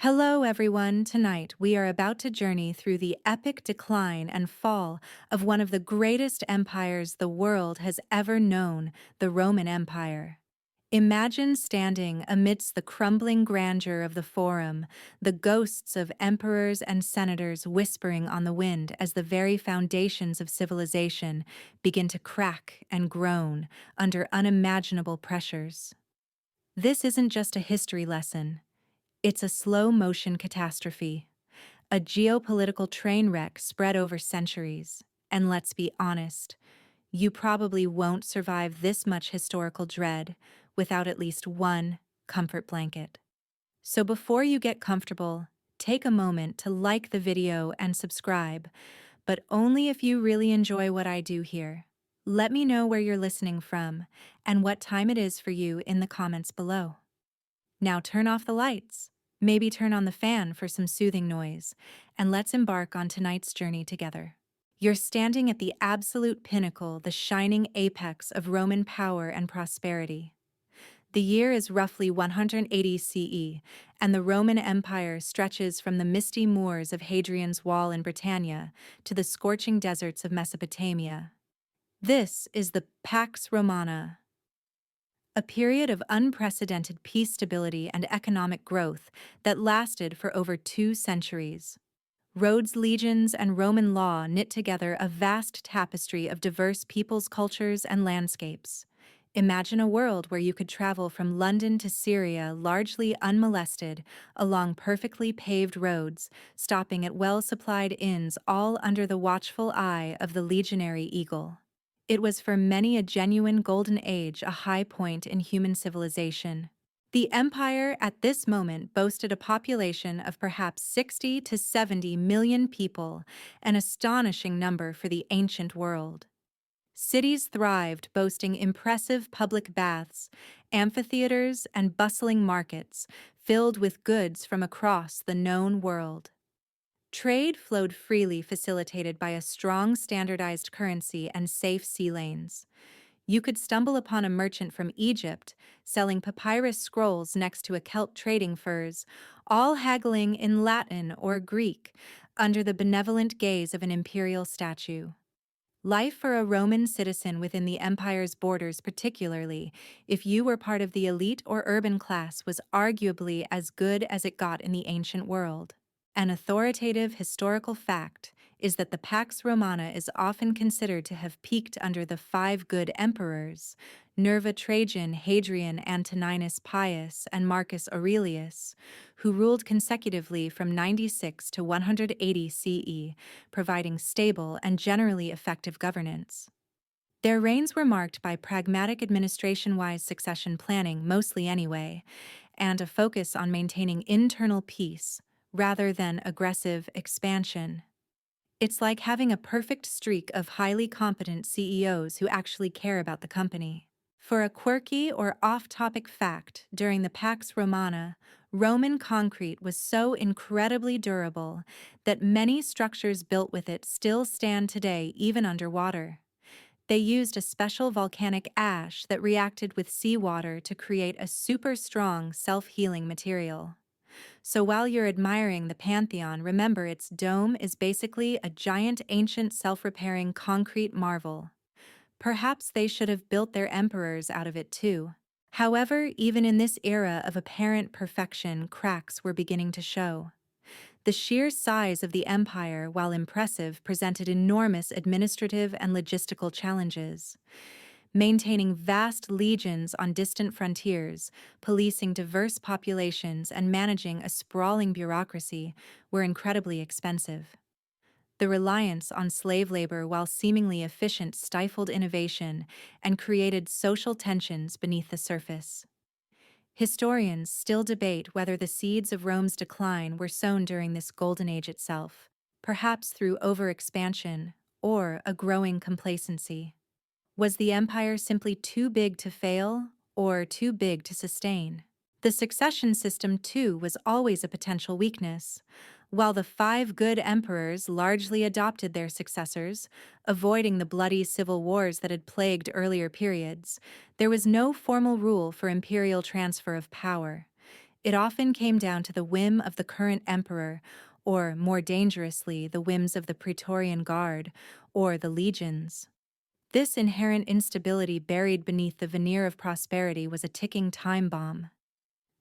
Hello, everyone. Tonight, we are about to journey through the epic decline and fall of one of the greatest empires the world has ever known, the Roman Empire. Imagine standing amidst the crumbling grandeur of the Forum, the ghosts of emperors and senators whispering on the wind as the very foundations of civilization begin to crack and groan under unimaginable pressures. This isn't just a history lesson. It's a slow-motion catastrophe, a geopolitical train wreck spread over centuries. And let's be honest, you probably won't survive this much historical dread without at least one comfort blanket. So before you get comfortable, take a moment to like the video and subscribe, but only if you really enjoy what I do here. Let me know where you're listening from and what time it is for you in the comments below. Now turn off the lights. Maybe turn on the fan for some soothing noise, and let's embark on tonight's journey together. You're standing at the absolute pinnacle, the shining apex of Roman power and prosperity. The year is roughly 180 CE, and the Roman Empire stretches from the misty moors of Hadrian's Wall in Britannia to the scorching deserts of Mesopotamia. This is the Pax Romana, a period of unprecedented peace stability and economic growth that lasted for over 2 centuries. Rhodes legions and Roman law knit together a vast tapestry of diverse peoples, cultures, and landscapes. Imagine a world where you could travel from London to Syria largely unmolested along perfectly paved roads, stopping at well-supplied inns, all under the watchful eye of the legionary eagle. It was for many a genuine golden age, a high point in human civilization. The empire at this moment boasted a population of perhaps 60 to 70 million people, an astonishing number for the ancient world. Cities thrived, boasting impressive public baths, amphitheaters, and bustling markets filled with goods from across the known world. Trade flowed freely, facilitated by a strong standardized currency and safe sea lanes. You could stumble upon a merchant from Egypt selling papyrus scrolls next to a Celt trading furs, all haggling in Latin or Greek under the benevolent gaze of an imperial statue. Life for a Roman citizen within the empire's borders, particularly if you were part of the elite or urban class, was arguably as good as it got in the ancient world. An authoritative historical fact is that the Pax Romana is often considered to have peaked under the five good emperors, Nerva, Trajan, Hadrian, Antoninus Pius, and Marcus Aurelius, who ruled consecutively from 96 to 180 CE, providing stable and generally effective governance. Their reigns were marked by pragmatic administration-wise succession planning, mostly anyway, and a focus on maintaining internal peace rather than aggressive expansion. It's like having a perfect streak of highly competent CEOs who actually care about the company. For a quirky or off-topic fact, during the Pax Romana, Roman concrete was so incredibly durable that many structures built with it still stand today, even underwater. They used a special volcanic ash that reacted with seawater to create a super strong, self-healing material. So while you're admiring the Pantheon, remember its dome is basically a giant ancient self-repairing concrete marvel. Perhaps they should have built their emperors out of it too. However, even in this era of apparent perfection, cracks were beginning to show. The sheer size of the empire, while impressive, presented enormous administrative and logistical challenges. Maintaining vast legions on distant frontiers, policing diverse populations, and managing a sprawling bureaucracy were incredibly expensive. The reliance on slave labor, while seemingly efficient, stifled innovation and created social tensions beneath the surface. Historians still debate whether the seeds of Rome's decline were sown during this golden age itself, perhaps through overexpansion or a growing complacency. Was the empire simply too big to fail or too big to sustain? The succession system, too, was always a potential weakness. While the five good emperors largely adopted their successors, avoiding the bloody civil wars that had plagued earlier periods, there was no formal rule for imperial transfer of power. It often came down to the whim of the current emperor, or more dangerously, the whims of the Praetorian Guard, or the legions. This inherent instability buried beneath the veneer of prosperity was a ticking time bomb.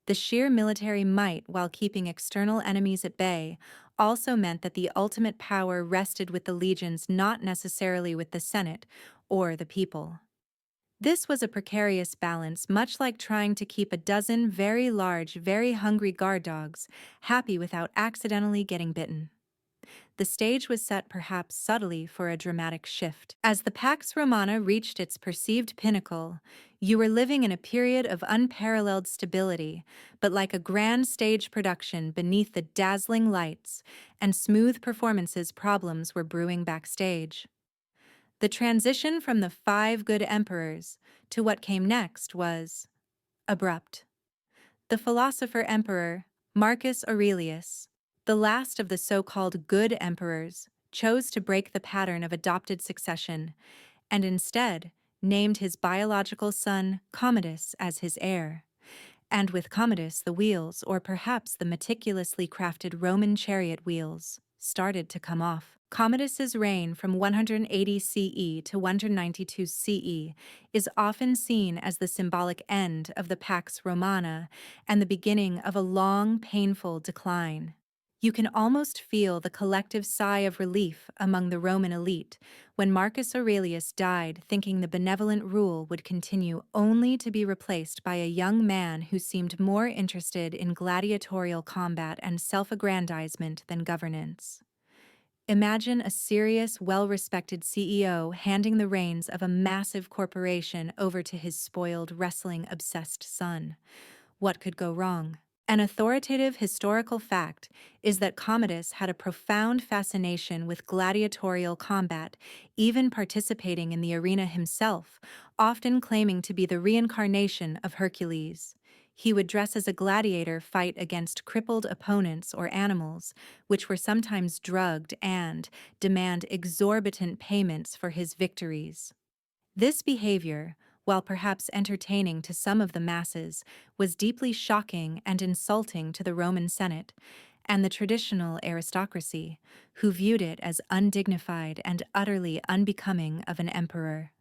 The sheer military might, while keeping external enemies at bay, also meant that the ultimate power rested with the legions, not necessarily with the Senate or the people. This was a precarious balance, much like trying to keep a dozen very large, very hungry guard dogs happy without accidentally getting bitten. The stage was set perhaps subtly for a dramatic shift. As the Pax Romana reached its perceived pinnacle, you were living in a period of unparalleled stability, but like a grand stage production beneath the dazzling lights and smooth performances, problems were brewing backstage. The transition from the five good emperors to what came next was abrupt. The philosopher emperor, Marcus Aurelius, the last of the so-called good emperors, chose to break the pattern of adopted succession and instead named his biological son Commodus as his heir. And with Commodus, the wheels, or perhaps the meticulously crafted Roman chariot wheels, started to come off. Commodus's reign from 180 CE to 192 CE is often seen as the symbolic end of the Pax Romana and the beginning of a long, painful decline. You can almost feel the collective sigh of relief among the Roman elite when Marcus Aurelius died, thinking the benevolent rule would continue, only to be replaced by a young man who seemed more interested in gladiatorial combat and self-aggrandizement than governance. Imagine a serious, well-respected CEO handing the reins of a massive corporation over to his spoiled, wrestling-obsessed son. What could go wrong? An authoritative historical fact is that Commodus had a profound fascination with gladiatorial combat, even participating in the arena himself, often claiming to be the reincarnation of Hercules. He would dress as a gladiator, fight against crippled opponents or animals, which were sometimes drugged, and demand exorbitant payments for his victories. This behavior, while perhaps entertaining to some of the masses, was deeply shocking and insulting to the Roman Senate and the traditional aristocracy, who viewed it as undignified and utterly unbecoming of an emperor.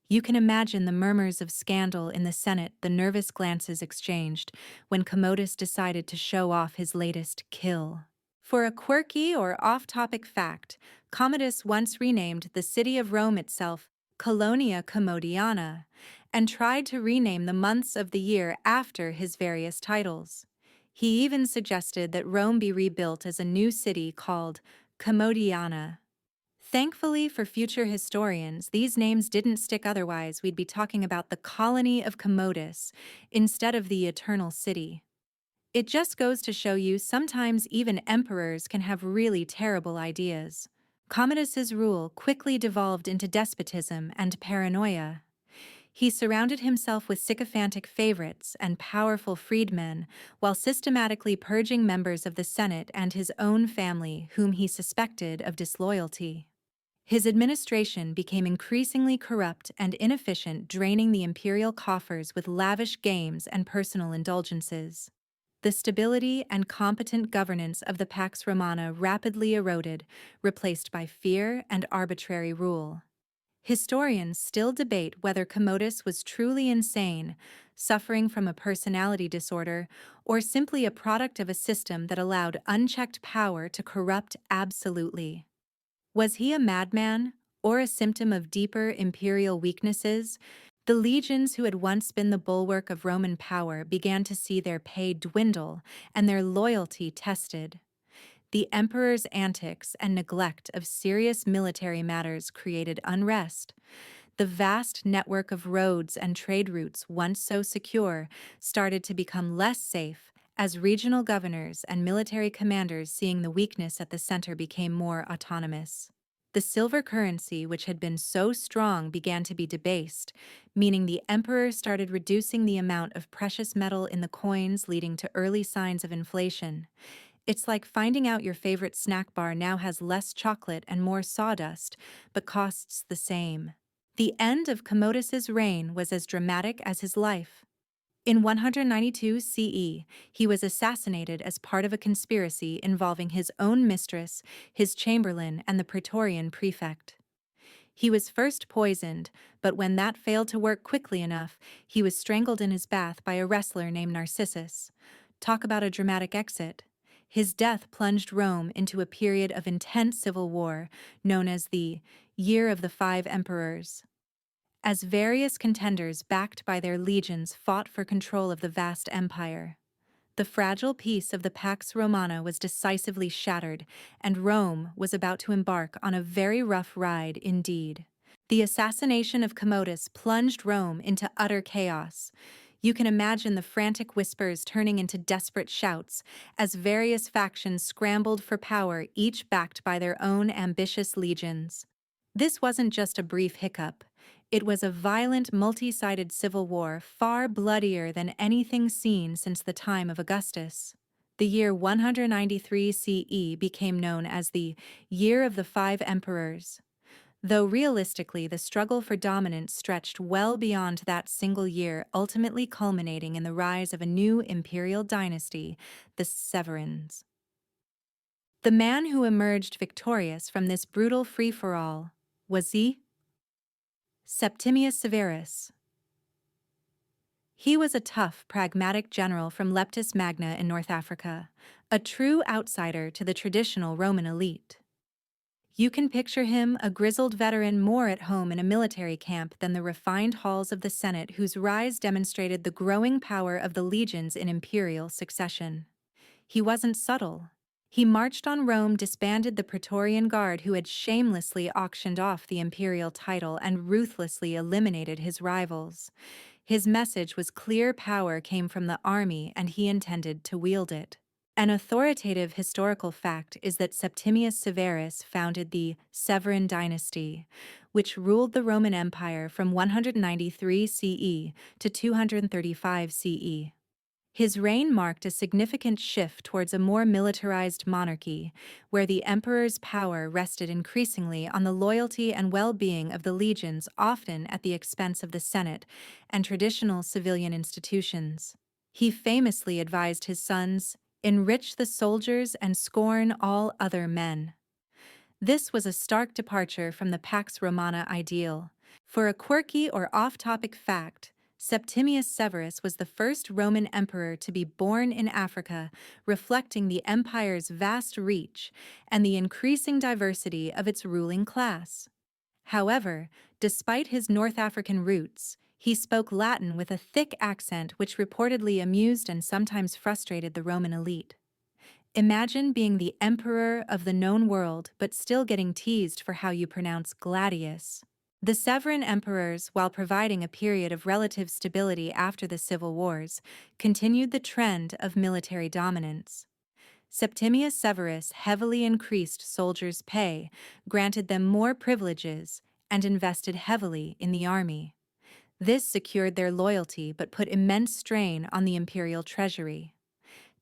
You can imagine the murmurs of scandal in the Senate, the nervous glances exchanged when Commodus decided to show off his latest kill. For a quirky or off-topic fact, Commodus once renamed the city of Rome itself Colonia Commodiana, and tried to rename the months of the year after his various titles. He even suggested that Rome be rebuilt as a new city called Commodiana. Thankfully for future historians, these names didn't stick, otherwise we'd be talking about the colony of Commodus instead of the eternal city. It just goes to show you, sometimes even emperors can have really terrible ideas. Commodus's rule quickly devolved into despotism and paranoia. He surrounded himself with sycophantic favorites and powerful freedmen, while systematically purging members of the Senate and his own family whom he suspected of disloyalty. His administration became increasingly corrupt and inefficient, draining the imperial coffers with lavish games and personal indulgences. The stability and competent governance of the Pax Romana rapidly eroded, replaced by fear and arbitrary rule. Historians still debate whether Commodus was truly insane, suffering from a personality disorder, or simply a product of a system that allowed unchecked power to corrupt absolutely. Was he a madman, or a symptom of deeper imperial weaknesses? The legions who had once been the bulwark of Roman power began to see their pay dwindle and their loyalty tested. The emperor's antics and neglect of serious military matters created unrest. The vast network of roads and trade routes, once so secure, started to become less safe as regional governors and military commanders, seeing the weakness at the center, became more autonomous. The silver currency, which had been so strong, began to be debased, meaning the emperor started reducing the amount of precious metal in the coins, leading to early signs of inflation. It's like finding out your favorite snack bar now has less chocolate and more sawdust, but costs the same. The end of Commodus's reign was as dramatic as his life. In 192 CE, he was assassinated as part of a conspiracy involving his own mistress, his chamberlain, and the Praetorian prefect. He was first poisoned, but when that failed to work quickly enough, he was strangled in his bath by a wrestler named Narcissus. Talk about a dramatic exit. His death plunged Rome into a period of intense civil war, known as the Year of the Five Emperors. As various contenders backed by their legions fought for control of the vast empire, the fragile peace of the Pax Romana was decisively shattered, and Rome was about to embark on a very rough ride indeed. The assassination of Commodus plunged Rome into utter chaos. You can imagine the frantic whispers turning into desperate shouts as various factions scrambled for power, each backed by their own ambitious legions. This wasn't just a brief hiccup. It was a violent, multi-sided civil war far bloodier than anything seen since the time of Augustus. The year 193 CE became known as the Year of the Five Emperors. Though realistically the struggle for dominance stretched well beyond that single year, ultimately culminating in the rise of a new imperial dynasty, the Severans. The man who emerged victorious from this brutal free-for-all was Septimius Severus. He was a tough, pragmatic general from Leptis Magna in North Africa, a true outsider to the traditional Roman elite. You can picture him, a grizzled veteran more at home in a military camp than the refined halls of the Senate, whose rise demonstrated the growing power of the legions in imperial succession. He wasn't subtle. He marched on Rome, disbanded the Praetorian Guard who had shamelessly auctioned off the imperial title, and ruthlessly eliminated his rivals. His message was clear: power came from the army and he intended to wield it. An authoritative historical fact is that Septimius Severus founded the Severan dynasty, which ruled the Roman Empire from 193 CE to 235 CE. His reign marked a significant shift towards a more militarized monarchy, where the emperor's power rested increasingly on the loyalty and well-being of the legions, often at the expense of the Senate and traditional civilian institutions. He famously advised his sons, "Enrich the soldiers and scorn all other men." This was a stark departure from the Pax Romana ideal. For a quirky or off-topic fact, Septimius Severus was the first Roman emperor to be born in Africa, reflecting the empire's vast reach and the increasing diversity of its ruling class. However, despite his North African roots, he spoke Latin with a thick accent which reportedly amused and sometimes frustrated the Roman elite. Imagine being the emperor of the known world but still getting teased for how you pronounce gladius. The Severan emperors, while providing a period of relative stability after the civil wars, continued the trend of military dominance. Septimius Severus heavily increased soldiers' pay, granted them more privileges, and invested heavily in the army. This secured their loyalty but put immense strain on the imperial treasury.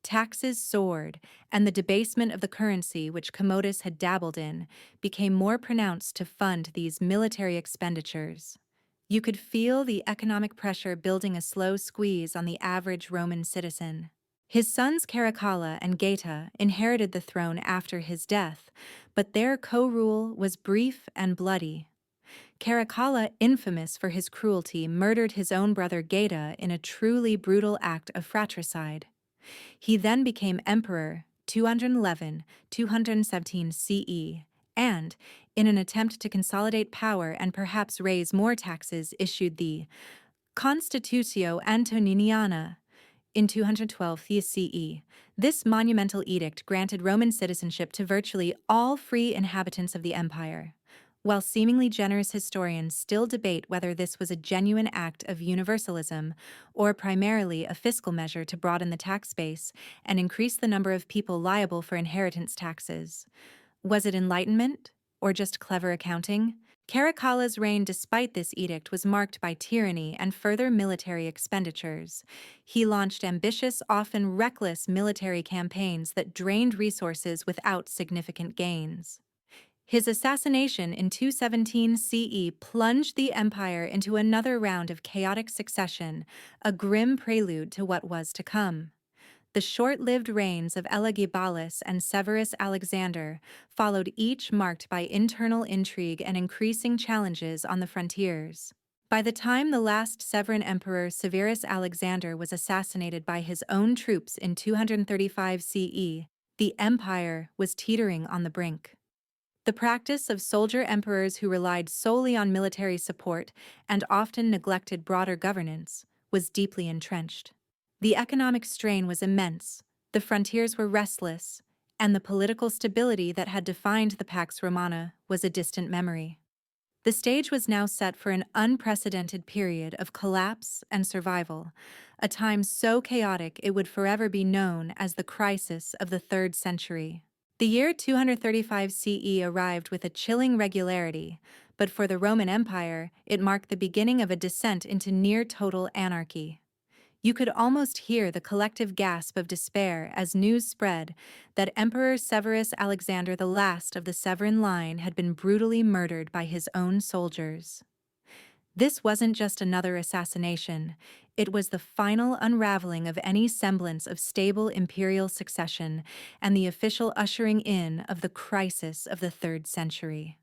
Taxes soared, and the debasement of the currency, which Commodus had dabbled in, became more pronounced to fund these military expenditures. You could feel the economic pressure building, a slow squeeze on the average Roman citizen. His sons Caracalla and Geta inherited the throne after his death, but their co-rule was brief and bloody. Caracalla, infamous for his cruelty, murdered his own brother Geta in a truly brutal act of fratricide. He then became emperor 211-217 CE, and, in an attempt to consolidate power and perhaps raise more taxes, issued the Constitutio Antoniniana in 212 CE. This monumental edict granted Roman citizenship to virtually all free inhabitants of the empire. While seemingly generous, historians still debate whether this was a genuine act of universalism or primarily a fiscal measure to broaden the tax base and increase the number of people liable for inheritance taxes. Was it enlightenment or just clever accounting? Caracalla's reign, despite this edict, was marked by tyranny and further military expenditures. He launched ambitious, often reckless military campaigns that drained resources without significant gains. His assassination in 217 CE plunged the empire into another round of chaotic succession, a grim prelude to what was to come. The short-lived reigns of Elagabalus and Severus Alexander followed, each marked by internal intrigue and increasing challenges on the frontiers. By the time the last Severan emperor Severus Alexander was assassinated by his own troops in 235 CE, the empire was teetering on the brink. The practice of soldier emperors who relied solely on military support and often neglected broader governance was deeply entrenched. The economic strain was immense, the frontiers were restless, and the political stability that had defined the Pax Romana was a distant memory. The stage was now set for an unprecedented period of collapse and survival, a time so chaotic it would forever be known as the crisis of the 3rd century. The year 235 CE arrived with a chilling regularity, but for the Roman Empire, it marked the beginning of a descent into near-total anarchy. You could almost hear the collective gasp of despair as news spread that Emperor Severus Alexander, the last of the Severan line, had been brutally murdered by his own soldiers. This wasn't just another assassination, it was the final unraveling of any semblance of stable imperial succession and the official ushering in of the crisis of the 3rd century.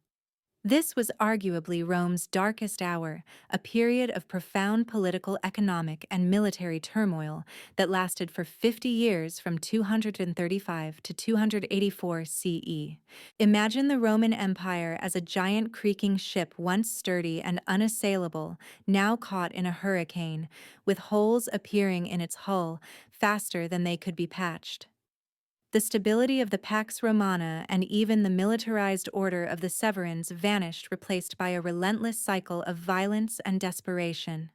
This was arguably Rome's darkest hour, a period of profound political, economic, and military turmoil that lasted for 50 years from 235 to 284 CE. Imagine the Roman Empire as a giant creaking ship, once sturdy and unassailable, now caught in a hurricane, with holes appearing in its hull faster than they could be patched. The stability of the Pax Romana and even the militarized order of the Severans vanished, replaced by a relentless cycle of violence and desperation.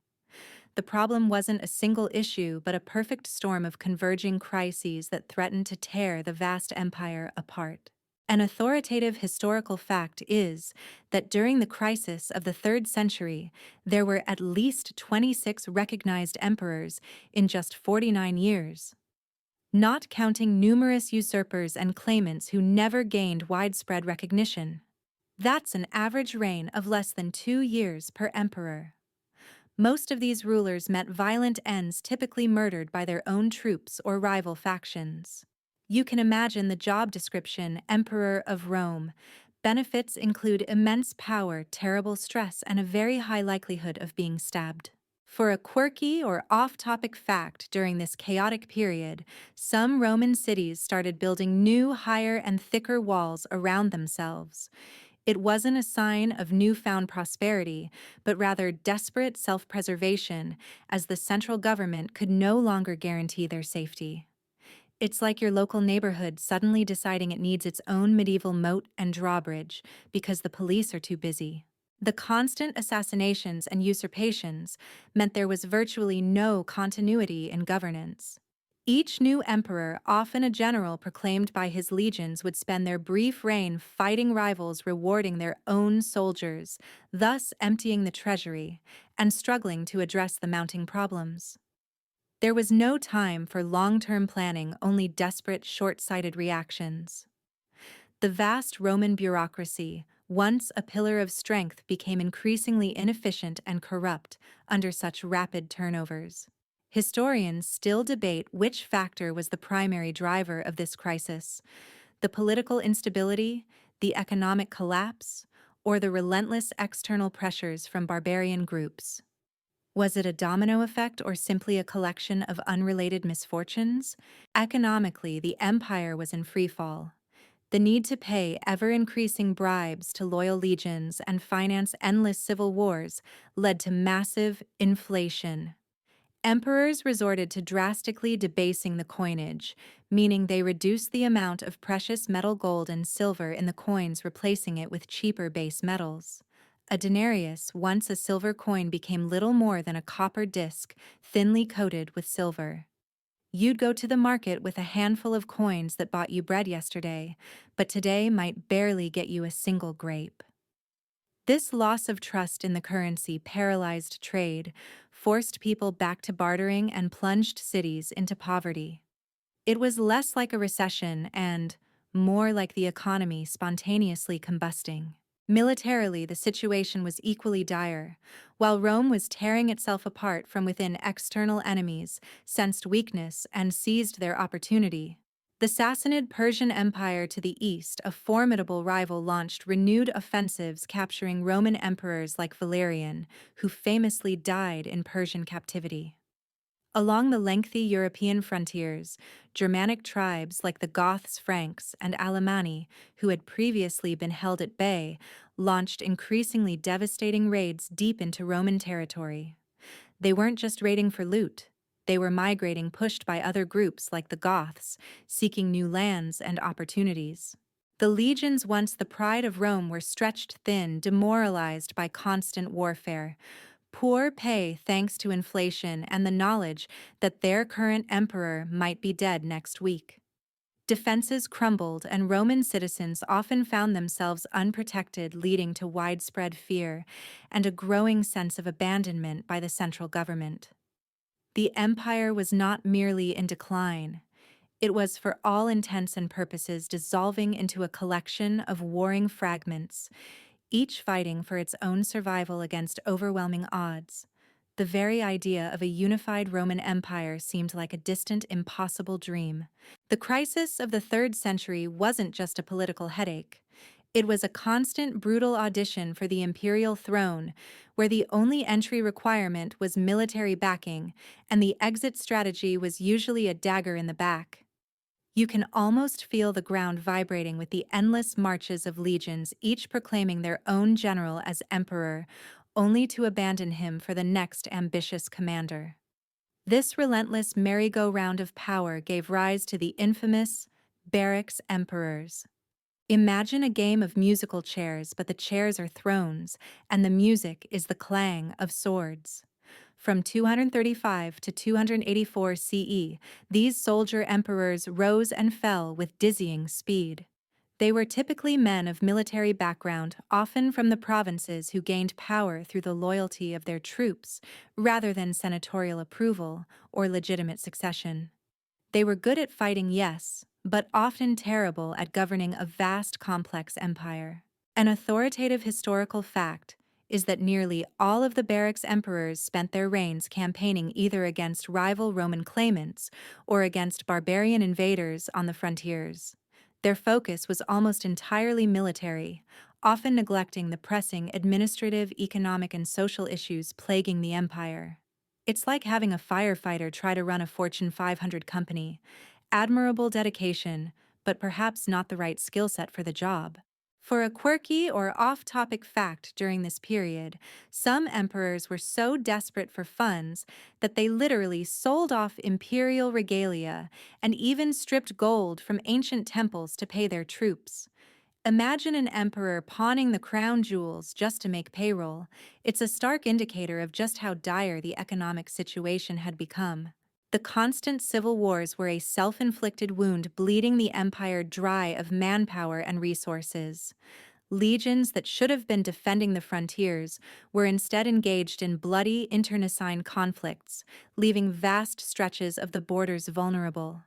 The problem wasn't a single issue, but a perfect storm of converging crises that threatened to tear the vast empire apart. An authoritative historical fact is that during the crisis of the 3rd century, there were at least 26 recognized emperors in just 49 years. Not counting numerous usurpers and claimants who never gained widespread recognition. That's an average reign of less than 2 years per emperor. Most of these rulers met violent ends, typically murdered by their own troops or rival factions. You can imagine the job description: Emperor of Rome. Benefits include immense power, terrible stress, and a very high likelihood of being stabbed. For a quirky or off-topic fact, during this chaotic period, some Roman cities started building new, higher, and thicker walls around themselves. It wasn't a sign of newfound prosperity, but rather desperate self-preservation, as the central government could no longer guarantee their safety. It's like your local neighborhood suddenly deciding it needs its own medieval moat and drawbridge because the police are too busy. The constant assassinations and usurpations meant there was virtually no continuity in governance. Each new emperor, often a general proclaimed by his legions, would spend their brief reign fighting rivals, rewarding their own soldiers, thus emptying the treasury and struggling to address the mounting problems. There was no time for long-term planning, only desperate, short-sighted reactions. The vast Roman bureaucracy, once a pillar of strength, became increasingly inefficient and corrupt under such rapid turnovers. Historians still debate which factor was the primary driver of this crisis: the political instability, the economic collapse, or the relentless external pressures from barbarian groups. Was it a domino effect or simply a collection of unrelated misfortunes? Economically, the empire was in freefall. The need to pay ever-increasing bribes to loyal legions and finance endless civil wars led to massive inflation. Emperors resorted to drastically debasing the coinage, meaning they reduced the amount of precious metal, gold and silver in the coins, replacing it with cheaper base metals. A denarius, once a silver coin, became little more than a copper disc, thinly coated with silver. You'd go to the market with a handful of coins that bought you bread yesterday, but today might barely get you a single grape. This loss of trust in the currency paralyzed trade, forced people back to bartering, and plunged cities into poverty. It was less like a recession and more like the economy spontaneously combusting. Militarily, the situation was equally dire. While Rome was tearing itself apart from within, external enemies sensed weakness and seized their opportunity. The Sassanid Persian Empire to the east, a formidable rival, launched renewed offensives capturing Roman emperors like Valerian, who famously died in Persian captivity. Along the lengthy European frontiers, Germanic tribes like the Goths, Franks, and Alemanni, who had previously been held at bay, launched increasingly devastating raids deep into Roman territory. They weren't just raiding for loot. They were migrating, pushed by other groups like the Goths, seeking new lands and opportunities. The legions, once the pride of Rome, were stretched thin, demoralized by constant warfare. Poor pay thanks to inflation and the knowledge that their current emperor might be dead next week. Defenses crumbled, and Roman citizens often found themselves unprotected, leading to widespread fear and a growing sense of abandonment by the central government. The empire was not merely in decline. It was, for all intents and purposes, dissolving into a collection of warring fragments, each fighting for its own survival against overwhelming odds. The very idea of a unified Roman Empire seemed like a distant, impossible dream. The crisis of the 3rd century wasn't just a political headache. It was a constant, brutal audition for the imperial throne, where the only entry requirement was military backing, and the exit strategy was usually a dagger in the back. You can almost feel the ground vibrating with the endless marches of legions, each proclaiming their own general as emperor, only to abandon him for the next ambitious commander. This relentless merry-go-round of power gave rise to the infamous barracks emperors. Imagine a game of musical chairs, but the chairs are thrones, and the music is the clang of swords. From 235 to 284 CE, these soldier emperors rose and fell with dizzying speed. They were typically men of military background, often from the provinces, who gained power through the loyalty of their troops rather than senatorial approval or legitimate succession. They were good at fighting, yes, but often terrible at governing a vast, complex empire. An authoritative historical fact is that nearly all of the barracks emperors spent their reigns campaigning either against rival Roman claimants or against barbarian invaders on the frontiers. Their focus was almost entirely military, often neglecting the pressing administrative, economic, and social issues plaguing the empire. It's like having a firefighter try to run a Fortune 500 company. Admirable dedication, but perhaps not the right skill set for the job. For a quirky or off-topic fact during this period, some emperors were so desperate for funds that they literally sold off imperial regalia and even stripped gold from ancient temples to pay their troops. Imagine an emperor pawning the crown jewels just to make payroll. It's a stark indicator of just how dire the economic situation had become. The constant civil wars were a self-inflicted wound, bleeding the empire dry of manpower and resources. Legions that should have been defending the frontiers were instead engaged in bloody internecine conflicts, leaving vast stretches of the borders vulnerable.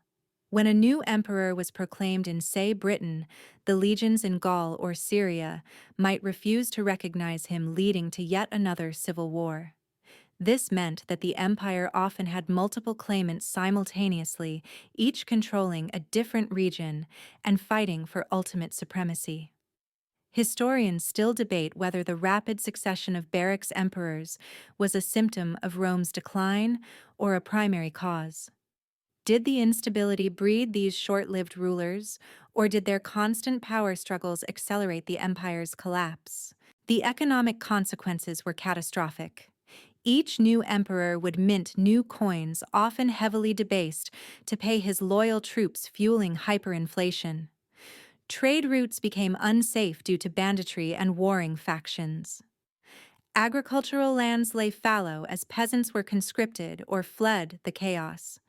When a new emperor was proclaimed in, say, Britain, the legions in Gaul or Syria might refuse to recognize him, leading to yet another civil war. This meant that the empire often had multiple claimants simultaneously, each controlling a different region and fighting for ultimate supremacy. Historians still debate whether the rapid succession of barracks emperors was a symptom of Rome's decline or a primary cause. Did the instability breed these short-lived rulers, or did their constant power struggles accelerate the empire's collapse? The economic consequences were catastrophic. Each new emperor would mint new coins, often heavily debased, to pay his loyal troops, fueling hyperinflation. Trade routes became unsafe due to banditry and warring factions. Agricultural lands lay fallow as peasants were conscripted or fled the chaos.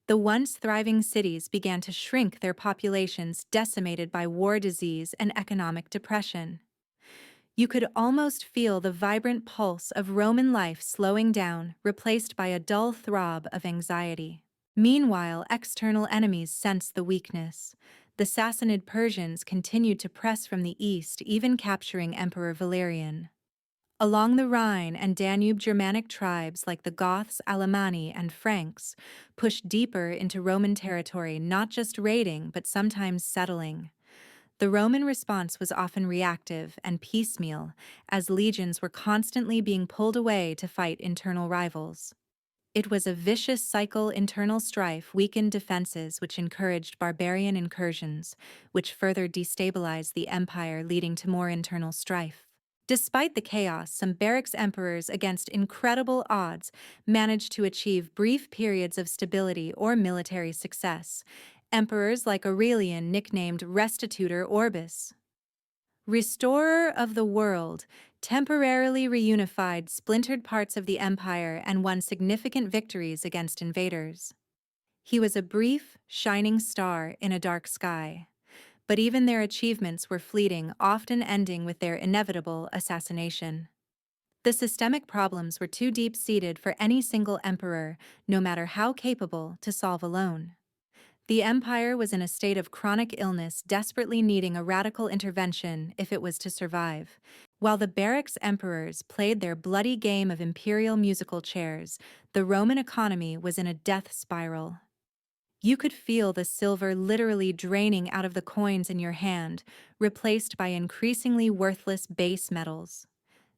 The once thriving cities began to shrink, their populations decimated by war, disease, and economic depression. You could almost feel the vibrant pulse of Roman life slowing down, replaced by a dull throb of anxiety. Meanwhile, external enemies sensed the weakness. The Sassanid Persians continued to press from the east, even capturing Emperor Valerian. Along the Rhine and Danube, Germanic tribes like the Goths, Alemanni, and Franks pushed deeper into Roman territory, not just raiding but sometimes settling. The Roman response was often reactive and piecemeal, as legions were constantly being pulled away to fight internal rivals. It was a vicious cycle. Internal strife weakened defenses, which encouraged barbarian incursions, which further destabilized the empire, leading to more internal strife. Despite the chaos, some barracks emperors, against incredible odds, managed to achieve brief periods of stability or military success. Emperors like Aurelian, nicknamed Restitutor Orbis, restorer of the world, temporarily reunified splintered parts of the empire and won significant victories against invaders. He was a brief, shining star in a dark sky. But even their achievements were fleeting, often ending with their inevitable assassination. The systemic problems were too deep-seated for any single emperor, no matter how capable, to solve alone. The empire was in a state of chronic illness, desperately needing a radical intervention if it was to survive. While the barracks emperors played their bloody game of imperial musical chairs, the Roman economy was in a death spiral. You could feel the silver literally draining out of the coins in your hand, replaced by increasingly worthless base metals.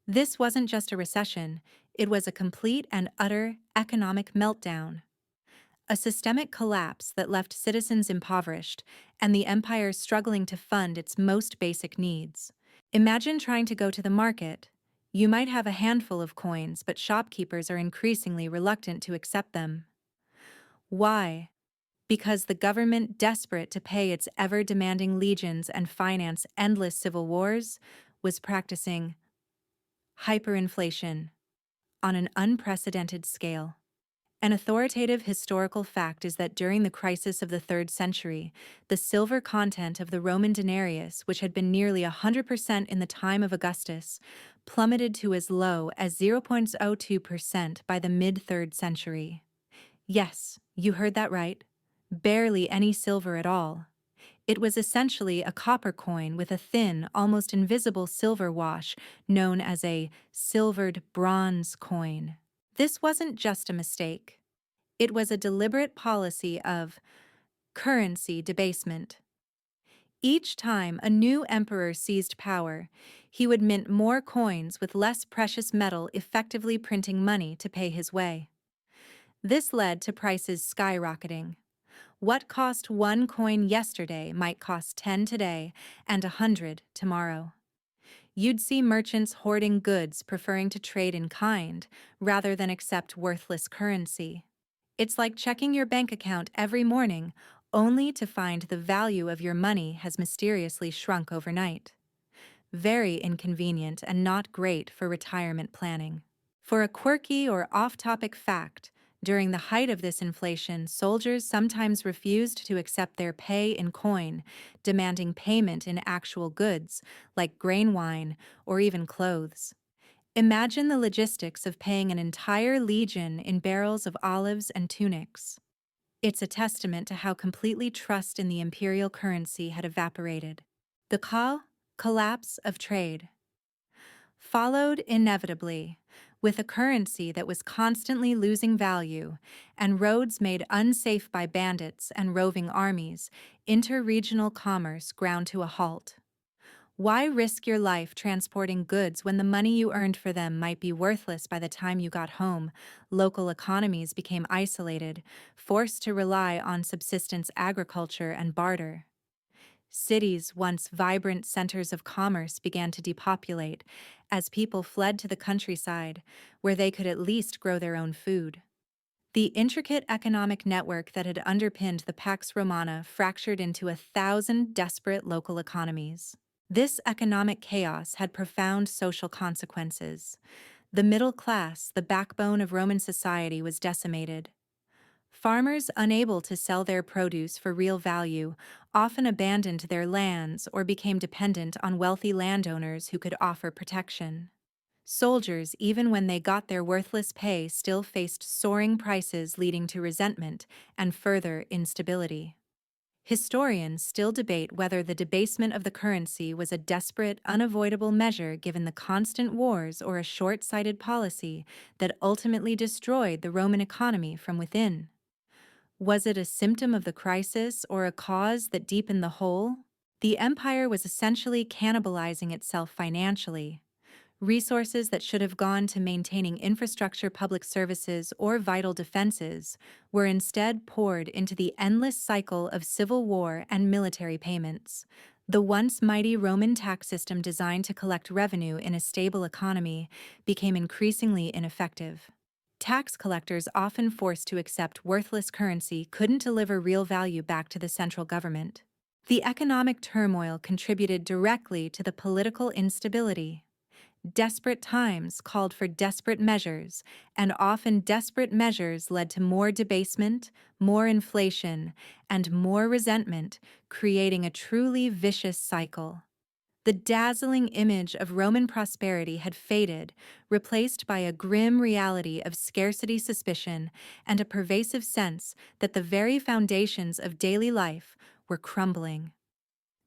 This wasn't just a recession, it was a complete and utter economic meltdown. A systemic collapse that left citizens impoverished and the empire struggling to fund its most basic needs. Imagine trying to go to the market. You might have a handful of coins, but shopkeepers are increasingly reluctant to accept them. Why? Because the government, desperate to pay its ever-demanding legions and finance endless civil wars, was practicing hyperinflation on an unprecedented scale. An authoritative historical fact is that during the crisis of the 3rd century, the silver content of the Roman denarius, which had been nearly 100% in the time of Augustus, plummeted to as low as 0.02% by the mid-3rd century. Yes, you heard that right. Barely any silver at all. It was essentially a copper coin with a thin, almost invisible silver wash known as a silvered bronze coin. This wasn't just a mistake. It was a deliberate policy of currency debasement. Each time a new emperor seized power, he would mint more coins with less precious metal, effectively printing money to pay his way. This led to prices skyrocketing. What cost 1 coin yesterday might cost 10 today and 100 tomorrow. You'd see merchants hoarding goods, preferring to trade in kind rather than accept worthless currency. It's like checking your bank account every morning, only to find the value of your money has mysteriously shrunk overnight. Very inconvenient and not great for retirement planning. For a quirky or off-topic fact, during the height of this inflation, soldiers sometimes refused to accept their pay in coin, demanding payment in actual goods, like grain wine or even clothes. Imagine the logistics of paying an entire legion in barrels of olives and tunics. It's a testament to how completely trust in the imperial currency had evaporated. The collapse of trade followed inevitably, with a currency that was constantly losing value and roads made unsafe by bandits and roving armies. Interregional commerce ground to a halt. Why risk your life transporting goods when the money you earned for them might be worthless by the time you got home? Local economies became isolated, forced to rely on subsistence agriculture and barter. Cities, once vibrant centers of commerce, began to depopulate as people fled to the countryside, where they could at least grow their own food. The intricate economic network that had underpinned the Pax Romana fractured into 1,000 desperate local economies. This economic chaos had profound social consequences. The middle class, the backbone of Roman society, was decimated. Farmers, unable to sell their produce for real value, often abandoned their lands or became dependent on wealthy landowners who could offer protection. Soldiers, even when they got their worthless pay, still faced soaring prices, leading to resentment and further instability. Historians still debate whether the debasement of the currency was a desperate, unavoidable measure given the constant wars or a short-sighted policy that ultimately destroyed the Roman economy from within. Was it a symptom of the crisis or a cause that deepened the hole? The empire was essentially cannibalizing itself financially. Resources that should have gone to maintaining infrastructure, public services, or vital defenses were instead poured into the endless cycle of civil war and military payments. The once mighty Roman tax system designed to collect revenue in a stable economy became increasingly ineffective. Tax collectors, often forced to accept worthless currency, couldn't deliver real value back to the central government. The economic turmoil contributed directly to the political instability. Desperate times called for desperate measures, and often desperate measures led to more debasement, more inflation, and more resentment, creating a truly vicious cycle. The dazzling image of Roman prosperity had faded, replaced by a grim reality of scarcity, suspicion, and a pervasive sense that the very foundations of daily life were crumbling.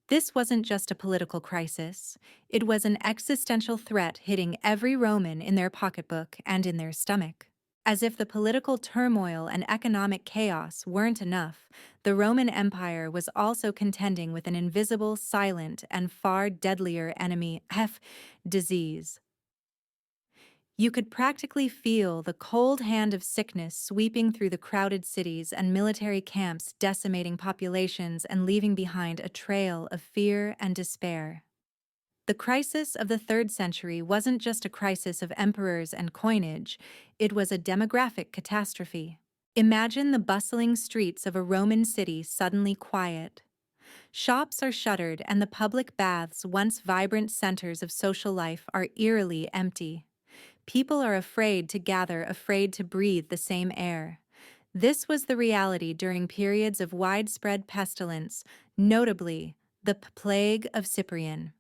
This wasn't just a political crisis, it was an existential threat hitting every Roman in their pocketbook and in their stomach. As if the political turmoil and economic chaos weren't enough, the Roman Empire was also contending with an invisible, silent, and far deadlier enemy, disease. You could practically feel the cold hand of sickness sweeping through the crowded cities and military camps, decimating populations and leaving behind a trail of fear and despair. The crisis of the 3rd century wasn't just a crisis of emperors and coinage, it was a demographic catastrophe. Imagine the bustling streets of a Roman city suddenly quiet. Shops are shuttered and the public baths, once vibrant centers of social life, are eerily empty. People are afraid to gather, afraid to breathe the same air. This was the reality during periods of widespread pestilence, notably the Plague of Cyprian.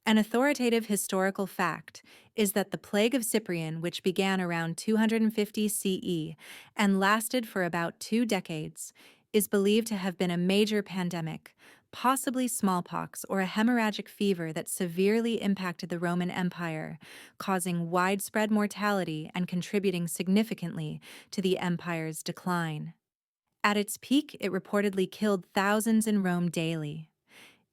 An authoritative historical fact is that the Plague of Cyprian, which began around 250 CE and lasted for about 2 decades, is believed to have been a major pandemic, possibly smallpox or a hemorrhagic fever that severely impacted the Roman Empire, causing widespread mortality and contributing significantly to the empire's decline. At its peak, it reportedly killed thousands in Rome daily.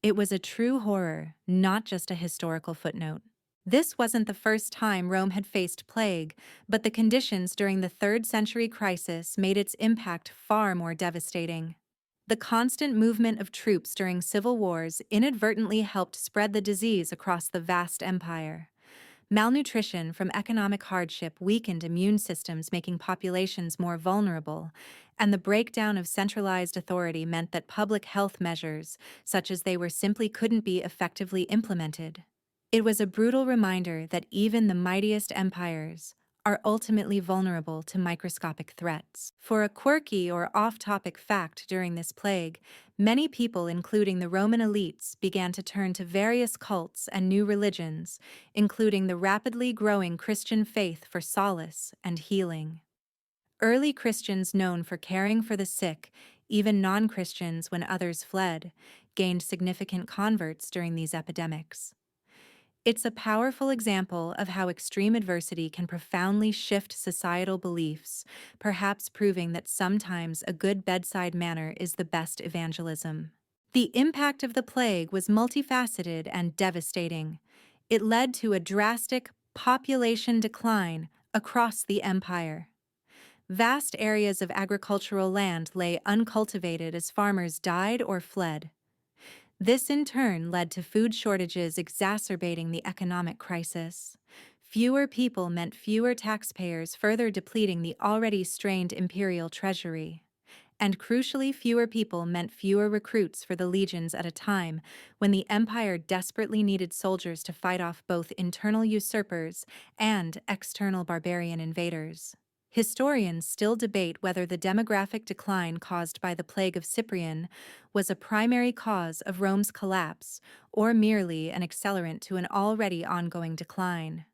It was a true horror, not just a historical footnote. This wasn't the first time Rome had faced plague, but the conditions during the 3rd century crisis made its impact far more devastating. The constant movement of troops during civil wars inadvertently helped spread the disease across the vast empire. Malnutrition from economic hardship weakened immune systems, making populations more vulnerable, and the breakdown of centralized authority meant that public health measures, such as they were, simply couldn't be effectively implemented. It was a brutal reminder that even the mightiest empires are ultimately vulnerable to microscopic threats. For a quirky or off-topic fact, during this plague, many people, including the Roman elites, began to turn to various cults and new religions, including the rapidly growing Christian faith, for solace and healing. Early Christians, known for caring for the sick, even non-Christians when others fled, gained significant converts during these epidemics. It's a powerful example of how extreme adversity can profoundly shift societal beliefs, perhaps proving that sometimes a good bedside manner is the best evangelism. The impact of the plague was multifaceted and devastating. It led to a drastic population decline across the empire. Vast areas of agricultural land lay uncultivated as farmers died or fled. This in turn led to food shortages, exacerbating the economic crisis. Fewer people meant fewer taxpayers, further depleting the already strained imperial treasury. And crucially, fewer people meant fewer recruits for the legions at a time when the empire desperately needed soldiers to fight off both internal usurpers and external barbarian invaders. Historians still debate whether the demographic decline caused by the Plague of Cyprian was a primary cause of Rome's collapse or merely an accelerant to an already ongoing decline.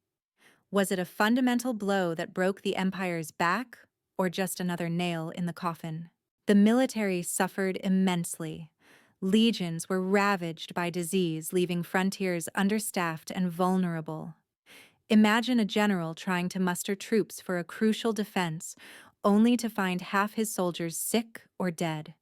Was it a fundamental blow that broke the empire's back, or just another nail in the coffin? The military suffered immensely. Legions were ravaged by disease, leaving frontiers understaffed and vulnerable. Imagine a general trying to muster troops for a crucial defense, only to find half his soldiers sick or dead.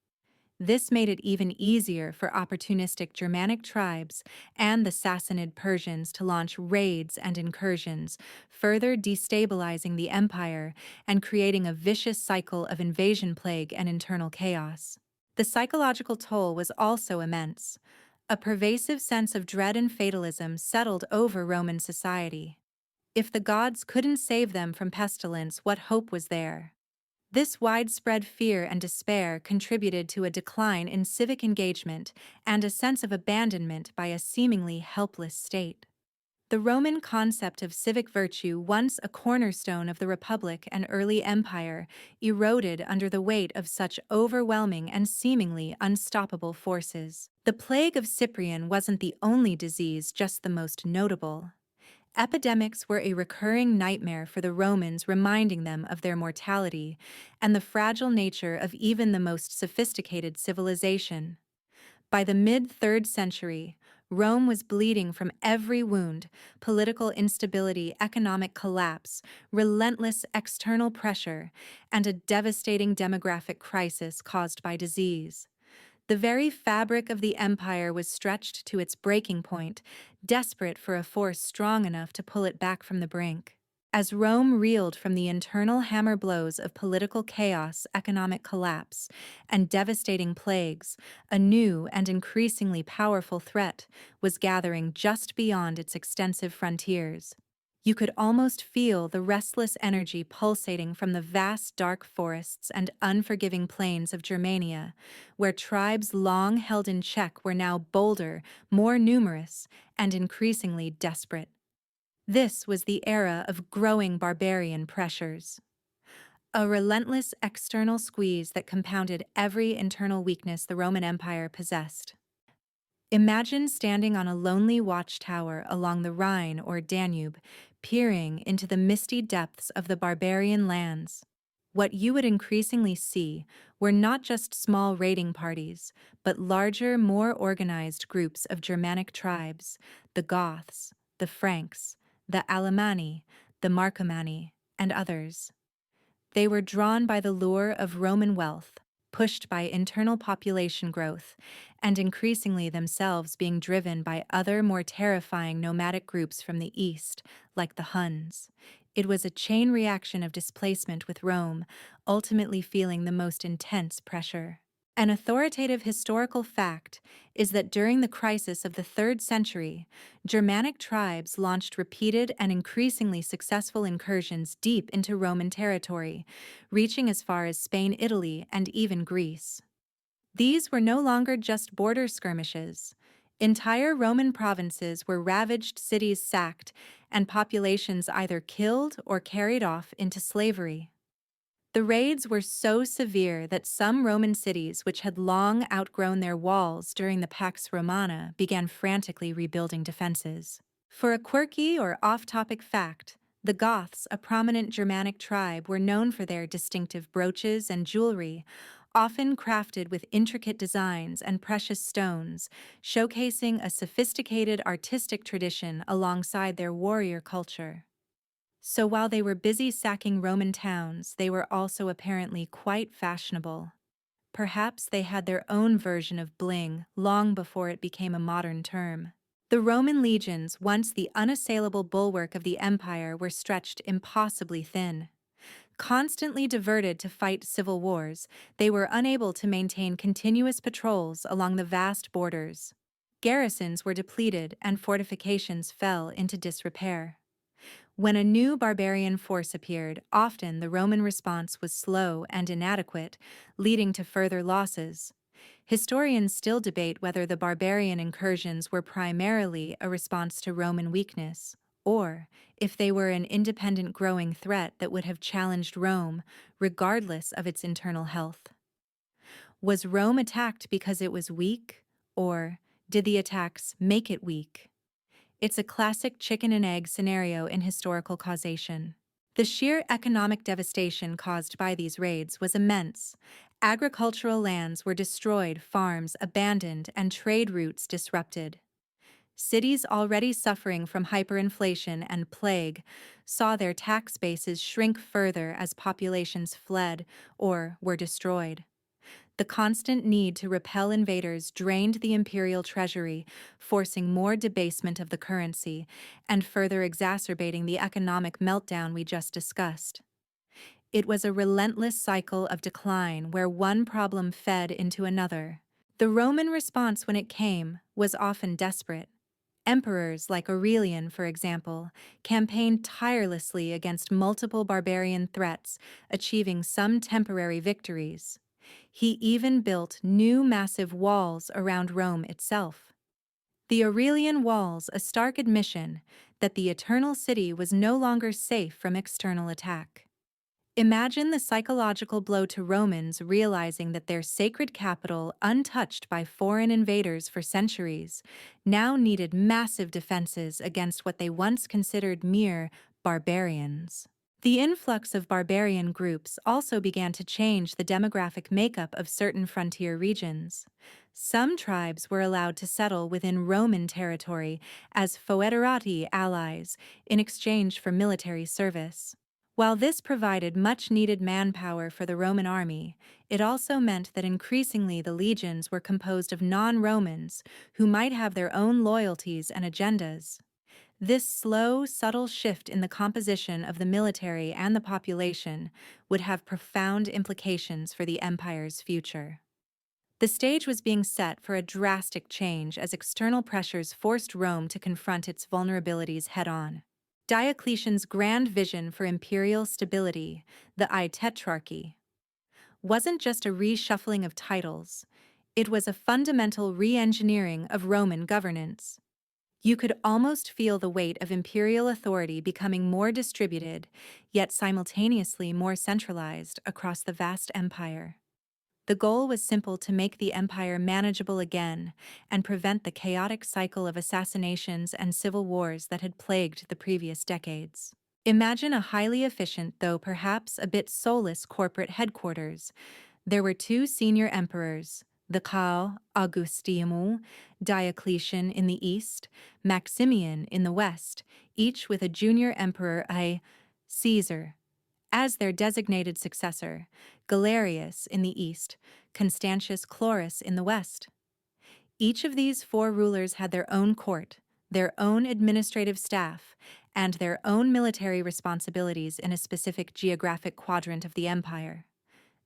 This made it even easier for opportunistic Germanic tribes and the Sassanid Persians to launch raids and incursions, further destabilizing the empire and creating a vicious cycle of invasion plague and internal chaos. The psychological toll was also immense. A pervasive sense of dread and fatalism settled over Roman society. If the gods couldn't save them from pestilence, what hope was there? This widespread fear and despair contributed to a decline in civic engagement and a sense of abandonment by a seemingly helpless state. The Roman concept of civic virtue, once a cornerstone of the Republic and early empire, eroded under the weight of such overwhelming and seemingly unstoppable forces. The plague of Cyprian wasn't the only disease, just the most notable. Epidemics were a recurring nightmare for the Romans, reminding them of their mortality and the fragile nature of even the most sophisticated civilization. By the mid-3rd century, Rome was bleeding from every wound: political instability, economic collapse, relentless external pressure, and a devastating demographic crisis caused by disease. The very fabric of the empire was stretched to its breaking point, desperate for a force strong enough to pull it back from the brink. As Rome reeled from the internal hammer blows of political chaos, economic collapse, and devastating plagues, a new and increasingly powerful threat was gathering just beyond its extensive frontiers. You could almost feel the restless energy pulsating from the vast dark forests and unforgiving plains of Germania, where tribes long held in check were now bolder, more numerous, and increasingly desperate. This was the era of growing barbarian pressures. A relentless external squeeze that compounded every internal weakness the Roman Empire possessed. Imagine standing on a lonely watchtower along the Rhine or Danube, peering into the misty depths of the barbarian lands. What you would increasingly see were not just small raiding parties, but larger, more organized groups of Germanic tribes: the Goths, the Franks, the Alemanni, the Marcomanni, and others. They were drawn by the lure of Roman wealth, pushed by internal population growth, and increasingly themselves being driven by other more terrifying nomadic groups from the east, like the Huns. It was a chain reaction of displacement, with Rome ultimately feeling the most intense pressure. An authoritative historical fact is that during the crisis of the 3rd century, Germanic tribes launched repeated and increasingly successful incursions deep into Roman territory, reaching as far as Spain, Italy, and even Greece. These were no longer just border skirmishes. Entire Roman provinces were ravaged, cities sacked, and populations either killed or carried off into slavery. The raids were so severe that some Roman cities, which had long outgrown their walls during the Pax Romana, began frantically rebuilding defenses. For a quirky or off-topic fact, the Goths, a prominent Germanic tribe, were known for their distinctive brooches and jewelry, often crafted with intricate designs and precious stones, showcasing a sophisticated artistic tradition alongside their warrior culture. So while they were busy sacking Roman towns, they were also apparently quite fashionable. Perhaps they had their own version of bling long before it became a modern term. The Roman legions, once the unassailable bulwark of the empire, were stretched impossibly thin. Constantly diverted to fight civil wars, they were unable to maintain continuous patrols along the vast borders. Garrisons were depleted and fortifications fell into disrepair. When a new barbarian force appeared, often the Roman response was slow and inadequate, leading to further losses. Historians still debate whether the barbarian incursions were primarily a response to Roman weakness, or if they were an independent growing threat that would have challenged Rome, regardless of its internal health. Was Rome attacked because it was weak, or did the attacks make it weak? It's a classic chicken and egg scenario in historical causation. The sheer economic devastation caused by these raids was immense. Agricultural lands were destroyed, farms abandoned, and trade routes disrupted. Cities already suffering from hyperinflation and plague saw their tax bases shrink further as populations fled or were destroyed. The constant need to repel invaders drained the imperial treasury, forcing more debasement of the currency and further exacerbating the economic meltdown we just discussed. It was a relentless cycle of decline where one problem fed into another. The Roman response when it came was often desperate. Emperors like Aurelian, for example, campaigned tirelessly against multiple barbarian threats, achieving some temporary victories. He even built new massive walls around Rome itself. The Aurelian Walls, a stark admission that the Eternal City was no longer safe from external attack. Imagine the psychological blow to Romans realizing that their sacred capital, untouched by foreign invaders for centuries, now needed massive defenses against what they once considered mere barbarians. The influx of barbarian groups also began to change the demographic makeup of certain frontier regions. Some tribes were allowed to settle within Roman territory as foederati allies in exchange for military service. While this provided much-needed manpower for the Roman army, it also meant that increasingly the legions were composed of non-Romans who might have their own loyalties and agendas. This slow, subtle shift in the composition of the military and the population would have profound implications for the empire's future. The stage was being set for a drastic change as external pressures forced Rome to confront its vulnerabilities head-on. Diocletian's grand vision for imperial stability, the I-Tetrarchy, wasn't just a reshuffling of titles, it was a fundamental re-engineering of Roman governance. You could almost feel the weight of imperial authority becoming more distributed, yet simultaneously more centralized across the vast empire. The goal was simple: to make the empire manageable again and prevent the chaotic cycle of assassinations and civil wars that had plagued the previous decades. Imagine a highly efficient, though perhaps a bit soulless, corporate headquarters. There were two senior emperors, the Cao Augustium, Diocletian in the east, Maximian in the west, each with a junior emperor, Caesar, as their designated successor, Galerius in the east, Constantius Chlorus in the west. Each of these four rulers had their own court, their own administrative staff, and their own military responsibilities in a specific geographic quadrant of the empire.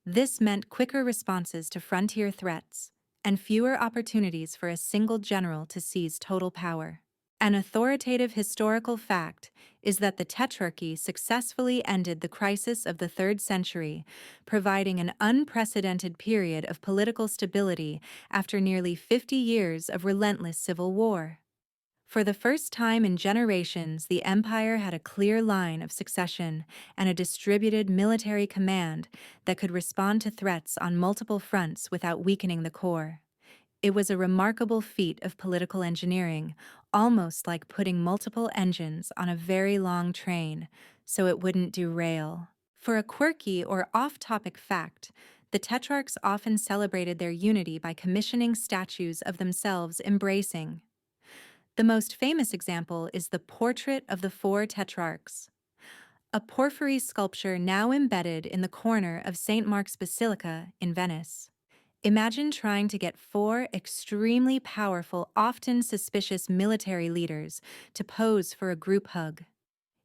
This meant quicker responses to frontier threats and fewer opportunities for a single general to seize total power. An authoritative historical fact is that the Tetrarchy successfully ended the crisis of the 3rd century, providing an unprecedented period of political stability after nearly 50 years of relentless civil war. For the first time in generations, the empire had a clear line of succession and a distributed military command that could respond to threats on multiple fronts without weakening the core. It was a remarkable feat of political engineering, almost like putting multiple engines on a very long train so it wouldn't derail. For a quirky or off-topic fact, the Tetrarchs often celebrated their unity by commissioning statues of themselves embracing. The most famous example is the Portrait of the Four Tetrarchs, a porphyry sculpture now embedded in the corner of St. Mark's Basilica in Venice. Imagine trying to get four extremely powerful, often suspicious military leaders to pose for a group hug.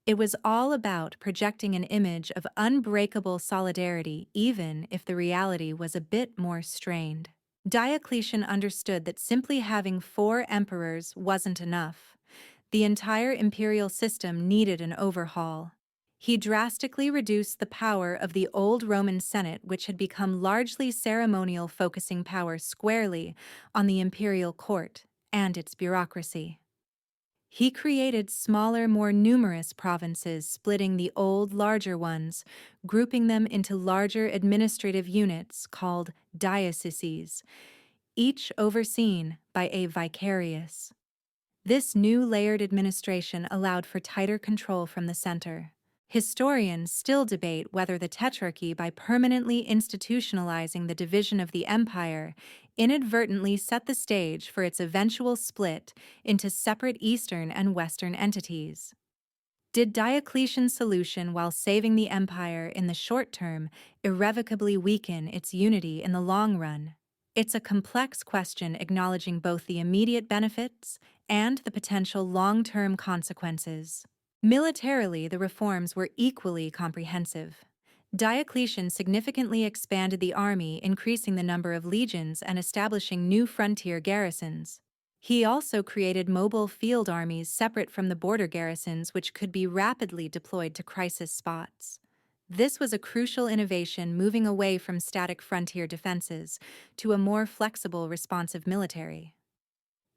It was all about projecting an image of unbreakable solidarity, even if the reality was a bit more strained. Diocletian understood that simply having four emperors wasn't enough. The entire imperial system needed an overhaul. He drastically reduced the power of the old Roman Senate, which had become largely ceremonial, focusing power squarely on the imperial court and its bureaucracy. He created smaller, more numerous provinces, splitting the old, larger ones, grouping them into larger administrative units called dioceses, each overseen by a vicarius. This new layered administration allowed for tighter control from the center. Historians still debate whether the Tetrarchy, by permanently institutionalizing the division of the empire, inadvertently set the stage for its eventual split into separate Eastern and Western entities. Did Diocletian's solution, while saving the empire in the short term, irrevocably weaken its unity in the long run? It's a complex question acknowledging both the immediate benefits and the potential long-term consequences. Militarily, the reforms were equally comprehensive. Diocletian significantly expanded the army, increasing the number of legions and establishing new frontier garrisons. He also created mobile field armies separate from the border garrisons, which could be rapidly deployed to crisis spots. This was a crucial innovation, moving away from static frontier defenses to a more flexible, responsive military.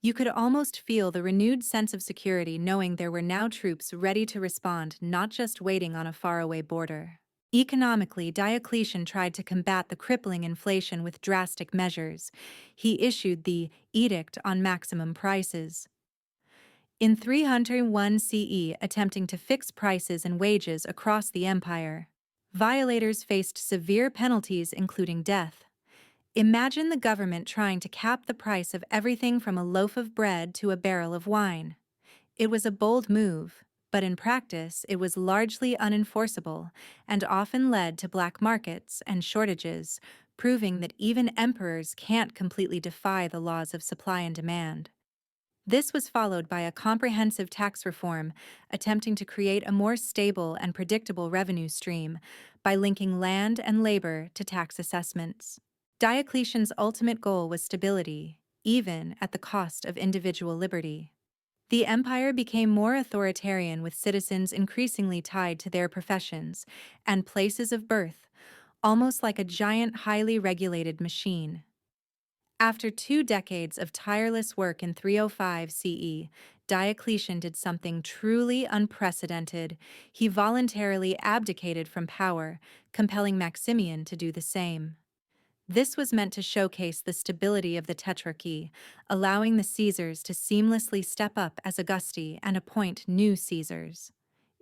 You could almost feel the renewed sense of security knowing there were now troops ready to respond, not just waiting on a faraway border. Economically, Diocletian tried to combat the crippling inflation with drastic measures. He issued the Edict on Maximum Prices in 301 CE, attempting to fix prices and wages across the empire. Violators faced severe penalties, including death. Imagine the government trying to cap the price of everything from a loaf of bread to a barrel of wine. It was a bold move, but in practice it was largely unenforceable and often led to black markets and shortages, proving that even emperors can't completely defy the laws of supply and demand. This was followed by a comprehensive tax reform, attempting to create a more stable and predictable revenue stream by linking land and labor to tax assessments. Diocletian's ultimate goal was stability, even at the cost of individual liberty. The empire became more authoritarian, with citizens increasingly tied to their professions and places of birth, almost like a giant, highly regulated machine. After 2 decades of tireless work in 305 CE, Diocletian did something truly unprecedented. He voluntarily abdicated from power, compelling Maximian to do the same. This was meant to showcase the stability of the Tetrarchy, allowing the Caesars to seamlessly step up as Augusti and appoint new Caesars.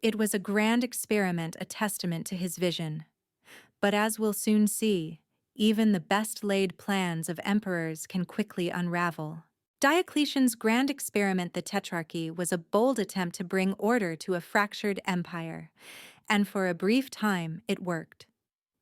It was a grand experiment, a testament to his vision. But as we'll soon see, even the best-laid plans of emperors can quickly unravel. Diocletian's grand experiment, the Tetrarchy, was a bold attempt to bring order to a fractured empire, and for a brief time it worked.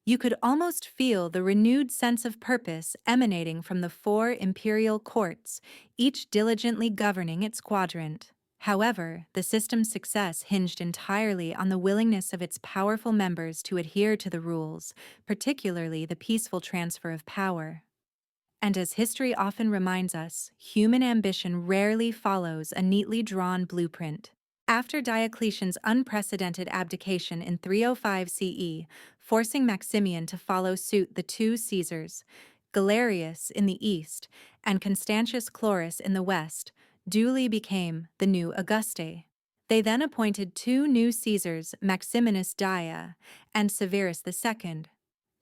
You could almost feel the renewed sense of purpose emanating from the 4 imperial courts, each diligently governing its quadrant. However, the system's success hinged entirely on the willingness of its powerful members to adhere to the rules, particularly the peaceful transfer of power. And as history often reminds us, human ambition rarely follows a neatly drawn blueprint. After Diocletian's unprecedented abdication in 305 CE, forcing Maximian to follow suit, the 2 Caesars, Galerius in the east and Constantius Chlorus in the west, duly became the new Augustae. They then appointed 2 new Caesars, Maximinus Daia and Severus II.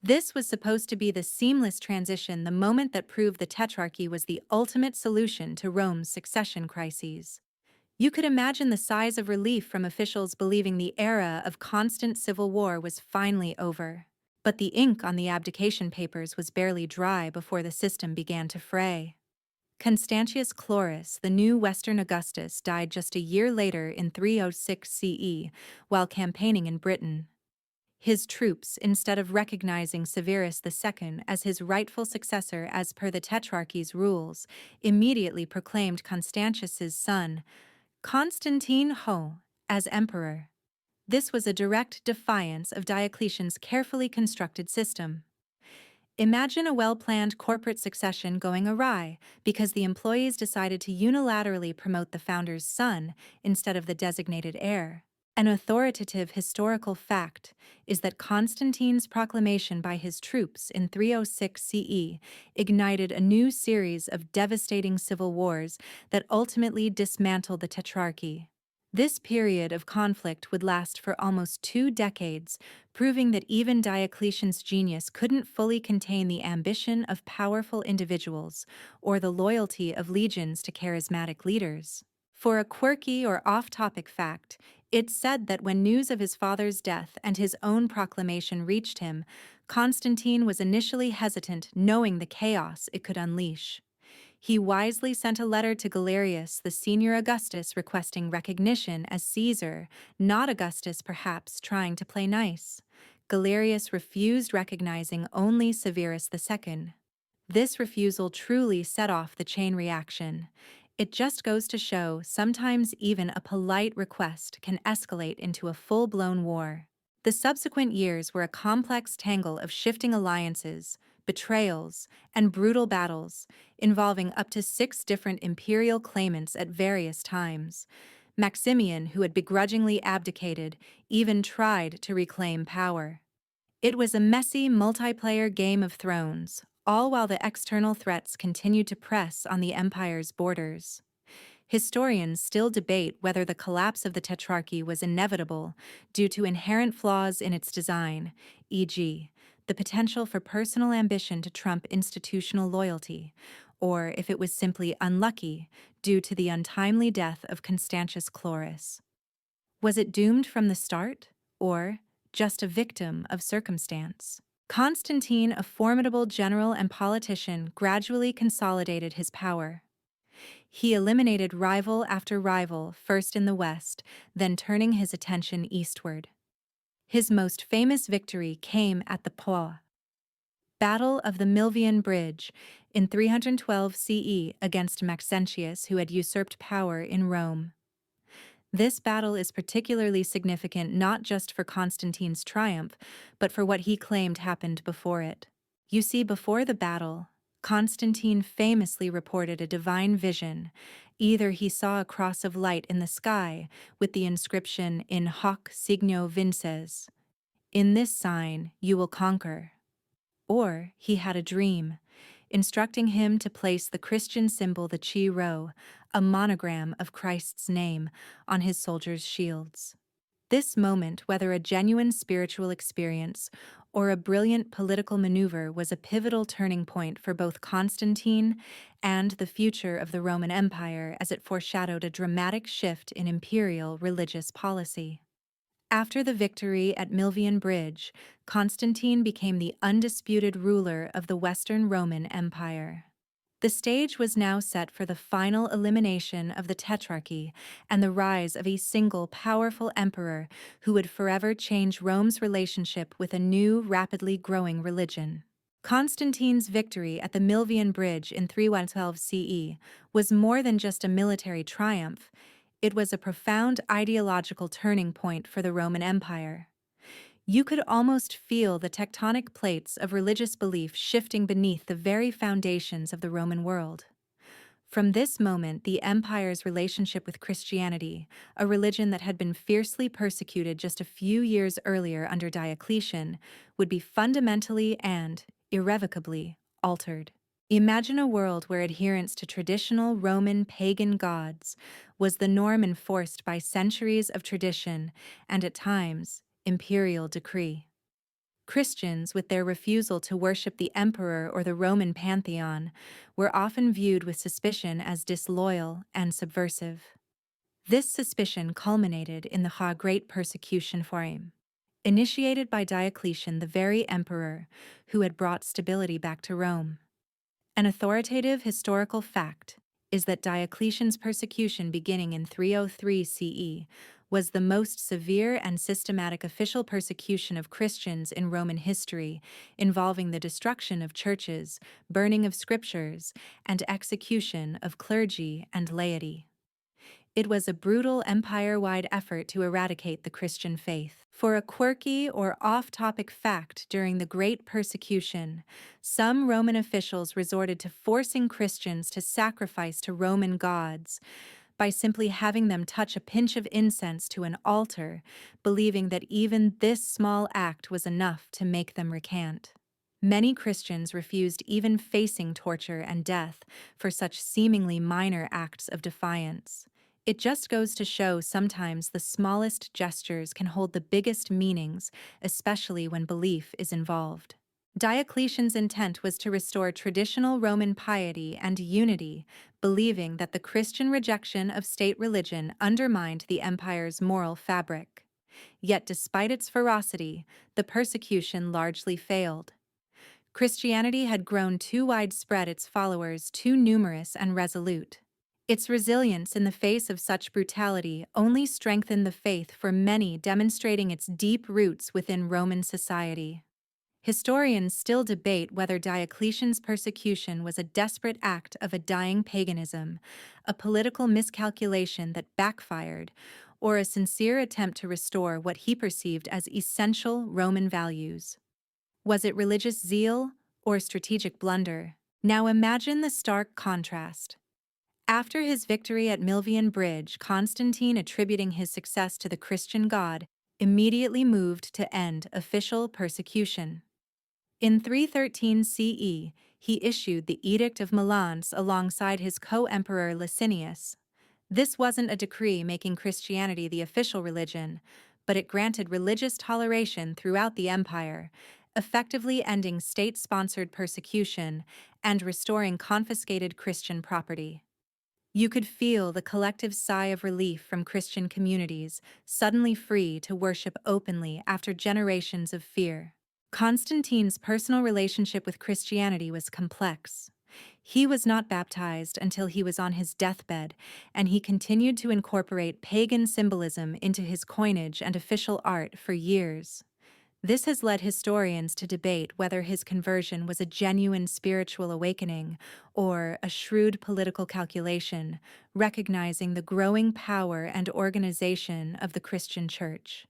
This was supposed to be the seamless transition, the moment that proved the Tetrarchy was the ultimate solution to Rome's succession crises. You could imagine the sighs of relief from officials, believing the era of constant civil war was finally over. But the ink on the abdication papers was barely dry before the system began to fray. Constantius Chlorus, the new Western Augustus, died just a year later in 306 CE while campaigning in Britain. His troops, instead of recognizing Severus II as his rightful successor as per the Tetrarchy's rules, immediately proclaimed Constantius's son, Constantine Ho, as emperor. This was a direct defiance of Diocletian's carefully constructed system. Imagine a well-planned corporate succession going awry because the employees decided to unilaterally promote the founder's son instead of the designated heir. An authoritative historical fact is that Constantine's proclamation by his troops in 306 CE ignited a new series of devastating civil wars that ultimately dismantled the Tetrarchy. This period of conflict would last for almost 2 decades, proving that even Diocletian's genius couldn't fully contain the ambition of powerful individuals or the loyalty of legions to charismatic leaders. For a quirky or off-topic fact, It's said that when news of his father's death and his own proclamation reached him, Constantine was initially hesitant, knowing the chaos it could unleash. He wisely sent a letter to Galerius, the senior Augustus, requesting recognition as Caesar, not Augustus perhaps trying to play nice. Galerius refused, recognizing only Severus II. This refusal truly set off the chain reaction. It just goes to show sometimes even a polite request can escalate into a full-blown war. The subsequent years were a complex tangle of shifting alliances, betrayals, and brutal battles, involving up to 6 different imperial claimants at various times. Maximian, who had begrudgingly abdicated, even tried to reclaim power. It was a messy, multiplayer Game of Thrones, all while the external threats continued to press on the empire's borders. Historians still debate whether the collapse of the Tetrarchy was inevitable due to inherent flaws in its design, e.g., the potential for personal ambition to trump institutional loyalty, or if it was simply unlucky due to the untimely death of Constantius Chlorus. Was it doomed from the start, or just a victim of circumstance? Constantine, a formidable general and politician, gradually consolidated his power. He eliminated rival after rival, first in the west, then turning his attention eastward. His most famous victory came at the Battle of the Milvian Bridge in 312 CE against Maxentius, who had usurped power in Rome. This battle is particularly significant not just for Constantine's triumph, but for what he claimed happened before it. You see, before the battle, Constantine famously reported a divine vision. Either he saw a cross of light in the sky with the inscription "In hoc signo vinces," "In this sign you will conquer," or he had a dream, instructing him to place the Christian symbol, the Chi Rho, a monogram of Christ's name, on his soldiers' shields. This moment, whether a genuine spiritual experience or a brilliant political maneuver, was a pivotal turning point for both Constantine and the future of the Roman Empire, as it foreshadowed a dramatic shift in imperial religious policy. After the victory at Milvian Bridge, Constantine became the undisputed ruler of the Western Roman Empire. The stage was now set for the final elimination of the Tetrarchy and the rise of a single powerful emperor who would forever change Rome's relationship with a new, rapidly growing religion. Constantine's victory at the Milvian Bridge in 312 CE was more than just a military triumph. It was a profound ideological turning point for the Roman Empire. You could almost feel the tectonic plates of religious belief shifting beneath the very foundations of the Roman world. From this moment, the empire's relationship with Christianity, a religion that had been fiercely persecuted just a few years earlier under Diocletian, would be fundamentally and irrevocably altered. Imagine a world where adherence to traditional Roman pagan gods was the norm, enforced by centuries of tradition and, at times, imperial decree. Christians, with their refusal to worship the emperor or the Roman pantheon, were often viewed with suspicion as disloyal and subversive. This suspicion culminated in the Great Persecution Forum, initiated by Diocletian, the very emperor who had brought stability back to Rome. An authoritative historical fact is that Diocletian's persecution, beginning in 303 CE, was the most severe and systematic official persecution of Christians in Roman history, involving the destruction of churches, burning of scriptures, and execution of clergy and laity. It was a brutal empire-wide effort to eradicate the Christian faith. For a quirky or off-topic fact, during the Great Persecution, some Roman officials resorted to forcing Christians to sacrifice to Roman gods by simply having them touch a pinch of incense to an altar, believing that even this small act was enough to make them recant. Many Christians refused even facing torture and death for such seemingly minor acts of defiance. It just goes to show sometimes the smallest gestures can hold the biggest meanings, especially when belief is involved. Diocletian's intent was to restore traditional Roman piety and unity, believing that the Christian rejection of state religion undermined the empire's moral fabric. Yet despite its ferocity, the persecution largely failed. Christianity had grown too widespread, its followers too numerous and resolute. Its resilience in the face of such brutality only strengthened the faith for many, demonstrating its deep roots within Roman society. Historians still debate whether Diocletian's persecution was a desperate act of a dying paganism, a political miscalculation that backfired, or a sincere attempt to restore what he perceived as essential Roman values. Was it religious zeal or strategic blunder? Now imagine the stark contrast. After his victory at Milvian Bridge, Constantine, attributing his success to the Christian God, immediately moved to end official persecution. In 313 CE, he issued the Edict of Milans alongside his co-emperor Licinius. This wasn't a decree making Christianity the official religion, but it granted religious toleration throughout the empire, effectively ending state-sponsored persecution and restoring confiscated Christian property. You could feel the collective sigh of relief from Christian communities, suddenly free to worship openly after generations of fear. Constantine's personal relationship with Christianity was complex. He was not baptized until he was on his deathbed, and he continued to incorporate pagan symbolism into his coinage and official art for years. This has led historians to debate whether his conversion was a genuine spiritual awakening or a shrewd political calculation, recognizing the growing power and organization of the Christian Church.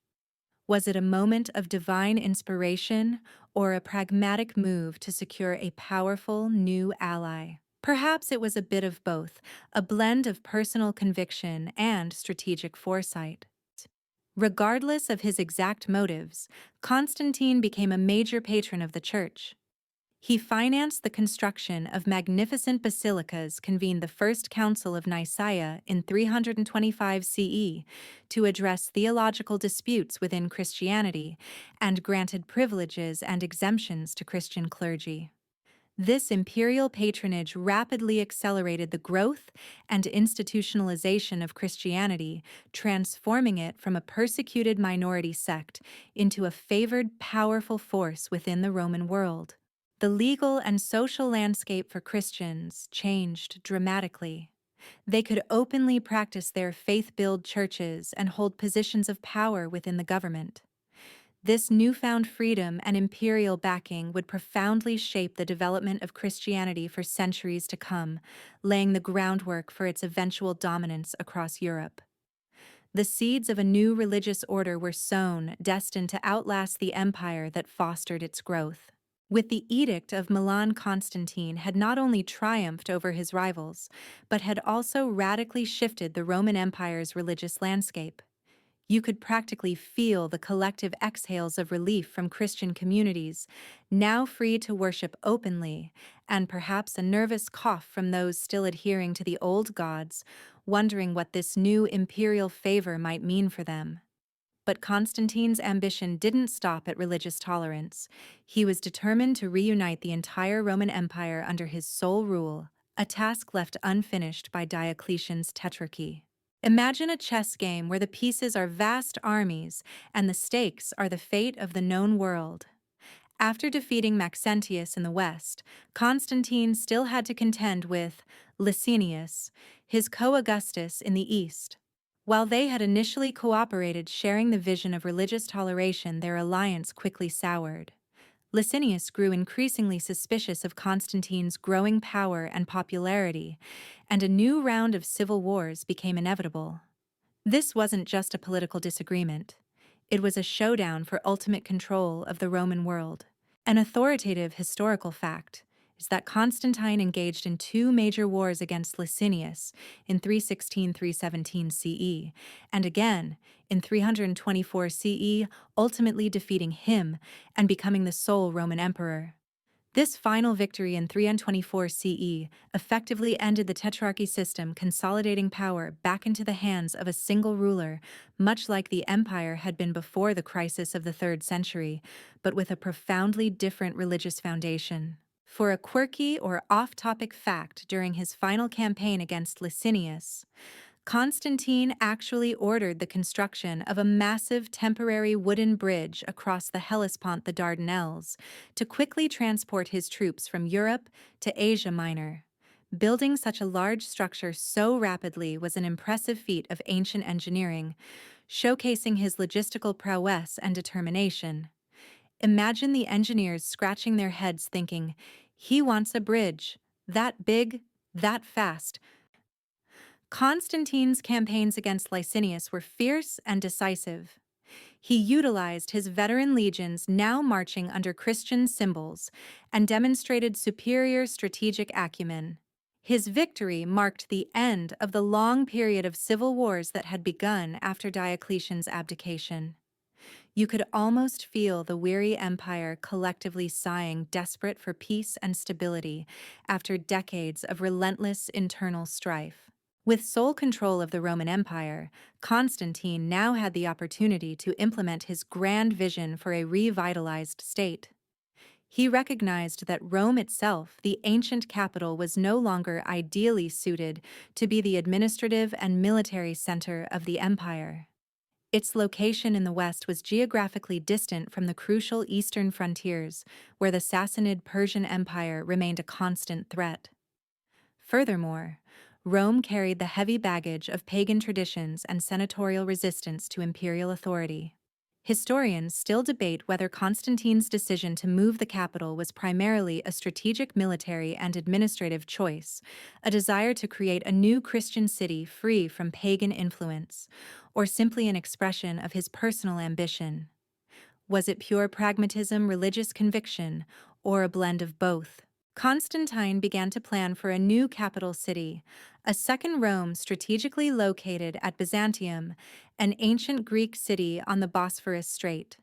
Was it a moment of divine inspiration or a pragmatic move to secure a powerful new ally? Perhaps it was a bit of both, a blend of personal conviction and strategic foresight. Regardless of his exact motives, Constantine became a major patron of the Church. He financed the construction of magnificent basilicas, convened the First Council of Nicaea in 325 CE to address theological disputes within Christianity, and granted privileges and exemptions to Christian clergy. This imperial patronage rapidly accelerated the growth and institutionalization of Christianity, transforming it from a persecuted minority sect into a favored, powerful force within the Roman world. The legal and social landscape for Christians changed dramatically. They could openly practice their faith-filled churches and hold positions of power within the government. This newfound freedom and imperial backing would profoundly shape the development of Christianity for centuries to come, laying the groundwork for its eventual dominance across Europe. The seeds of a new religious order were sown, destined to outlast the empire that fostered its growth. With the Edict of Milan, Constantine had not only triumphed over his rivals, but had also radically shifted the Roman Empire's religious landscape. You could practically feel the collective exhales of relief from Christian communities, now free to worship openly, and perhaps a nervous cough from those still adhering to the old gods, wondering what this new imperial favor might mean for them. But Constantine's ambition didn't stop at religious tolerance. He was determined to reunite the entire Roman Empire under his sole rule, a task left unfinished by Diocletian's tetrarchy. Imagine a chess game where the pieces are vast armies and the stakes are the fate of the known world. After defeating Maxentius in the west, Constantine still had to contend with Licinius, his co-Augustus, in the east. While they had initially cooperated, sharing the vision of religious toleration, their alliance quickly soured. Licinius grew increasingly suspicious of Constantine's growing power and popularity, and a new round of civil wars became inevitable. This wasn't just a political disagreement. It was a showdown for ultimate control of the Roman world. An authoritative historical fact is that Constantine engaged in two major wars against Licinius in 316-317 CE, and again in 324 CE, ultimately defeating him and becoming the sole Roman emperor. This final victory in 324 CE effectively ended the tetrarchy system, consolidating power back into the hands of a single ruler, much like the empire had been before the crisis of the 3rd century, but with a profoundly different religious foundation. For a quirky or off-topic fact during his final campaign against Licinius, Constantine actually ordered the construction of a massive temporary wooden bridge across the Hellespont, the Dardanelles, to quickly transport his troops from Europe to Asia Minor. Building such a large structure so rapidly was an impressive feat of ancient engineering, showcasing his logistical prowess and determination. Imagine the engineers scratching their heads thinking, he wants a bridge, that big, that fast. Constantine's campaigns against Licinius were fierce and decisive. He utilized his veteran legions now marching under Christian symbols and demonstrated superior strategic acumen. His victory marked the end of the long period of civil wars that had begun after Diocletian's abdication. You could almost feel the weary empire collectively sighing, desperate for peace and stability after decades of relentless internal strife. With sole control of the Roman Empire, Constantine now had the opportunity to implement his grand vision for a revitalized state. He recognized that Rome itself, the ancient capital, was no longer ideally suited to be the administrative and military center of the empire. Its location in the west was geographically distant from the crucial eastern frontiers, where the Sassanid Persian Empire remained a constant threat. Furthermore, Rome carried the heavy baggage of pagan traditions and senatorial resistance to imperial authority. Historians still debate whether Constantine's decision to move the capital was primarily a strategic military and administrative choice, a desire to create a new Christian city free from pagan influence, or simply an expression of his personal ambition. Was it pure pragmatism, religious conviction, or a blend of both? Constantine began to plan for a new capital city, a second Rome strategically located at Byzantium, an ancient Greek city on the Bosphorus Strait.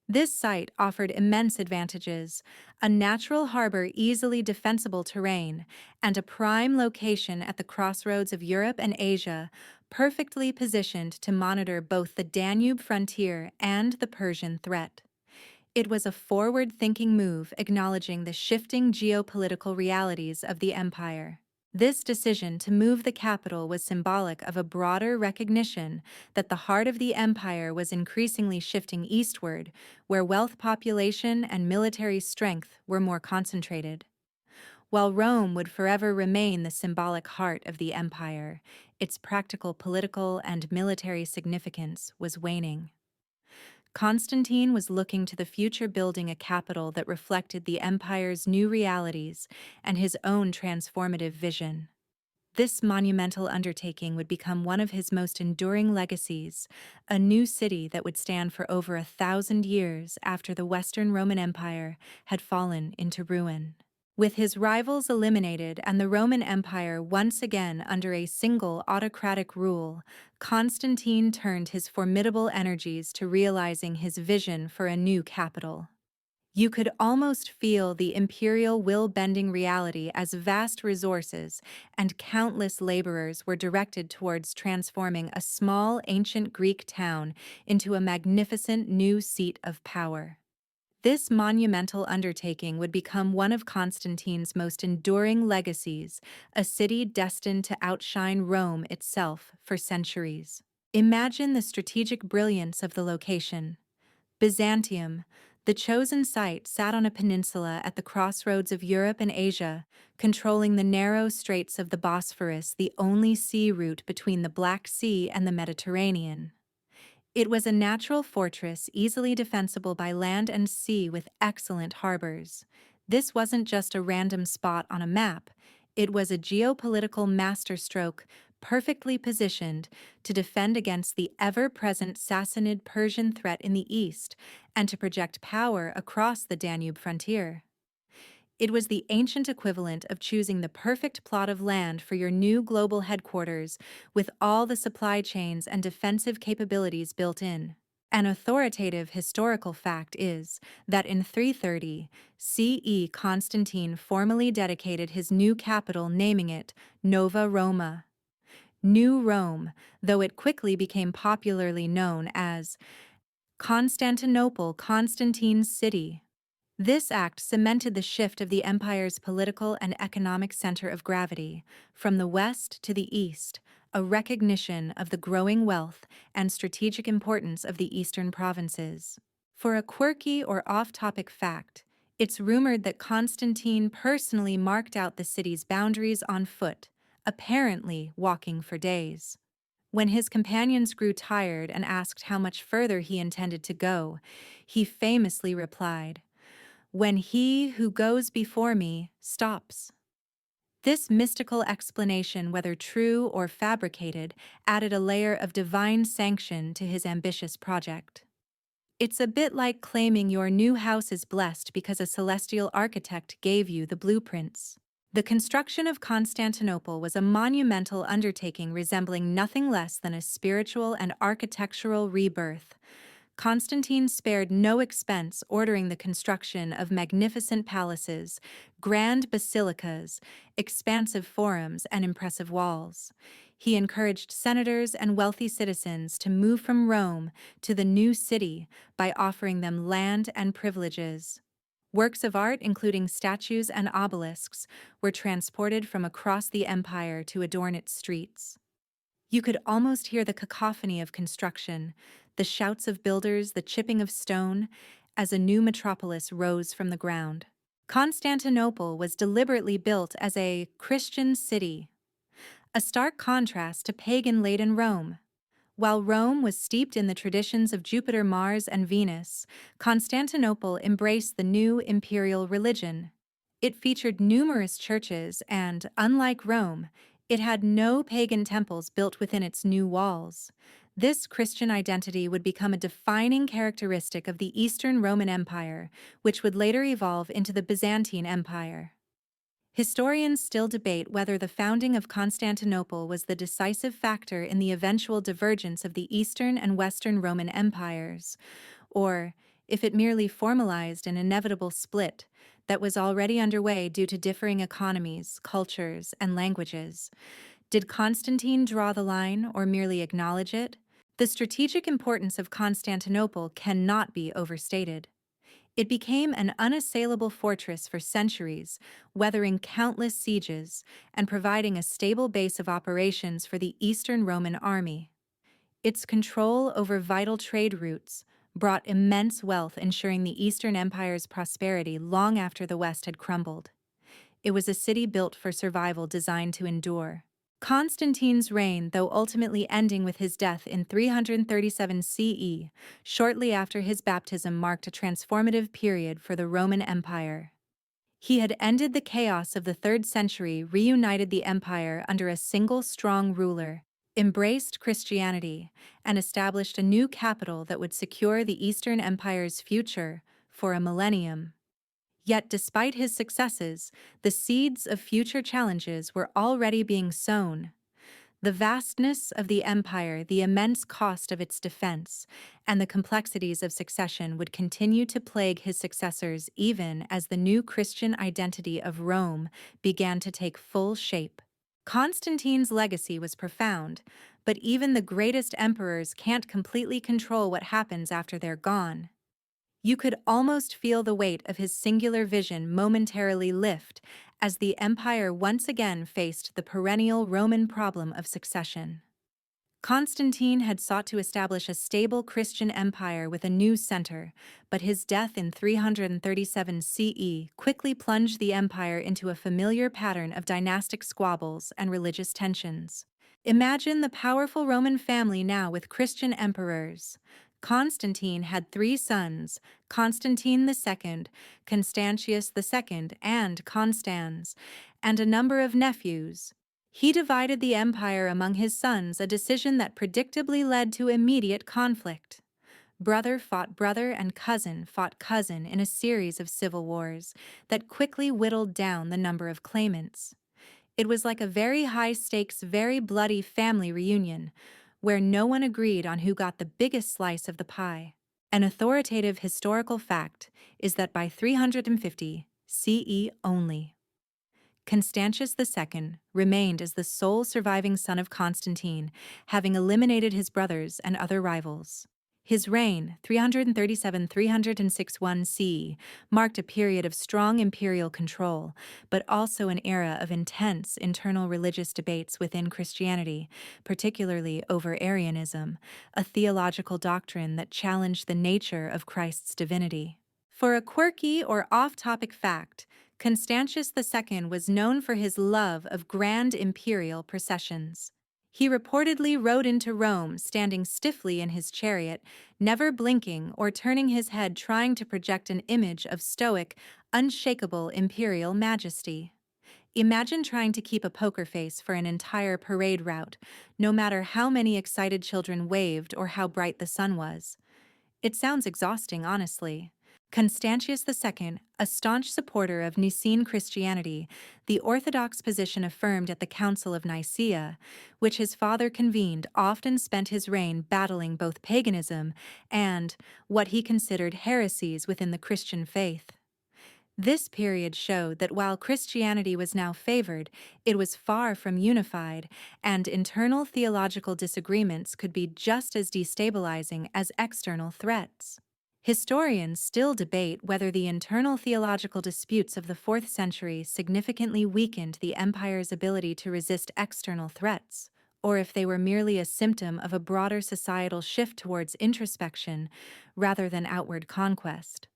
This site offered immense advantages: a natural harbor, easily defensible terrain, and a prime location at the crossroads of Europe and Asia, perfectly positioned to monitor both the Danube frontier and the Persian threat. It was a forward-thinking move, acknowledging the shifting geopolitical realities of the empire. This decision to move the capital was symbolic of a broader recognition that the heart of the empire was increasingly shifting eastward, where wealth, population, and military strength were more concentrated. While Rome would forever remain the symbolic heart of the empire, its practical political and military significance was waning. Constantine was looking to the future, building a capital that reflected the empire's new realities and his own transformative vision. This monumental undertaking would become one of his most enduring legacies, a new city that would stand for over 1,000 years after the Western Roman Empire had fallen into ruin. With his rivals eliminated and the Roman Empire once again under a single autocratic rule, Constantine turned his formidable energies to realizing his vision for a new capital. You could almost feel the imperial will bending reality as vast resources and countless laborers were directed towards transforming a small ancient Greek town into a magnificent new seat of power. This monumental undertaking would become one of Constantine's most enduring legacies, a city destined to outshine Rome itself for centuries. Imagine the strategic brilliance of the location. Byzantium, the chosen site, sat on a peninsula at the crossroads of Europe and Asia, controlling the narrow straits of the Bosphorus, the only sea route between the Black Sea and the Mediterranean. It was a natural fortress, easily defensible by land and sea with excellent harbors. This wasn't just a random spot on a map, it was a geopolitical masterstroke, perfectly positioned to defend against the ever-present Sassanid Persian threat in the east and to project power across the Danube frontier. It was the ancient equivalent of choosing the perfect plot of land for your new global headquarters, with all the supply chains and defensive capabilities built in. An authoritative historical fact is that in 330 CE, Constantine formally dedicated his new capital, naming it Nova Roma, New Rome, though it quickly became popularly known as Constantinople, Constantine's city. This act cemented the shift of the empire's political and economic center of gravity from the west to the east, a recognition of the growing wealth and strategic importance of the eastern provinces. For a quirky or off-topic fact, it's rumored that Constantine personally marked out the city's boundaries on foot, apparently walking for days. When his companions grew tired and asked how much further he intended to go, he famously replied, "When he who goes before me stops." This mystical explanation, whether true or fabricated, added a layer of divine sanction to his ambitious project. It's a bit like claiming your new house is blessed because a celestial architect gave you the blueprints. The construction of Constantinople was a monumental undertaking resembling nothing less than a spiritual and architectural rebirth. Constantine spared no expense ordering the construction of magnificent palaces, grand basilicas, expansive forums, and impressive walls. He encouraged senators and wealthy citizens to move from Rome to the new city by offering them land and privileges. Works of art, including statues and obelisks, were transported from across the empire to adorn its streets. You could almost hear the cacophony of construction, the shouts of builders, the chipping of stone, as a new metropolis rose from the ground. Constantinople was deliberately built as a Christian city, a stark contrast to pagan-laden Rome. While Rome was steeped in the traditions of Jupiter, Mars, and Venus, Constantinople embraced the new imperial religion. It featured numerous churches and, unlike Rome, it had no pagan temples built within its new walls. This Christian identity would become a defining characteristic of the Eastern Roman Empire, which would later evolve into the Byzantine Empire. Historians still debate whether the founding of Constantinople was the decisive factor in the eventual divergence of the Eastern and Western Roman empires, or if it merely formalized an inevitable split that was already underway due to differing economies, cultures, and languages. Did Constantine draw the line or merely acknowledge it? The strategic importance of Constantinople cannot be overstated. It became an unassailable fortress for centuries, weathering countless sieges and providing a stable base of operations for the Eastern Roman army. Its control over vital trade routes brought immense wealth, ensuring the Eastern Empire's prosperity long after the West had crumbled. It was a city built for survival, designed to endure. Constantine's reign, though ultimately ending with his death in 337 CE, shortly after his baptism, marked a transformative period for the Roman Empire. He had ended the chaos of the 3rd century, reunited the empire under a single strong ruler, embraced Christianity, and established a new capital that would secure the Eastern Empire's future for a millennium. Yet despite his successes, the seeds of future challenges were already being sown. The vastness of the empire, the immense cost of its defense, and the complexities of succession would continue to plague his successors even as the new Christian identity of Rome began to take full shape. Constantine's legacy was profound, but even the greatest emperors can't completely control what happens after they're gone. You could almost feel the weight of his singular vision momentarily lift as the empire once again faced the perennial Roman problem of succession. Constantine had sought to establish a stable Christian empire with a new center, but his death in 337 CE quickly plunged the empire into a familiar pattern of dynastic squabbles and religious tensions. Imagine the powerful Roman family now with Christian emperors. Constantine had 3 sons, Constantine II, Constantius II, and Constans, and a number of nephews. He divided the empire among his sons, a decision that predictably led to immediate conflict. Brother fought brother and cousin fought cousin in a series of civil wars that quickly whittled down the number of claimants. It was like a very high-stakes, very bloody family reunion, where no one agreed on who got the biggest slice of the pie. An authoritative historical fact is that by 350 CE only, Constantius II remained as the sole surviving son of Constantine, having eliminated his brothers and other rivals. His reign, 337–361 CE, marked a period of strong imperial control, but also an era of intense internal religious debates within Christianity, particularly over Arianism, a theological doctrine that challenged the nature of Christ's divinity. For a quirky or off-topic fact, Constantius II was known for his love of grand imperial processions. He reportedly rode into Rome standing stiffly in his chariot, never blinking or turning his head, trying to project an image of stoic, unshakable imperial majesty. Imagine trying to keep a poker face for an entire parade route, no matter how many excited children waved or how bright the sun was. It sounds exhausting, honestly. Constantius II, a staunch supporter of Nicene Christianity, the orthodox position affirmed at the Council of Nicaea, which his father convened, often spent his reign battling both paganism and what he considered heresies within the Christian faith. This period showed that while Christianity was now favored, it was far from unified, and internal theological disagreements could be just as destabilizing as external threats. Historians still debate whether the internal theological disputes of the 4th century significantly weakened the empire's ability to resist external threats, or if they were merely a symptom of a broader societal shift towards introspection rather than outward conquest.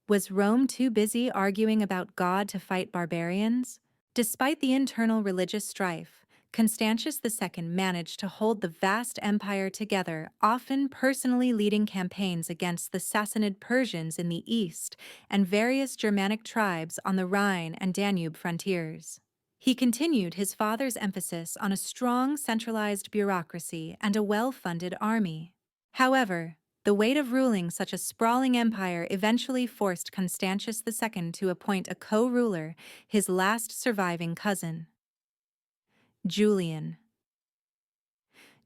Was Rome too busy arguing about God to fight barbarians? Despite the internal religious strife, Constantius II managed to hold the vast empire together, often personally leading campaigns against the Sassanid Persians in the east and various Germanic tribes on the Rhine and Danube frontiers. He continued his father's emphasis on a strong centralized bureaucracy and a well-funded army. However, the weight of ruling such a sprawling empire eventually forced Constantius II to appoint a co-ruler, his last surviving cousin, Julian.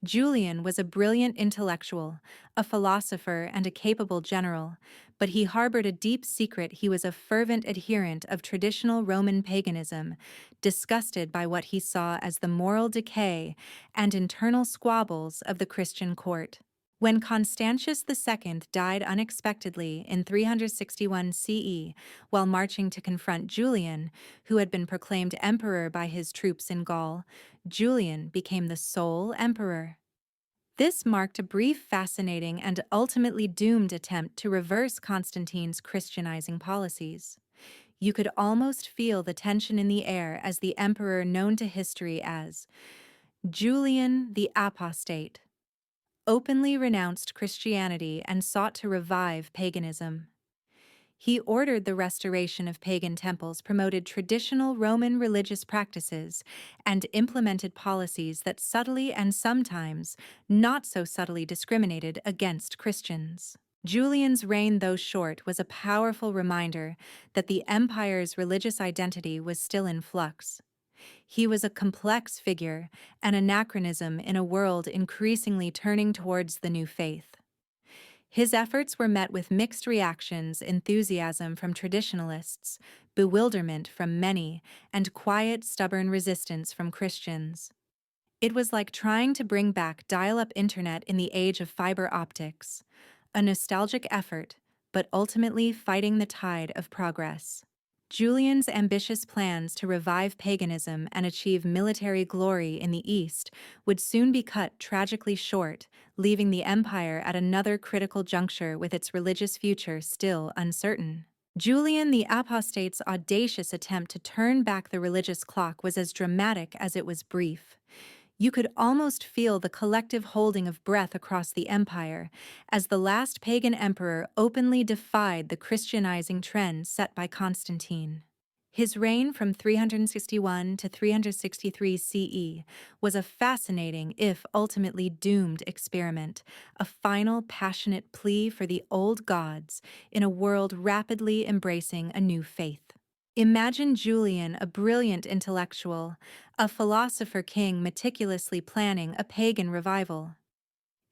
Julian was a brilliant intellectual, a philosopher, and a capable general, but he harbored a deep secret. He was a fervent adherent of traditional Roman paganism, disgusted by what he saw as the moral decay and internal squabbles of the Christian court. When Constantius II died unexpectedly in 361 CE while marching to confront Julian, who had been proclaimed emperor by his troops in Gaul, Julian became the sole emperor. This marked a brief, fascinating, and ultimately doomed attempt to reverse Constantine's Christianizing policies. You could almost feel the tension in the air as the emperor, known to history as Julian the Apostate, openly renounced Christianity and sought to revive paganism. He ordered the restoration of pagan temples, promoted traditional Roman religious practices, and implemented policies that subtly and sometimes not so subtly discriminated against Christians. Julian's reign, though short, was a powerful reminder that the empire's religious identity was still in flux. He was a complex figure, an anachronism in a world increasingly turning towards the new faith. His efforts were met with mixed reactions: enthusiasm from traditionalists, bewilderment from many, and quiet, stubborn resistance from Christians. It was like trying to bring back dial-up internet in the age of fiber optics, a nostalgic effort, but ultimately fighting the tide of progress. Julian's ambitious plans to revive paganism and achieve military glory in the East would soon be cut tragically short, leaving the empire at another critical juncture with its religious future still uncertain. Julian the Apostate's audacious attempt to turn back the religious clock was as dramatic as it was brief. You could almost feel the collective holding of breath across the empire as the last pagan emperor openly defied the Christianizing trend set by Constantine. His reign from 361 to 363 CE was a fascinating, if ultimately doomed, experiment, a final passionate plea for the old gods in a world rapidly embracing a new faith. Imagine Julian, a brilliant intellectual, a philosopher king, meticulously planning a pagan revival.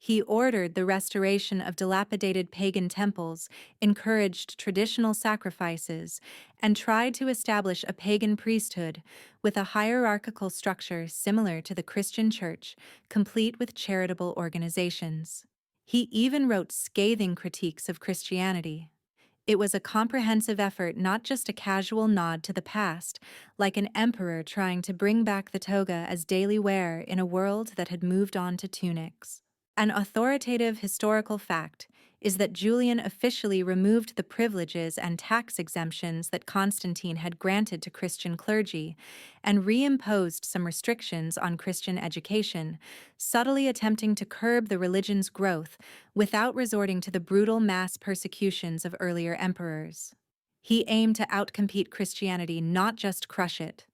He ordered the restoration of dilapidated pagan temples, encouraged traditional sacrifices, and tried to establish a pagan priesthood with a hierarchical structure similar to the Christian Church, complete with charitable organizations. He even wrote scathing critiques of Christianity. It was a comprehensive effort, not just a casual nod to the past, like an emperor trying to bring back the toga as daily wear in a world that had moved on to tunics. An authoritative historical fact is that Julian officially removed the privileges and tax exemptions that Constantine had granted to Christian clergy and reimposed some restrictions on Christian education, subtly attempting to curb the religion's growth without resorting to the brutal mass persecutions of earlier emperors. He aimed to outcompete Christianity, not just crush it.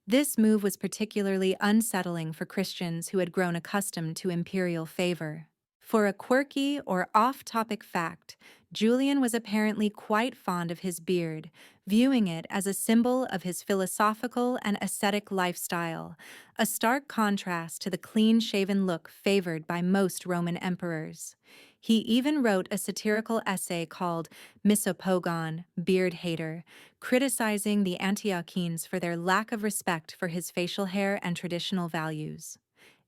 This move was particularly unsettling for Christians who had grown accustomed to imperial favor. For a quirky or off-topic fact, Julian was apparently quite fond of his beard, viewing it as a symbol of his philosophical and ascetic lifestyle, a stark contrast to the clean-shaven look favored by most Roman emperors. He even wrote a satirical essay called Misopogon, Beard Hater, criticizing the Antiochenes for their lack of respect for his facial hair and traditional values.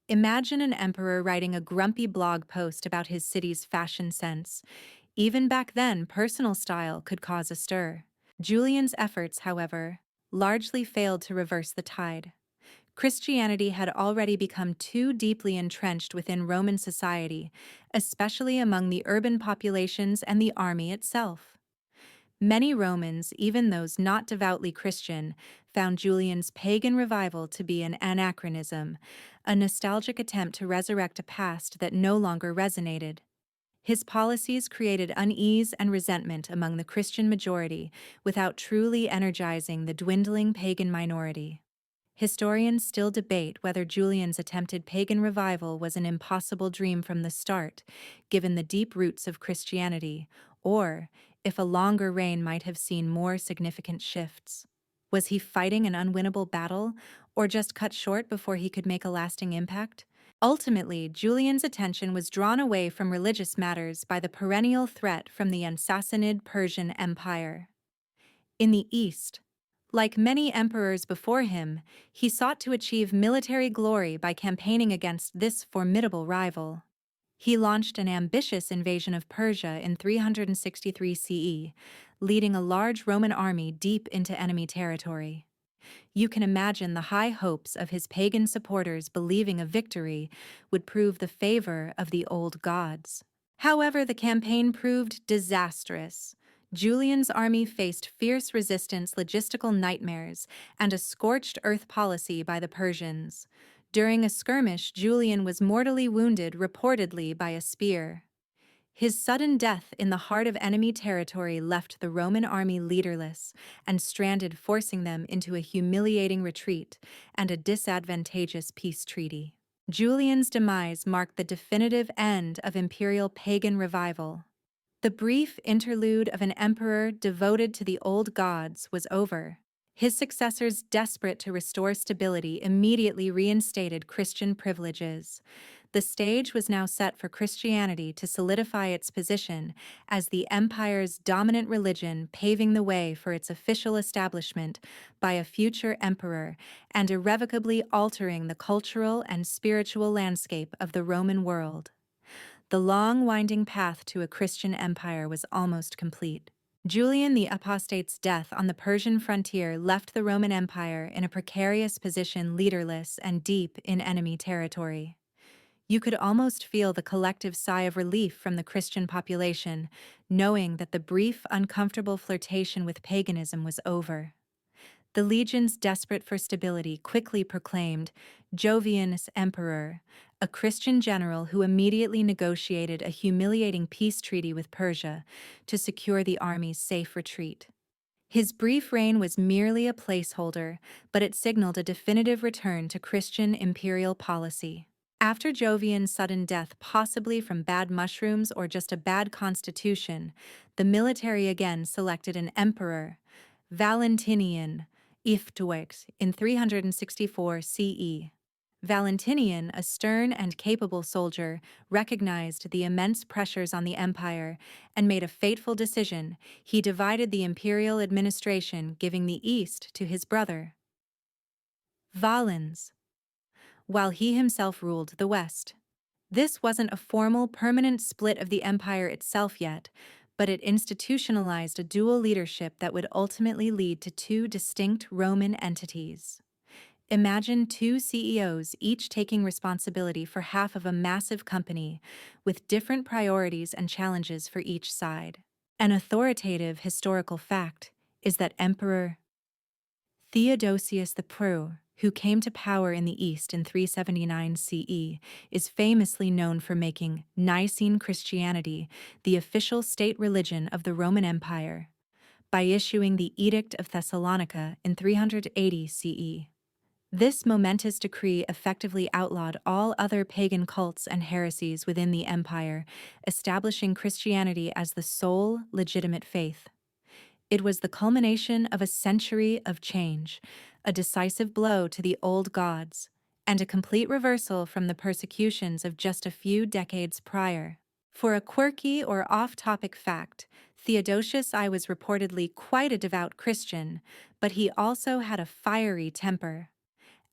Imagine an emperor writing a grumpy blog post about his city's fashion sense. Even back then, personal style could cause a stir. Julian's efforts, however, largely failed to reverse the tide. Christianity had already become too deeply entrenched within Roman society, especially among the urban populations and the army itself. Many Romans, even those not devoutly Christian, found Julian's pagan revival to be an anachronism, a nostalgic attempt to resurrect a past that no longer resonated. His policies created unease and resentment among the Christian majority without truly energizing the dwindling pagan minority. Historians still debate whether Julian's attempted pagan revival was an impossible dream from the start, given the deep roots of Christianity, or if a longer reign might have seen more significant shifts. Was he fighting an unwinnable battle, or just cut short before he could make a lasting impact? Ultimately, Julian's attention was drawn away from religious matters by the perennial threat from the Sassanid Persian Empire. In the East, like many emperors before him, he sought to achieve military glory by campaigning against this formidable rival. He launched an ambitious invasion of Persia in 363 CE, leading a large Roman army deep into enemy territory. You can imagine the high hopes of his pagan supporters believing a victory would prove the favor of the old gods. However, the campaign proved disastrous. Julian's army faced fierce resistance, logistical nightmares, and a scorched earth policy by the Persians. During a skirmish, Julian was mortally wounded, reportedly by a spear. His sudden death in the heart of enemy territory left the Roman army leaderless and stranded, forcing them into a humiliating retreat and a disadvantageous peace treaty. Julian's demise marked the definitive end of imperial pagan revival. The brief interlude of an emperor devoted to the old gods was over. His successors, desperate to restore stability, immediately reinstated Christian privileges. The stage was now set for Christianity to solidify its position as the empire's dominant religion, paving the way for its official establishment by a future emperor and irrevocably altering the cultural and spiritual landscape of the Roman world. The long, winding path to a Christian empire was almost complete. Julian the Apostate's death on the Persian frontier left the Roman Empire in a precarious position, leaderless and deep in enemy territory. You could almost feel the collective sigh of relief from the Christian population, knowing that the brief, uncomfortable flirtation with paganism was over. The legions, desperate for stability, quickly proclaimed Jovianus emperor, a Christian general who immediately negotiated a humiliating peace treaty with Persia to secure the army's safe retreat. His brief reign was merely a placeholder, but it signaled a definitive return to Christian imperial policy. After Jovian's sudden death, possibly from bad mushrooms or just a bad constitution, the military again selected an emperor, Valentinian, Iftuex, in 364 CE. Valentinian, a stern and capable soldier, recognized the immense pressures on the empire and made a fateful decision. He divided the imperial administration, giving the east to his brother, Valens, while he himself ruled the west. This wasn't a formal, permanent split of the empire itself yet, but it institutionalized a dual leadership that would ultimately lead to two distinct Roman entities. Imagine two CEOs each taking responsibility for half of a massive company, with different priorities and challenges for each side. An authoritative historical fact is that Emperor Theodosius the Pruer, who came to power in the East in 379 CE, is famously known for making Nicene Christianity the official state religion of the Roman Empire by issuing the Edict of Thessalonica in 380 CE. This momentous decree effectively outlawed all other pagan cults and heresies within the empire, establishing Christianity as the sole legitimate faith. It was the culmination of a century of change, a decisive blow to the old gods, and a complete reversal from the persecutions of just a few decades prior. For a quirky or off-topic fact, Theodosius I was reportedly quite a devout Christian, but he also had a fiery temper.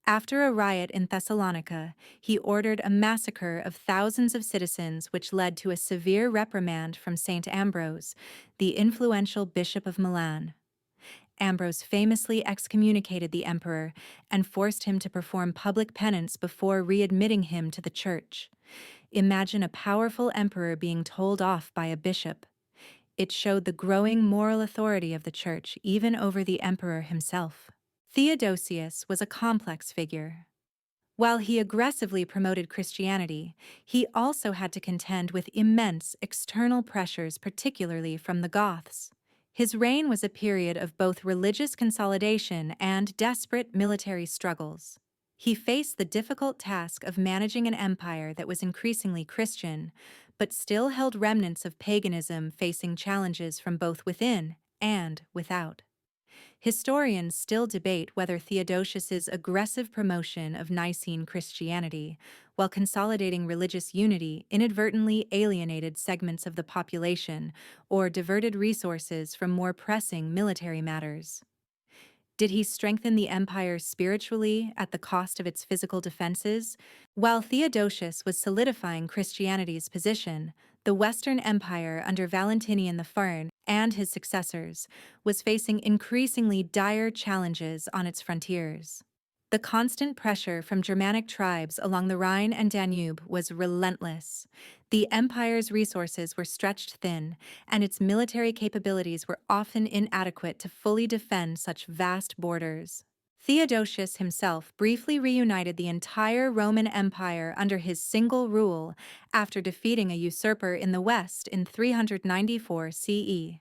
After a riot in Thessalonica, he ordered a massacre of thousands of citizens, which led to a severe reprimand from Saint Ambrose, the influential bishop of Milan. Ambrose famously excommunicated the emperor and forced him to perform public penance before readmitting him to the church. Imagine a powerful emperor being told off by a bishop. It showed the growing moral authority of the church even over the emperor himself. Theodosius was a complex figure. While he aggressively promoted Christianity, he also had to contend with immense external pressures, particularly from the Goths. His reign was a period of both religious consolidation and desperate military struggles. He faced the difficult task of managing an empire that was increasingly Christian, but still held remnants of paganism, facing challenges from both within and without. Historians still debate whether Theodosius's aggressive promotion of Nicene Christianity, while consolidating religious unity, inadvertently alienated segments of the population or diverted resources from more pressing military matters. Did he strengthen the empire spiritually at the cost of its physical defenses? While Theodosius was solidifying Christianity's position, the Western Empire under Valentinian I and his successors was facing increasingly dire challenges on its frontiers. The constant pressure from Germanic tribes along the Rhine and Danube was relentless. The empire's resources were stretched thin, and its military capabilities were often inadequate to fully defend such vast borders. Theodosius himself briefly reunited the entire Roman Empire under his single rule after defeating a usurper in the West in 394 CE.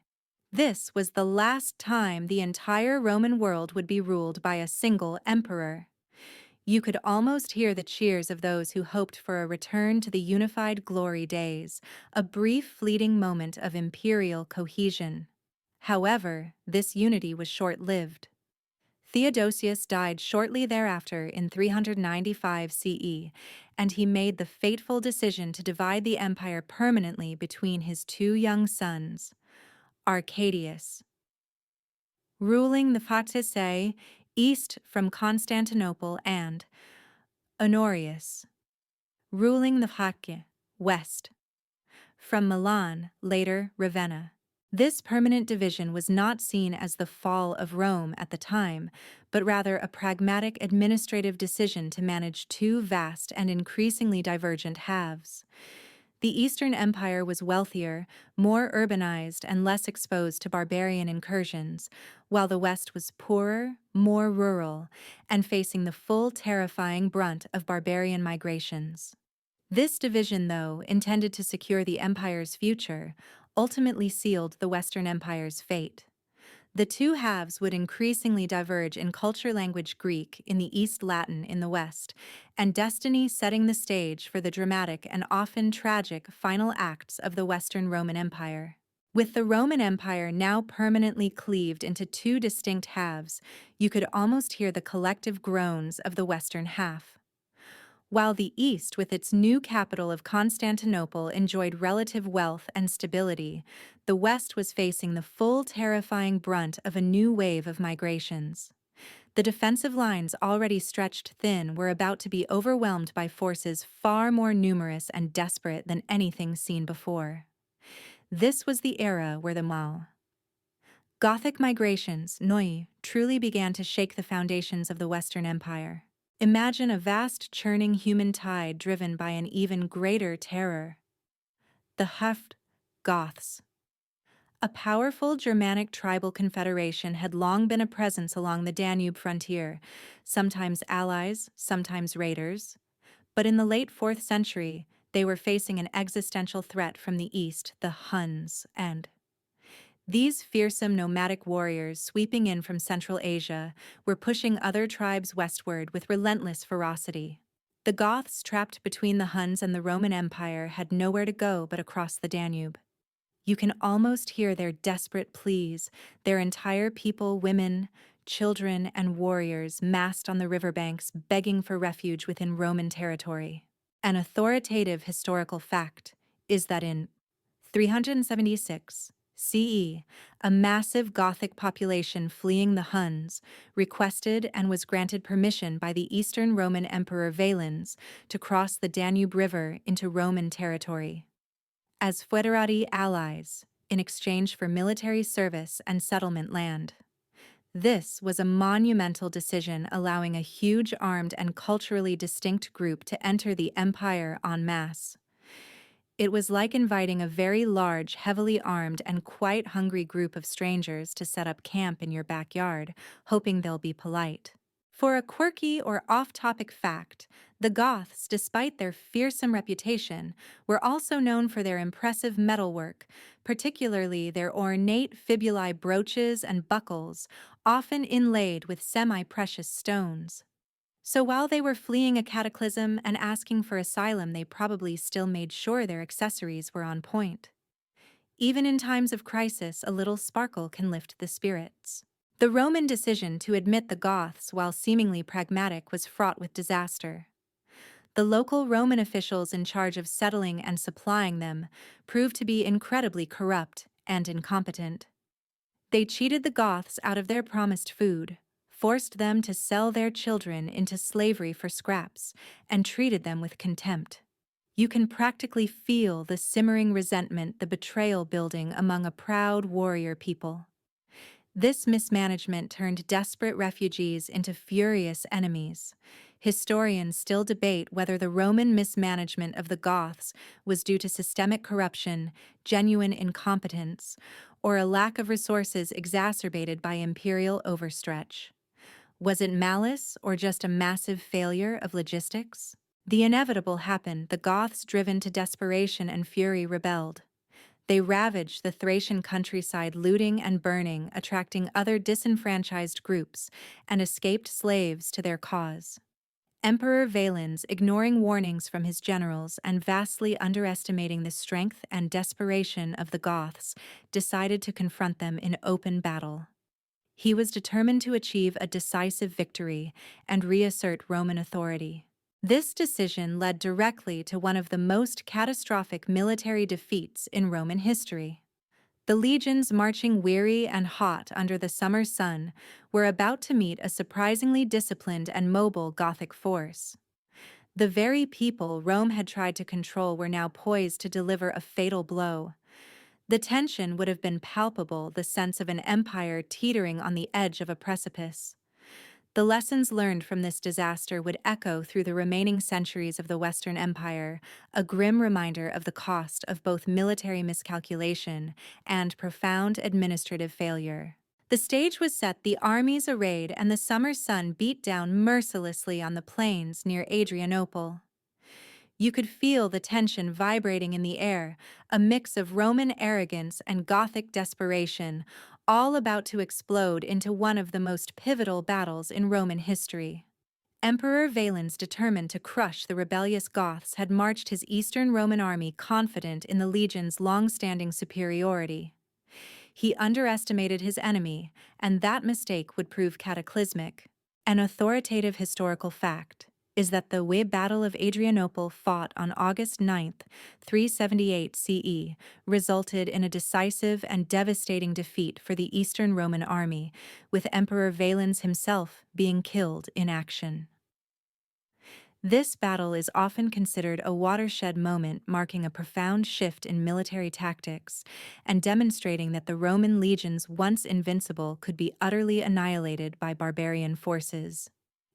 This was the last time the entire Roman world would be ruled by a single emperor. You could almost hear the cheers of those who hoped for a return to the unified glory days, a brief fleeting moment of imperial cohesion. However, this unity was short-lived. Theodosius died shortly thereafter in 395 CE, and he made the fateful decision to divide the empire permanently between his two young sons, Arcadius, ruling the Phthisis east from Constantinople, and Honorius, ruling the Phthia west from Milan, later Ravenna. This permanent division was not seen as the fall of Rome at the time, but rather a pragmatic administrative decision to manage two vast and increasingly divergent halves. The Eastern Empire was wealthier, more urbanized, and less exposed to barbarian incursions, while the West was poorer, more rural, and facing the full terrifying brunt of barbarian migrations. This division, though intended to secure the empire's future, ultimately sealed the Western Empire's fate. The two halves would increasingly diverge in culture, language Greek in the East, Latin in the West, and destiny setting the stage for the dramatic and often tragic final acts of the Western Roman Empire. With the Roman Empire now permanently cleaved into two distinct halves, you could almost hear the collective groans of the Western half. While the East, with its new capital of Constantinople, enjoyed relative wealth and stability, the West was facing the full terrifying brunt of a new wave of migrations. The defensive lines, already stretched thin, were about to be overwhelmed by forces far more numerous and desperate than anything seen before. This was the era where the Gothic migrations, Neue, truly began to shake the foundations of the Western Empire. Imagine a vast churning human tide driven by an even greater terror. The Goths. A powerful Germanic tribal confederation had long been a presence along the Danube frontier, sometimes allies, sometimes raiders. But in the late 4th century, they were facing an existential threat from the east, the Huns, and these fearsome nomadic warriors sweeping in from Central Asia were pushing other tribes westward with relentless ferocity. The Goths, trapped between the Huns and the Roman Empire, had nowhere to go but across the Danube. You can almost hear their desperate pleas, their entire people, women, children, and warriors massed on the riverbanks begging for refuge within Roman territory. An authoritative historical fact is that in 376 CE, a massive Gothic population fleeing the Huns requested and was granted permission by the Eastern Roman Emperor Valens to cross the Danube River into Roman territory. As foederati allies, in exchange for military service and settlement land. This was a monumental decision, allowing a huge armed and culturally distinct group to enter the empire en masse. It was like inviting a very large, heavily armed, and quite hungry group of strangers to set up camp in your backyard, hoping they'll be polite. For a quirky or off-topic fact, the Goths, despite their fearsome reputation, were also known for their impressive metalwork, particularly their ornate fibulae brooches and buckles, often inlaid with semi-precious stones. So while they were fleeing a cataclysm and asking for asylum, they probably still made sure their accessories were on point. Even in times of crisis, a little sparkle can lift the spirits. The Roman decision to admit the Goths, while seemingly pragmatic, was fraught with disaster. The local Roman officials in charge of settling and supplying them proved to be incredibly corrupt and incompetent. They cheated the Goths out of their promised food, forced them to sell their children into slavery for scraps, and treated them with contempt. You can practically feel the simmering resentment, the betrayal building among a proud warrior people. This mismanagement turned desperate refugees into furious enemies. Historians still debate whether the Roman mismanagement of the Goths was due to systemic corruption, genuine incompetence, or a lack of resources exacerbated by imperial overstretch. Was it malice or just a massive failure of logistics? The inevitable happened. The Goths, driven to desperation and fury, rebelled. They ravaged the Thracian countryside, looting and burning, attracting other disenfranchised groups, and escaped slaves to their cause. Emperor Valens, ignoring warnings from his generals and vastly underestimating the strength and desperation of the Goths, decided to confront them in open battle. He was determined to achieve a decisive victory and reassert Roman authority. This decision led directly to one of the most catastrophic military defeats in Roman history. The legions, marching weary and hot under the summer sun, were about to meet a surprisingly disciplined and mobile Gothic force. The very people Rome had tried to control were now poised to deliver a fatal blow. The tension would have been palpable, the sense of an empire teetering on the edge of a precipice. The lessons learned from this disaster would echo through the remaining centuries of the Western Empire, a grim reminder of the cost of both military miscalculation and profound administrative failure. The stage was set, the armies arrayed, and the summer sun beat down mercilessly on the plains near Adrianople. You could feel the tension vibrating in the air, a mix of Roman arrogance and Gothic desperation, all about to explode into one of the most pivotal battles in Roman history. Emperor Valens, determined to crush the rebellious Goths, had marched his Eastern Roman army confident in the legion's long-standing superiority. He underestimated his enemy, and that mistake would prove cataclysmic. An authoritative historical fact is that the Battle of Adrianople, fought on August 9th, 378 CE, resulted in a decisive and devastating defeat for the Eastern Roman army, with Emperor Valens himself being killed in action. This battle is often considered a watershed moment, marking a profound shift in military tactics and demonstrating that the Roman legions, once invincible, could be utterly annihilated by barbarian forces.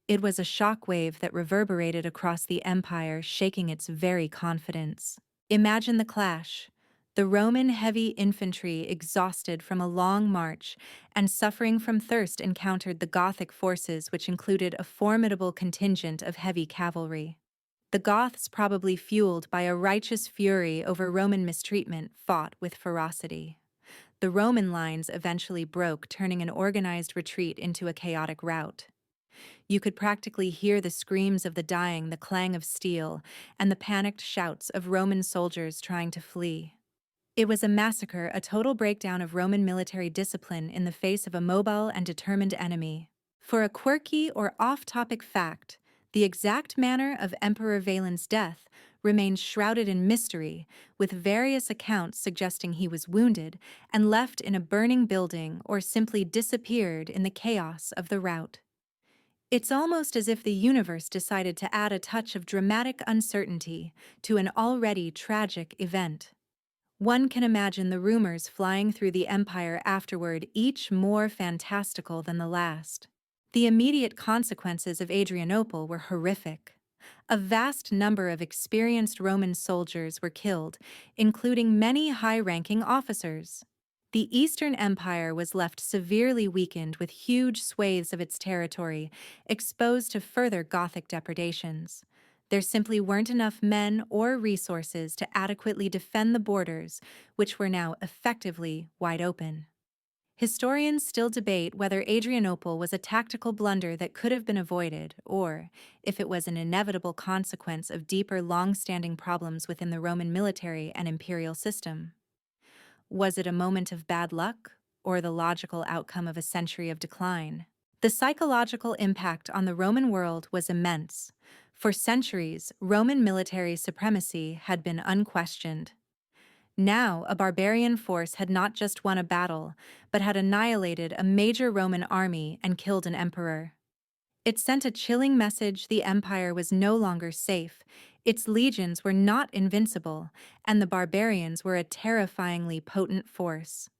It was a shockwave that reverberated across the empire, shaking its very confidence. Imagine the clash. The Roman heavy infantry, exhausted from a long march and suffering from thirst, encountered the Gothic forces, which included a formidable contingent of heavy cavalry. The Goths, probably fueled by a righteous fury over Roman mistreatment, fought with ferocity. The Roman lines eventually broke, turning an organized retreat into a chaotic rout. You could practically hear the screams of the dying, the clang of steel, and the panicked shouts of Roman soldiers trying to flee. It was a massacre, a total breakdown of Roman military discipline in the face of a mobile and determined enemy. For a quirky or off-topic fact, the exact manner of Emperor Valens' death remains shrouded in mystery, with various accounts suggesting he was wounded and left in a burning building or simply disappeared in the chaos of the rout. It's almost as if the universe decided to add a touch of dramatic uncertainty to an already tragic event. One can imagine the rumors flying through the empire afterward, each more fantastical than the last. The immediate consequences of Adrianople were horrific. A vast number of experienced Roman soldiers were killed, including many high-ranking officers. The Eastern Empire was left severely weakened, with huge swathes of its territory exposed to further Gothic depredations. There simply weren't enough men or resources to adequately defend the borders, which were now effectively wide open. Historians still debate whether Adrianople was a tactical blunder that could have been avoided, or if it was an inevitable consequence of deeper, long-standing problems within the Roman military and imperial system. Was it a moment of bad luck, or the logical outcome of a century of decline? The psychological impact on the Roman world was immense. For centuries, Roman military supremacy had been unquestioned. Now, a barbarian force had not just won a battle, but had annihilated a major Roman army and killed an emperor. It sent a chilling message: the empire was no longer safe, its legions were not invincible, and the barbarians were a terrifyingly potent force.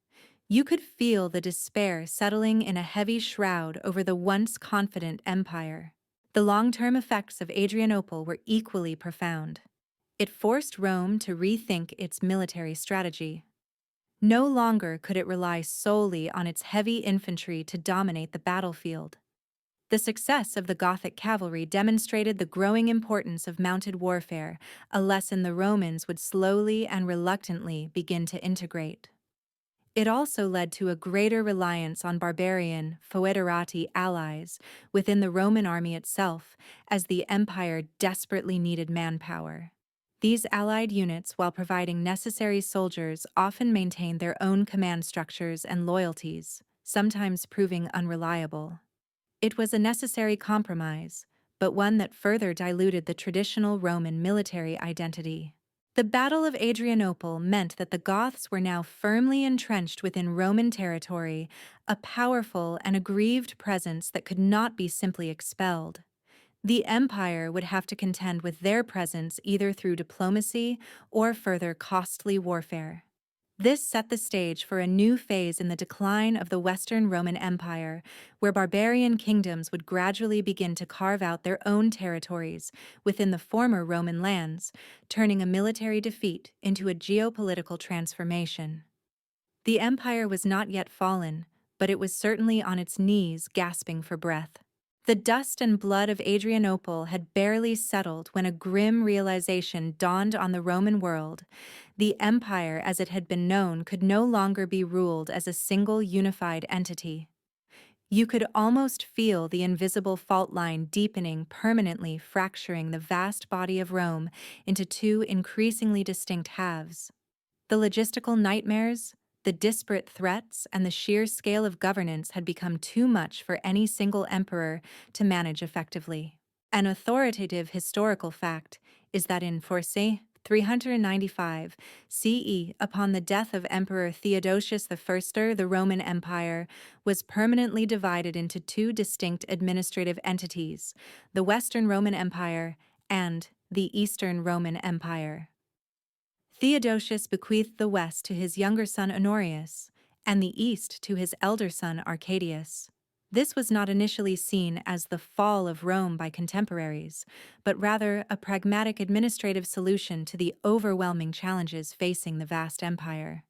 You could feel the despair settling in a heavy shroud over the once confident empire. The long-term effects of Adrianople were equally profound. It forced Rome to rethink its military strategy. No longer could it rely solely on its heavy infantry to dominate the battlefield. The success of the Gothic cavalry demonstrated the growing importance of mounted warfare, a lesson the Romans would slowly and reluctantly begin to integrate. It also led to a greater reliance on barbarian, foederati allies within the Roman army itself, as the empire desperately needed manpower. These allied units, while providing necessary soldiers, often maintained their own command structures and loyalties, sometimes proving unreliable. It was a necessary compromise, but one that further diluted the traditional Roman military identity. The Battle of Adrianople meant that the Goths were now firmly entrenched within Roman territory, a powerful and aggrieved presence that could not be simply expelled. The empire would have to contend with their presence either through diplomacy or further costly warfare. This set the stage for a new phase in the decline of the Western Roman Empire, where barbarian kingdoms would gradually begin to carve out their own territories within the former Roman lands, turning a military defeat into a geopolitical transformation. The empire was not yet fallen, but it was certainly on its knees, gasping for breath. The dust and blood of Adrianople had barely settled when a grim realization dawned on the Roman world. The empire, as it had been known, could no longer be ruled as a single unified entity. You could almost feel the invisible fault line deepening, permanently fracturing the vast body of Rome into two increasingly distinct halves. The logistical nightmares, the disparate threats, and the sheer scale of governance had become too much for any single emperor to manage effectively. An authoritative historical fact is that in 395 CE, upon the death of Emperor Theodosius I, the Roman Empire was permanently divided into two distinct administrative entities, the Western Roman Empire and the Eastern Roman Empire. Theodosius bequeathed the West to his younger son Honorius, and the East to his elder son Arcadius. This was not initially seen as the fall of Rome by contemporaries, but rather a pragmatic administrative solution to the overwhelming challenges facing the vast empire.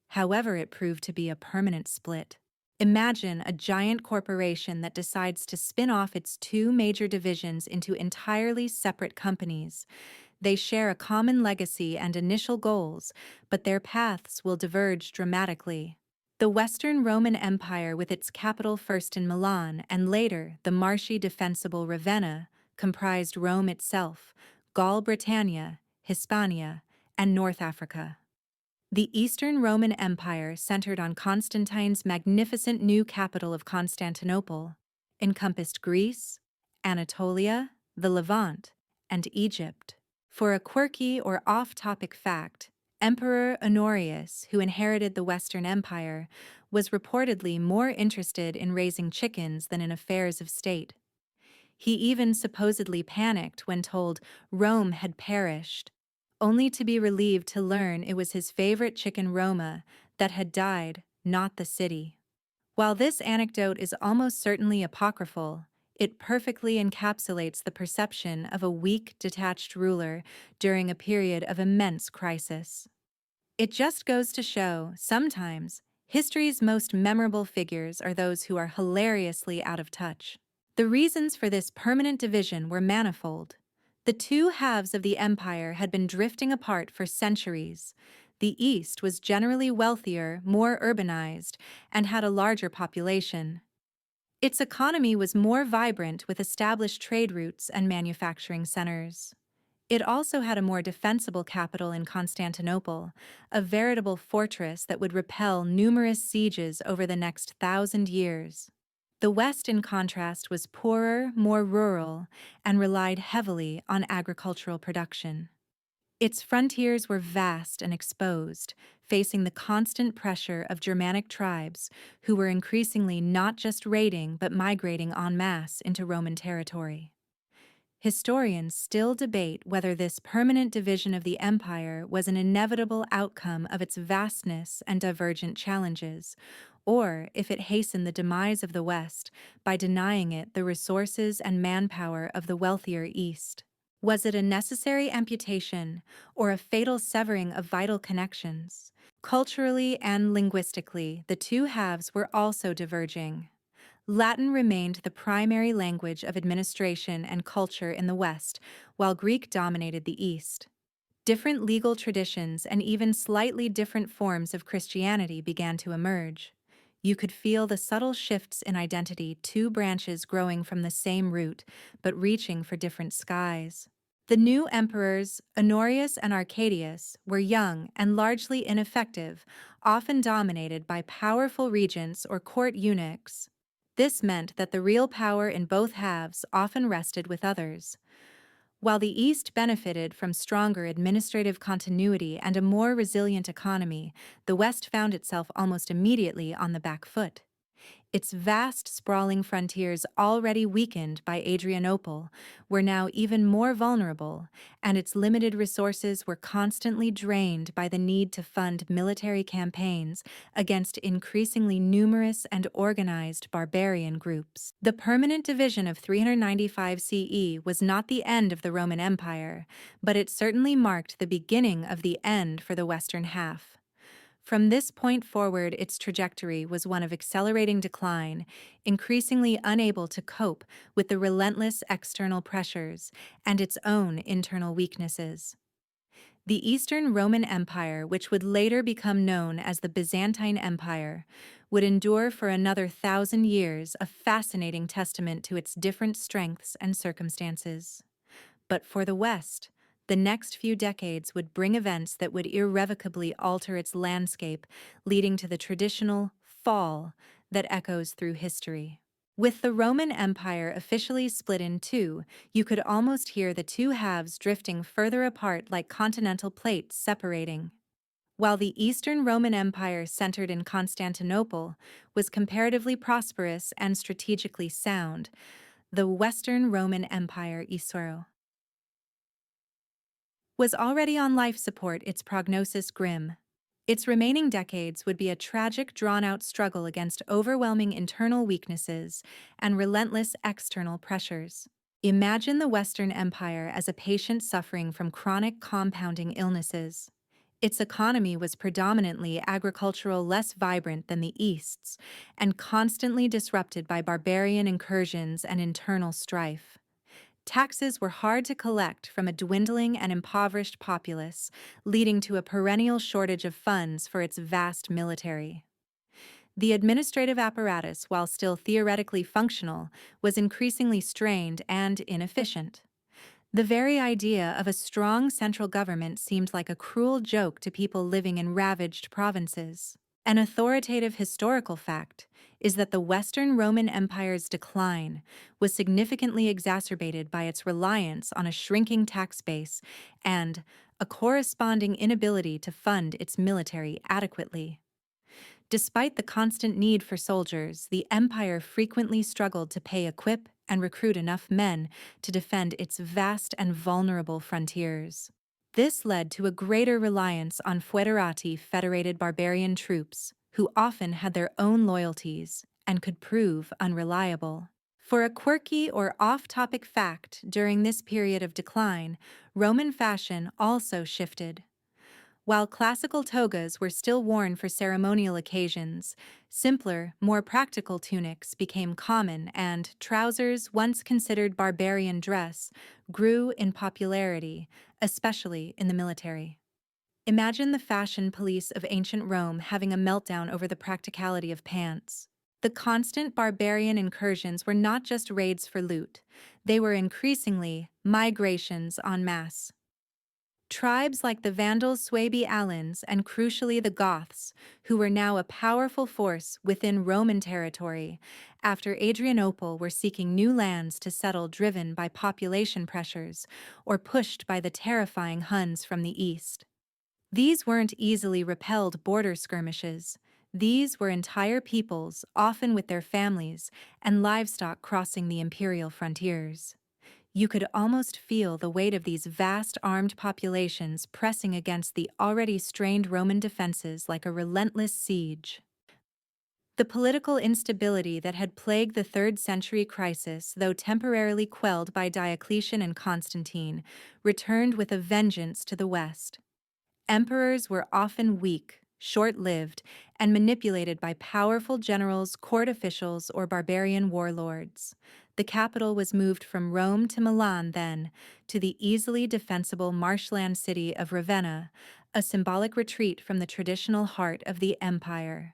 However, it proved to be a permanent split. Imagine a giant corporation that decides to spin off its two major divisions into entirely separate companies. They share a common legacy and initial goals, but their paths will diverge dramatically. The Western Roman Empire, with its capital first in Milan and later the marshy defensible Ravenna, comprised Rome itself, Gaul Britannia, Hispania, and North Africa. The Eastern Roman Empire, centered on Constantine's magnificent new capital of Constantinople, encompassed Greece, Anatolia, the Levant, and Egypt. For a quirky or off-topic fact, Emperor Honorius, who inherited the Western Empire, was reportedly more interested in raising chickens than in affairs of state. He even supposedly panicked when told Rome had perished, only to be relieved to learn it was his favorite chicken Roma that had died, not the city. While this anecdote is almost certainly apocryphal, it perfectly encapsulates the perception of a weak, detached ruler during a period of immense crisis. It just goes to show, sometimes, history's most memorable figures are those who are hilariously out of touch. The reasons for this permanent division were manifold. The two halves of the empire had been drifting apart for centuries. The East was generally wealthier, more urbanized, and had a larger population. Its economy was more vibrant with established trade routes and manufacturing centers. It also had a more defensible capital in Constantinople, a veritable fortress that would repel numerous sieges over the next 1,000 years. The West, in contrast, was poorer, more rural, and relied heavily on agricultural production. Its frontiers were vast and exposed, facing the constant pressure of Germanic tribes who were increasingly not just raiding but migrating en masse into Roman territory. Historians still debate whether this permanent division of the empire was an inevitable outcome of its vastness and divergent challenges, or if it hastened the demise of the West by denying it the resources and manpower of the wealthier East. Was it a necessary amputation or a fatal severing of vital connections? Culturally and linguistically, the two halves were also diverging. Latin remained the primary language of administration and culture in the West, while Greek dominated the East. Different legal traditions and even slightly different forms of Christianity began to emerge. You could feel the subtle shifts in identity, two branches growing from the same root, but reaching for different skies. The new emperors, Honorius and Arcadius, were young and largely ineffective, often dominated by powerful regents or court eunuchs. This meant that the real power in both halves often rested with others. While the East benefited from stronger administrative continuity and a more resilient economy, the West found itself almost immediately on the back foot. Its vast, sprawling frontiers, already weakened by Adrianople, were now even more vulnerable, and its limited resources were constantly drained by the need to fund military campaigns against increasingly numerous and organized barbarian groups. The permanent division of 395 CE was not the end of the Roman Empire, but it certainly marked the beginning of the end for the western half. From this point forward, its trajectory was one of accelerating decline, increasingly unable to cope with the relentless external pressures and its own internal weaknesses. The Eastern Roman Empire, which would later become known as the Byzantine Empire, would endure for another 1,000 years, a fascinating testament to its different strengths and circumstances. But for the West, the next few decades would bring events that would irrevocably alter its landscape, leading to the traditional fall that echoes through history. With the Roman Empire officially split in two, you could almost hear the two halves drifting further apart like continental plates separating. While the Eastern Roman Empire, centered in Constantinople, was comparatively prosperous and strategically sound, the Western Roman Empire, Israel, was already on life support, its prognosis grim. Its remaining decades would be a tragic, drawn-out struggle against overwhelming internal weaknesses and relentless external pressures. Imagine the Western Empire as a patient suffering from chronic compounding illnesses. Its economy was predominantly agricultural, less vibrant than the East's, and constantly disrupted by barbarian incursions and internal strife. Taxes were hard to collect from a dwindling and impoverished populace, leading to a perennial shortage of funds for its vast military. The administrative apparatus, while still theoretically functional, was increasingly strained and inefficient. The very idea of a strong central government seemed like a cruel joke to people living in ravaged provinces. An authoritative historical fact is that the Western Roman Empire's decline was significantly exacerbated by its reliance on a shrinking tax base and a corresponding inability to fund its military adequately. Despite the constant need for soldiers, the empire frequently struggled to pay, equip, and recruit enough men to defend its vast and vulnerable frontiers. This led to a greater reliance on foederati, federated barbarian troops, who often had their own loyalties and could prove unreliable. For a quirky or off-topic fact, during this period of decline, Roman fashion also shifted. While classical togas were still worn for ceremonial occasions, simpler, more practical tunics became common, and trousers, once considered barbarian dress, grew in popularity, especially in the military. Imagine the fashion police of ancient Rome having a meltdown over the practicality of pants. The constant barbarian incursions were not just raids for loot, they were increasingly migrations en masse. Tribes like the Vandals, Suebi Alans, and crucially the Goths, who were now a powerful force within Roman territory, after Adrianople, were seeking new lands to settle, driven by population pressures or pushed by the terrifying Huns from the east. These weren't easily repelled border skirmishes. These were entire peoples, often with their families, and livestock crossing the imperial frontiers. You could almost feel the weight of these vast armed populations pressing against the already strained Roman defenses like a relentless siege. The political instability that had plagued the 3rd century crisis, though temporarily quelled by Diocletian and Constantine, returned with a vengeance to the West. Emperors were often weak, short-lived, and manipulated by powerful generals, court officials, or barbarian warlords. The capital was moved from Rome to Milan then, to the easily defensible marshland city of Ravenna, a symbolic retreat from the traditional heart of the empire.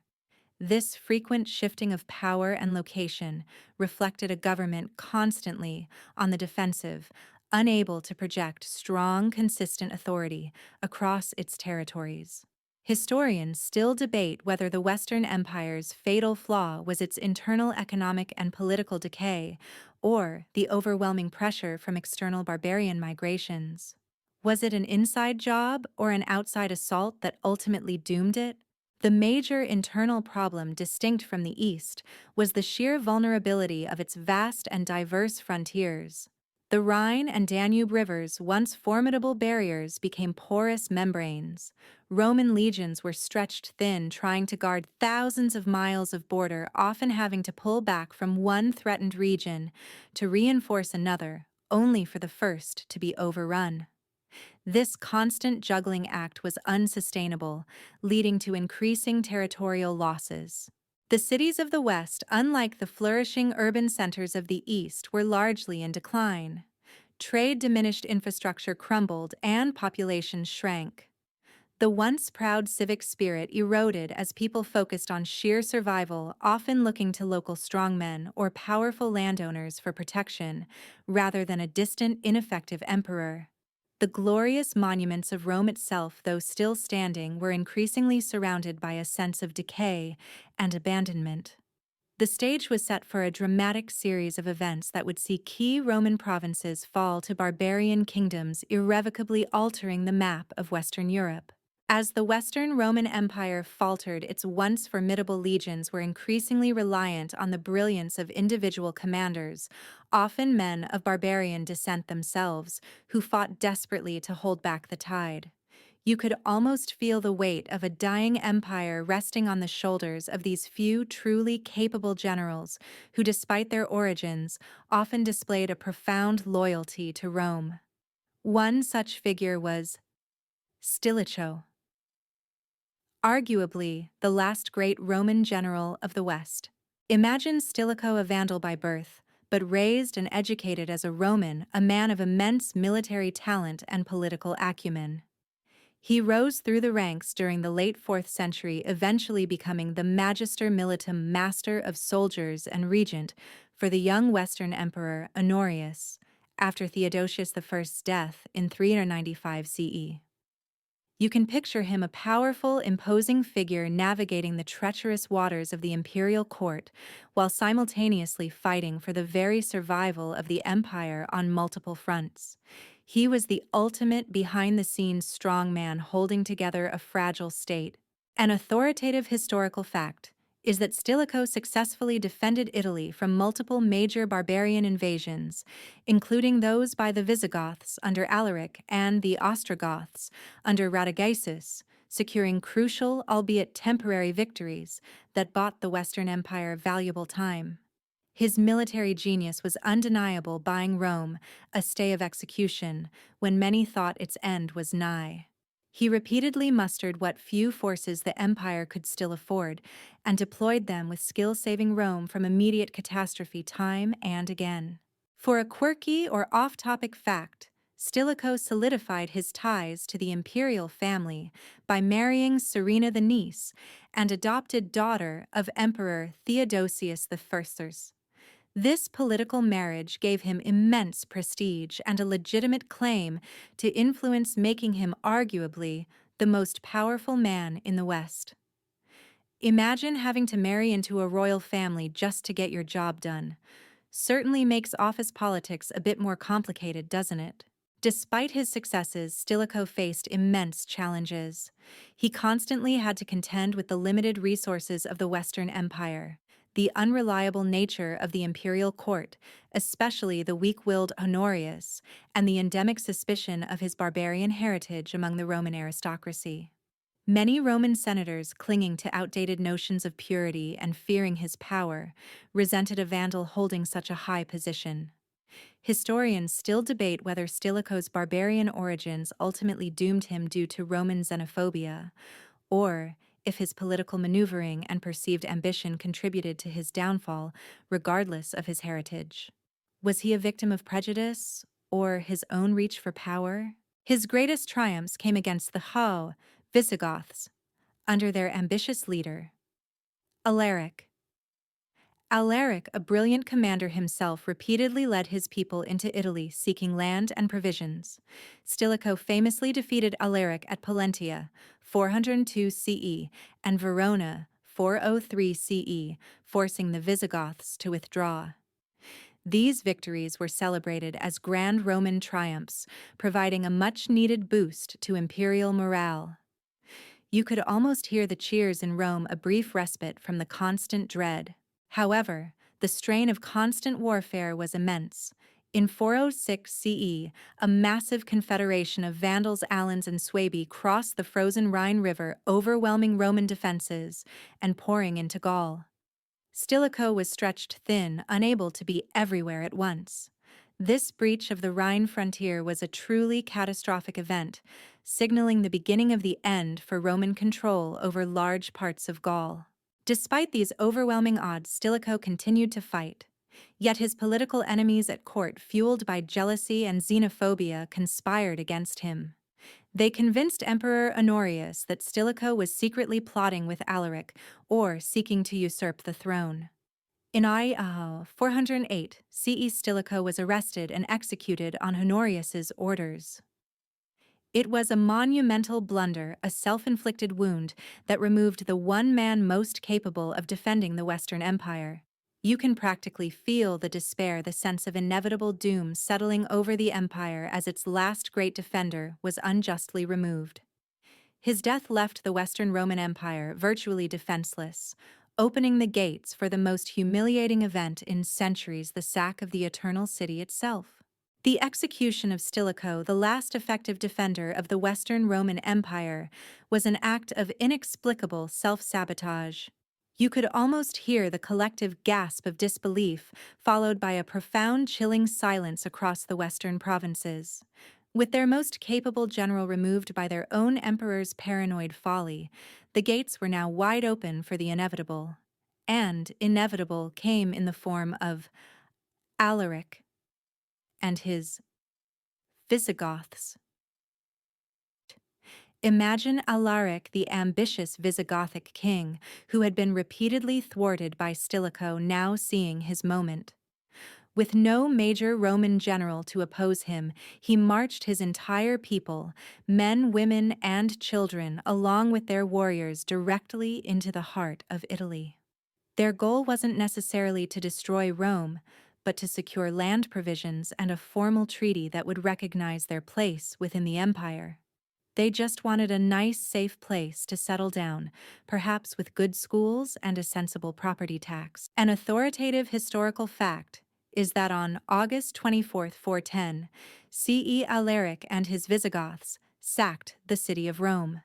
This frequent shifting of power and location reflected a government constantly on the defensive, unable to project strong, consistent authority across its territories. Historians still debate whether the Western Empire's fatal flaw was its internal economic and political decay, or the overwhelming pressure from external barbarian migrations. Was it an inside job or an outside assault that ultimately doomed it? The major internal problem, distinct from the East, was the sheer vulnerability of its vast and diverse frontiers. The Rhine and Danube rivers, once formidable barriers, became porous membranes. Roman legions were stretched thin, trying to guard thousands of miles of border, often having to pull back from one threatened region to reinforce another, only for the first to be overrun. This constant juggling act was unsustainable, leading to increasing territorial losses. The cities of the West, unlike the flourishing urban centers of the East, were largely in decline. Trade diminished, infrastructure crumbled, and populations shrank. The once proud civic spirit eroded as people focused on sheer survival, often looking to local strongmen or powerful landowners for protection, rather than a distant, ineffective emperor. The glorious monuments of Rome itself, though still standing, were increasingly surrounded by a sense of decay and abandonment. The stage was set for a dramatic series of events that would see key Roman provinces fall to barbarian kingdoms, irrevocably altering the map of Western Europe. As the Western Roman Empire faltered, its once formidable legions were increasingly reliant on the brilliance of individual commanders, often men of barbarian descent themselves, who fought desperately to hold back the tide. You could almost feel the weight of a dying empire resting on the shoulders of these few truly capable generals who, despite their origins, often displayed a profound loyalty to Rome. One such figure was Stilicho, arguably the last great Roman general of the West. Imagine Stilicho, a Vandal by birth, but raised and educated as a Roman, a man of immense military talent and political acumen. He rose through the ranks during the late 4th century, eventually becoming the Magister Militum, master of soldiers and regent for the young Western Emperor Honorius, after Theodosius I's death in 395 CE. You can picture him, a powerful, imposing figure navigating the treacherous waters of the imperial court while simultaneously fighting for the very survival of the empire on multiple fronts. He was the ultimate behind-the-scenes strongman holding together a fragile state. An authoritative historical fact is that Stilicho successfully defended Italy from multiple major barbarian invasions, including those by the Visigoths under Alaric and the Ostrogoths under Radagaisus, securing crucial, albeit temporary, victories that bought the Western Empire valuable time. His military genius was undeniable, buying Rome a stay of execution when many thought its end was nigh. He repeatedly mustered what few forces the empire could still afford and deployed them with skill, saving Rome from immediate catastrophe time and again. For a quirky or off-topic fact, Stilicho solidified his ties to the imperial family by marrying Serena, the niece and adopted daughter of Emperor Theodosius I. This political marriage gave him immense prestige and a legitimate claim to influence, making him arguably the most powerful man in the West. Imagine having to marry into a royal family just to get your job done. Certainly makes office politics a bit more complicated, doesn't it? Despite his successes, Stilicho faced immense challenges. He constantly had to contend with the limited resources of the Western Empire, the unreliable nature of the imperial court, especially the weak-willed Honorius, and the endemic suspicion of his barbarian heritage among the Roman aristocracy. Many Roman senators, clinging to outdated notions of purity and fearing his power, resented a Vandal holding such a high position. Historians still debate whether Stilicho's barbarian origins ultimately doomed him due to Roman xenophobia, or if his political maneuvering and perceived ambition contributed to his downfall, regardless of his heritage. Was he a victim of prejudice, or his own reach for power? His greatest triumphs came against the Visigoths, under their ambitious leader, Alaric. Alaric, a brilliant commander himself, repeatedly led his people into Italy seeking land and provisions. Stilicho famously defeated Alaric at Pollentia, 402 CE, and Verona, 403 CE, forcing the Visigoths to withdraw. These victories were celebrated as grand Roman triumphs, providing a much-needed boost to imperial morale. You could almost hear the cheers in Rome, a brief respite from the constant dread. However, the strain of constant warfare was immense. In 406 CE, a massive confederation of Vandals, Alans, and Suebi crossed the frozen Rhine River, overwhelming Roman defenses and pouring into Gaul. Stilicho was stretched thin, unable to be everywhere at once. This breach of the Rhine frontier was a truly catastrophic event, signaling the beginning of the end for Roman control over large parts of Gaul. Despite these overwhelming odds, Stilicho continued to fight. Yet his political enemies at court, fueled by jealousy and xenophobia, conspired against him. They convinced Emperor Honorius that Stilicho was secretly plotting with Alaric or seeking to usurp the throne. In 408 CE, Stilicho was arrested and executed on Honorius's orders. It was a monumental blunder, a self-inflicted wound that removed the one man most capable of defending the Western Empire. You can practically feel the despair, the sense of inevitable doom settling over the empire as its last great defender was unjustly removed. His death left the Western Roman Empire virtually defenseless, opening the gates for the most humiliating event in centuries, the sack of the Eternal City itself. The execution of Stilicho, the last effective defender of the Western Roman Empire, was an act of inexplicable self-sabotage. You could almost hear the collective gasp of disbelief, followed by a profound, chilling silence across the Western provinces. With their most capable general removed by their own emperor's paranoid folly, the gates were now wide open for the inevitable. And inevitable came in the form of Alaric and his Visigoths. Imagine Alaric, the ambitious Visigothic king, who had been repeatedly thwarted by Stilicho, now seeing his moment. With no major Roman general to oppose him, he marched his entire people, men, women, and children, along with their warriors, directly into the heart of Italy. Their goal wasn't necessarily to destroy Rome, but to secure land provisions and a formal treaty that would recognize their place within the empire. They just wanted a nice, safe place to settle down, perhaps with good schools and a sensible property tax. An authoritative historical fact is that on August 24, 410, CE Alaric and his Visigoths sacked the city of Rome.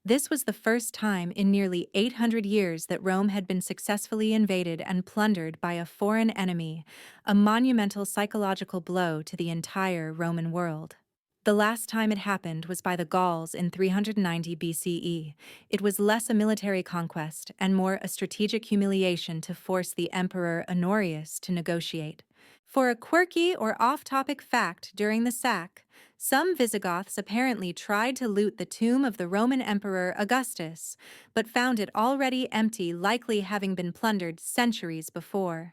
This was the first time in nearly 800 years that Rome had been successfully invaded and plundered by a foreign enemy, a monumental psychological blow to the entire Roman world. The last time it happened was by the Gauls in 390 BCE. It was less a military conquest and more a strategic humiliation to force the Emperor Honorius to negotiate. For a quirky or off-topic fact during the sack, some Visigoths apparently tried to loot the tomb of the Roman Emperor Augustus, but found it already empty, likely having been plundered centuries before.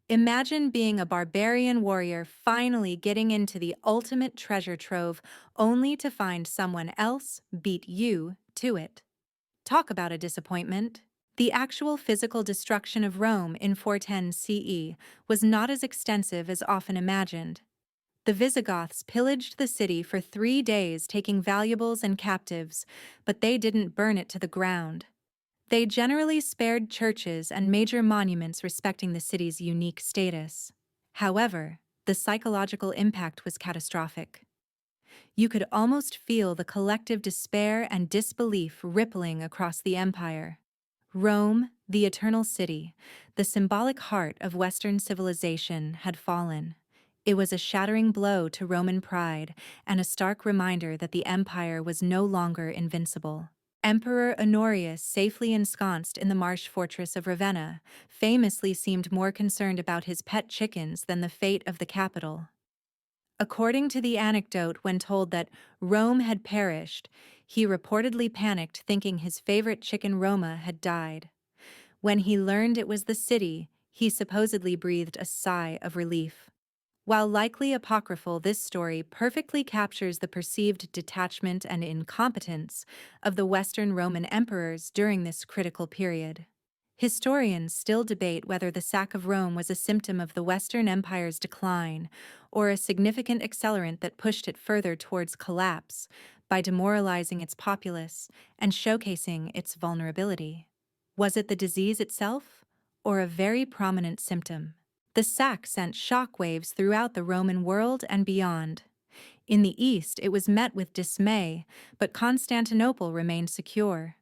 Imagine being a barbarian warrior finally getting into the ultimate treasure trove, only to find someone else beat you to it. Talk about a disappointment. The actual physical destruction of Rome in 410 CE was not as extensive as often imagined. The Visigoths pillaged the city for 3 days, taking valuables and captives, but they didn't burn it to the ground. They generally spared churches and major monuments respecting the city's unique status. However, the psychological impact was catastrophic. You could almost feel the collective despair and disbelief rippling across the empire. Rome, the Eternal City, the symbolic heart of Western civilization, had fallen. It was a shattering blow to Roman pride and a stark reminder that the empire was no longer invincible. Emperor Honorius, safely ensconced in the marsh fortress of Ravenna, famously seemed more concerned about his pet chickens than the fate of the capital. According to the anecdote, when told that Rome had perished, he reportedly panicked, thinking his favorite chicken Roma had died. When he learned it was the city, he supposedly breathed a sigh of relief. While likely apocryphal, this story perfectly captures the perceived detachment and incompetence of the Western Roman emperors during this critical period. Historians still debate whether the sack of Rome was a symptom of the Western Empire's decline or a significant accelerant that pushed it further towards collapse by demoralizing its populace and showcasing its vulnerability. Was it the disease itself, or a very prominent symptom? The sack sent shockwaves throughout the Roman world and beyond. In the East, it was met with dismay, but Constantinople remained secure.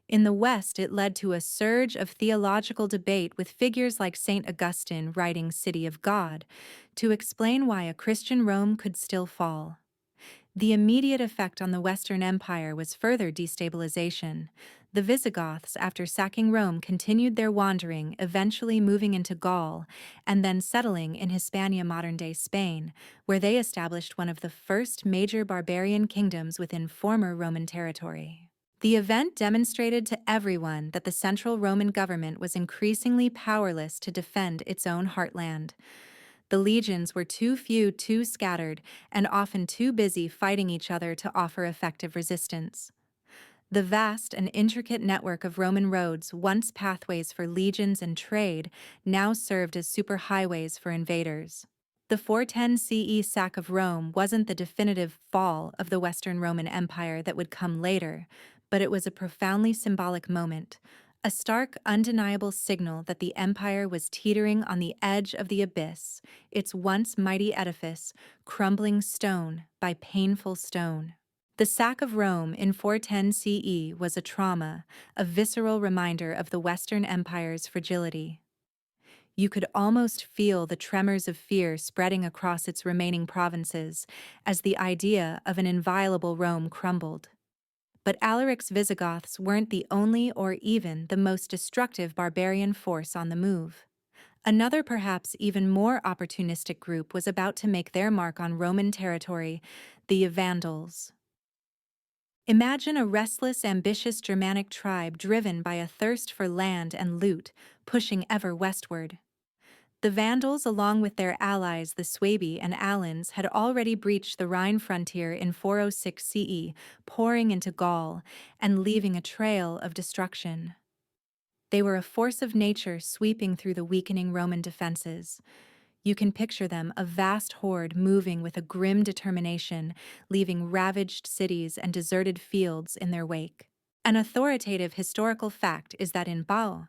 In the West, it led to a surge of theological debate, with figures like St. Augustine writing City of God to explain why a Christian Rome could still fall. The immediate effect on the Western Empire was further destabilization. The Visigoths, after sacking Rome, continued their wandering, eventually moving into Gaul and then settling in Hispania, modern-day Spain, where they established one of the first major barbarian kingdoms within former Roman territory. The event demonstrated to everyone that the central Roman government was increasingly powerless to defend its own heartland. The legions were too few, too scattered, and often too busy fighting each other to offer effective resistance. The vast and intricate network of Roman roads, once pathways for legions and trade, now served as superhighways for invaders. The 410 CE sack of Rome wasn't the definitive fall of the Western Roman Empire that would come later, but it was a profoundly symbolic moment, a stark, undeniable signal that the empire was teetering on the edge of the abyss, its once mighty edifice crumbling stone by painful stone. The sack of Rome in 410 CE was a trauma, a visceral reminder of the Western Empire's fragility. You could almost feel the tremors of fear spreading across its remaining provinces as the idea of an inviolable Rome crumbled. But Alaric's Visigoths weren't the only or even the most destructive barbarian force on the move. Another, perhaps even more opportunistic group was about to make their mark on Roman territory, the Vandals. Imagine a restless, ambitious Germanic tribe driven by a thirst for land and loot, pushing ever westward. The Vandals, along with their allies the Suebi and Alans, had already breached the Rhine frontier in 406 CE, pouring into Gaul and leaving a trail of destruction. They were a force of nature sweeping through the weakening Roman defenses. You can picture them, a vast horde moving with a grim determination, leaving ravaged cities and deserted fields in their wake. An authoritative historical fact is that in Bao,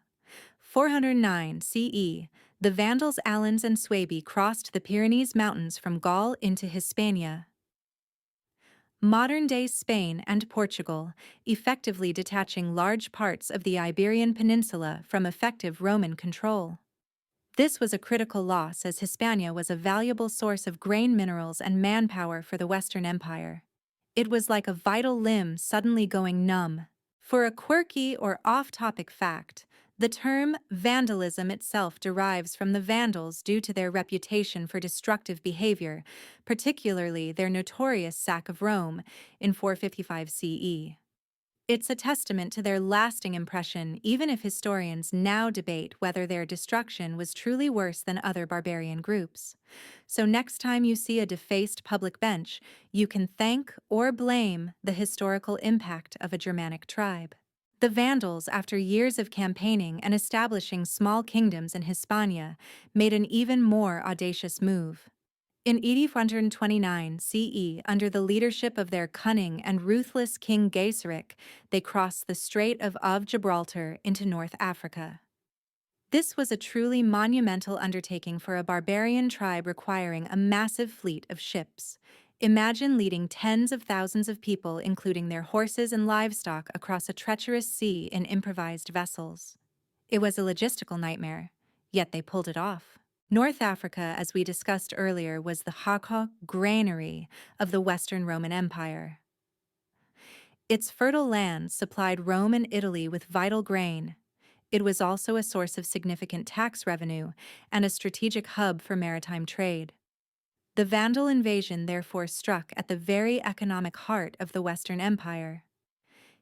409 CE, the Vandals, Alans, and Suebi crossed the Pyrenees Mountains from Gaul into Hispania, modern-day Spain and Portugal, effectively detaching large parts of the Iberian Peninsula from effective Roman control. This was a critical loss as Hispania was a valuable source of grain minerals and manpower for the Western Empire. It was like a vital limb suddenly going numb. For a quirky or off-topic fact, the term vandalism itself derives from the Vandals due to their reputation for destructive behavior, particularly their notorious sack of Rome in 455 CE. It's a testament to their lasting impression, even if historians now debate whether their destruction was truly worse than other barbarian groups. So next time you see a defaced public bench, you can thank or blame the historical impact of a Germanic tribe. The Vandals, after years of campaigning and establishing small kingdoms in Hispania, made an even more audacious move. In 829 CE, under the leadership of their cunning and ruthless king Gaiseric, they crossed the Strait of Gibraltar into North Africa. This was a truly monumental undertaking for a barbarian tribe requiring a massive fleet of ships. Imagine leading tens of thousands of people, including their horses and livestock, across a treacherous sea in improvised vessels. It was a logistical nightmare, yet they pulled it off. North Africa, as we discussed earlier, was the Hakka granary of the Western Roman Empire. Its fertile lands supplied Rome and Italy with vital grain. It was also a source of significant tax revenue and a strategic hub for maritime trade. The Vandal invasion therefore struck at the very economic heart of the Western Empire.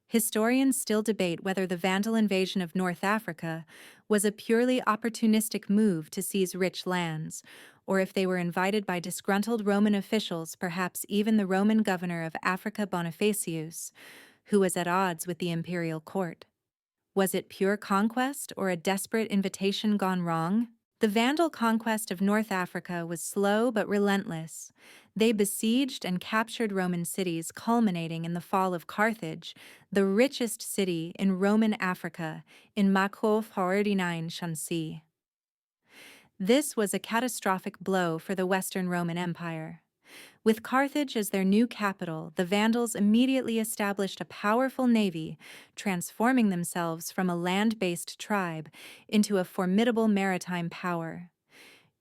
Historians still debate whether the Vandal invasion of North Africa was a purely opportunistic move to seize rich lands, or if they were invited by disgruntled Roman officials, perhaps even the Roman governor of Africa Bonifacius, who was at odds with the imperial court. Was it pure conquest or a desperate invitation gone wrong? The Vandal conquest of North Africa was slow but relentless. They besieged and captured Roman cities, culminating in the fall of Carthage, the richest city in Roman Africa, in Makhof 489 Shansi. This was a catastrophic blow for the Western Roman Empire. With Carthage as their new capital, the Vandals immediately established a powerful navy, transforming themselves from a land-based tribe into a formidable maritime power.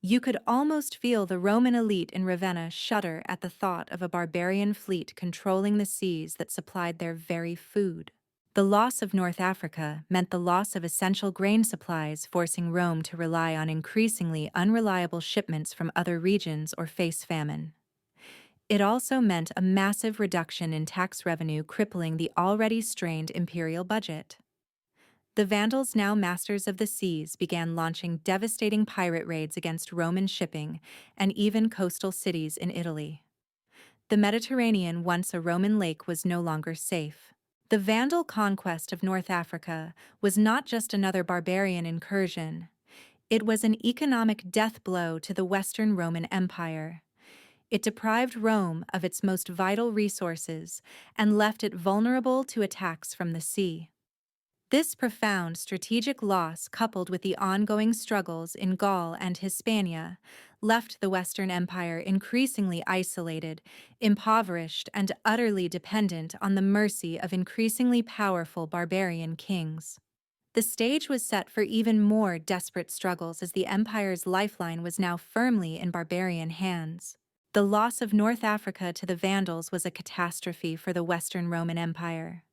You could almost feel the Roman elite in Ravenna shudder at the thought of a barbarian fleet controlling the seas that supplied their very food. The loss of North Africa meant the loss of essential grain supplies, forcing Rome to rely on increasingly unreliable shipments from other regions or face famine. It also meant a massive reduction in tax revenue, crippling the already strained imperial budget. The Vandals, now masters of the seas, began launching devastating pirate raids against Roman shipping and even coastal cities in Italy. The Mediterranean, once a Roman lake, was no longer safe. The Vandal conquest of North Africa was not just another barbarian incursion. It was an economic death blow to the Western Roman Empire. It deprived Rome of its most vital resources and left it vulnerable to attacks from the sea. This profound strategic loss, coupled with the ongoing struggles in Gaul and Hispania, left the Western Empire increasingly isolated, impoverished, and utterly dependent on the mercy of increasingly powerful barbarian kings. The stage was set for even more desperate struggles as the empire's lifeline was now firmly in barbarian hands. The loss of North Africa to the Vandals was a catastrophe for the Western Roman Empire.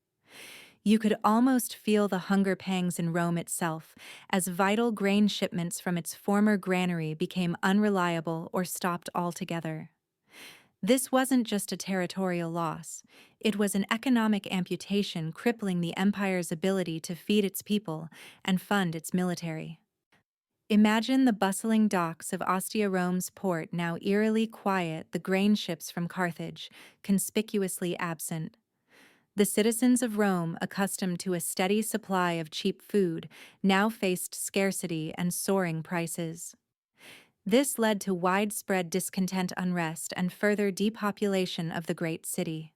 You could almost feel the hunger pangs in Rome itself, as vital grain shipments from its former granary became unreliable or stopped altogether. This wasn't just a territorial loss, it was an economic amputation crippling the empire's ability to feed its people and fund its military. Imagine the bustling docks of Ostia, Rome's port, now eerily quiet, the grain ships from Carthage, conspicuously absent. The citizens of Rome, accustomed to a steady supply of cheap food, now faced scarcity and soaring prices. This led to widespread discontent, unrest, and further depopulation of the great city.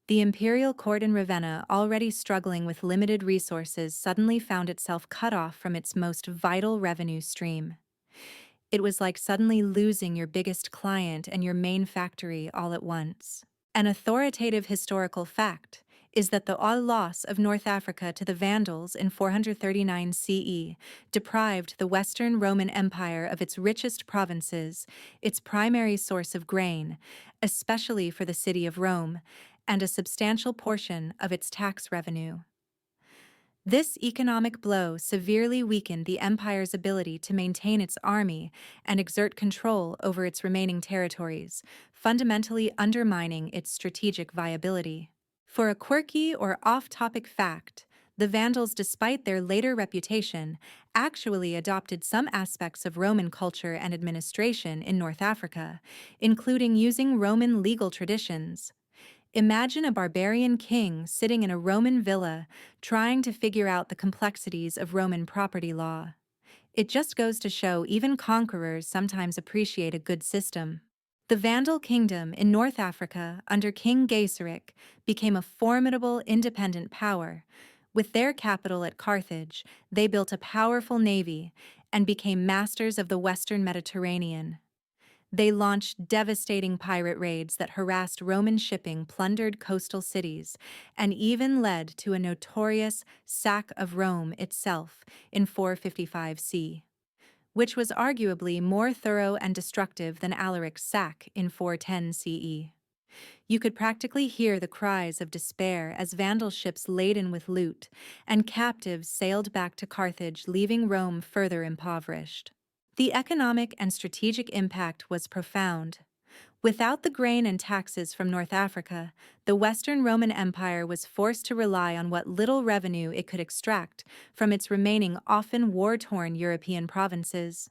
The imperial court in Ravenna, already struggling with limited resources, suddenly found itself cut off from its most vital revenue stream. It was like suddenly losing your biggest client and your main factory all at once. An authoritative historical fact is that the loss of North Africa to the Vandals in 439 CE deprived the Western Roman Empire of its richest provinces, its primary source of grain, especially for the city of Rome, and a substantial portion of its tax revenue. This economic blow severely weakened the empire's ability to maintain its army and exert control over its remaining territories, fundamentally undermining its strategic viability. For a quirky or off-topic fact, the Vandals, despite their later reputation, actually adopted some aspects of Roman culture and administration in North Africa, including using Roman legal traditions. Imagine a barbarian king sitting in a Roman villa, trying to figure out the complexities of Roman property law. It just goes to show even conquerors sometimes appreciate a good system. The Vandal kingdom in North Africa under King Gaiseric became a formidable independent power. With their capital at Carthage, they built a powerful navy and became masters of the Western Mediterranean. They launched devastating pirate raids that harassed Roman shipping, plundered coastal cities, and even led to a notorious sack of Rome itself in 455 C, which was arguably more thorough and destructive than Alaric's sack in 410 CE. You could practically hear the cries of despair as Vandal ships laden with loot and captives sailed back to Carthage, leaving Rome further impoverished. The economic and strategic impact was profound. Without the grain and taxes from North Africa, the Western Roman Empire was forced to rely on what little revenue it could extract from its remaining, often war-torn European provinces.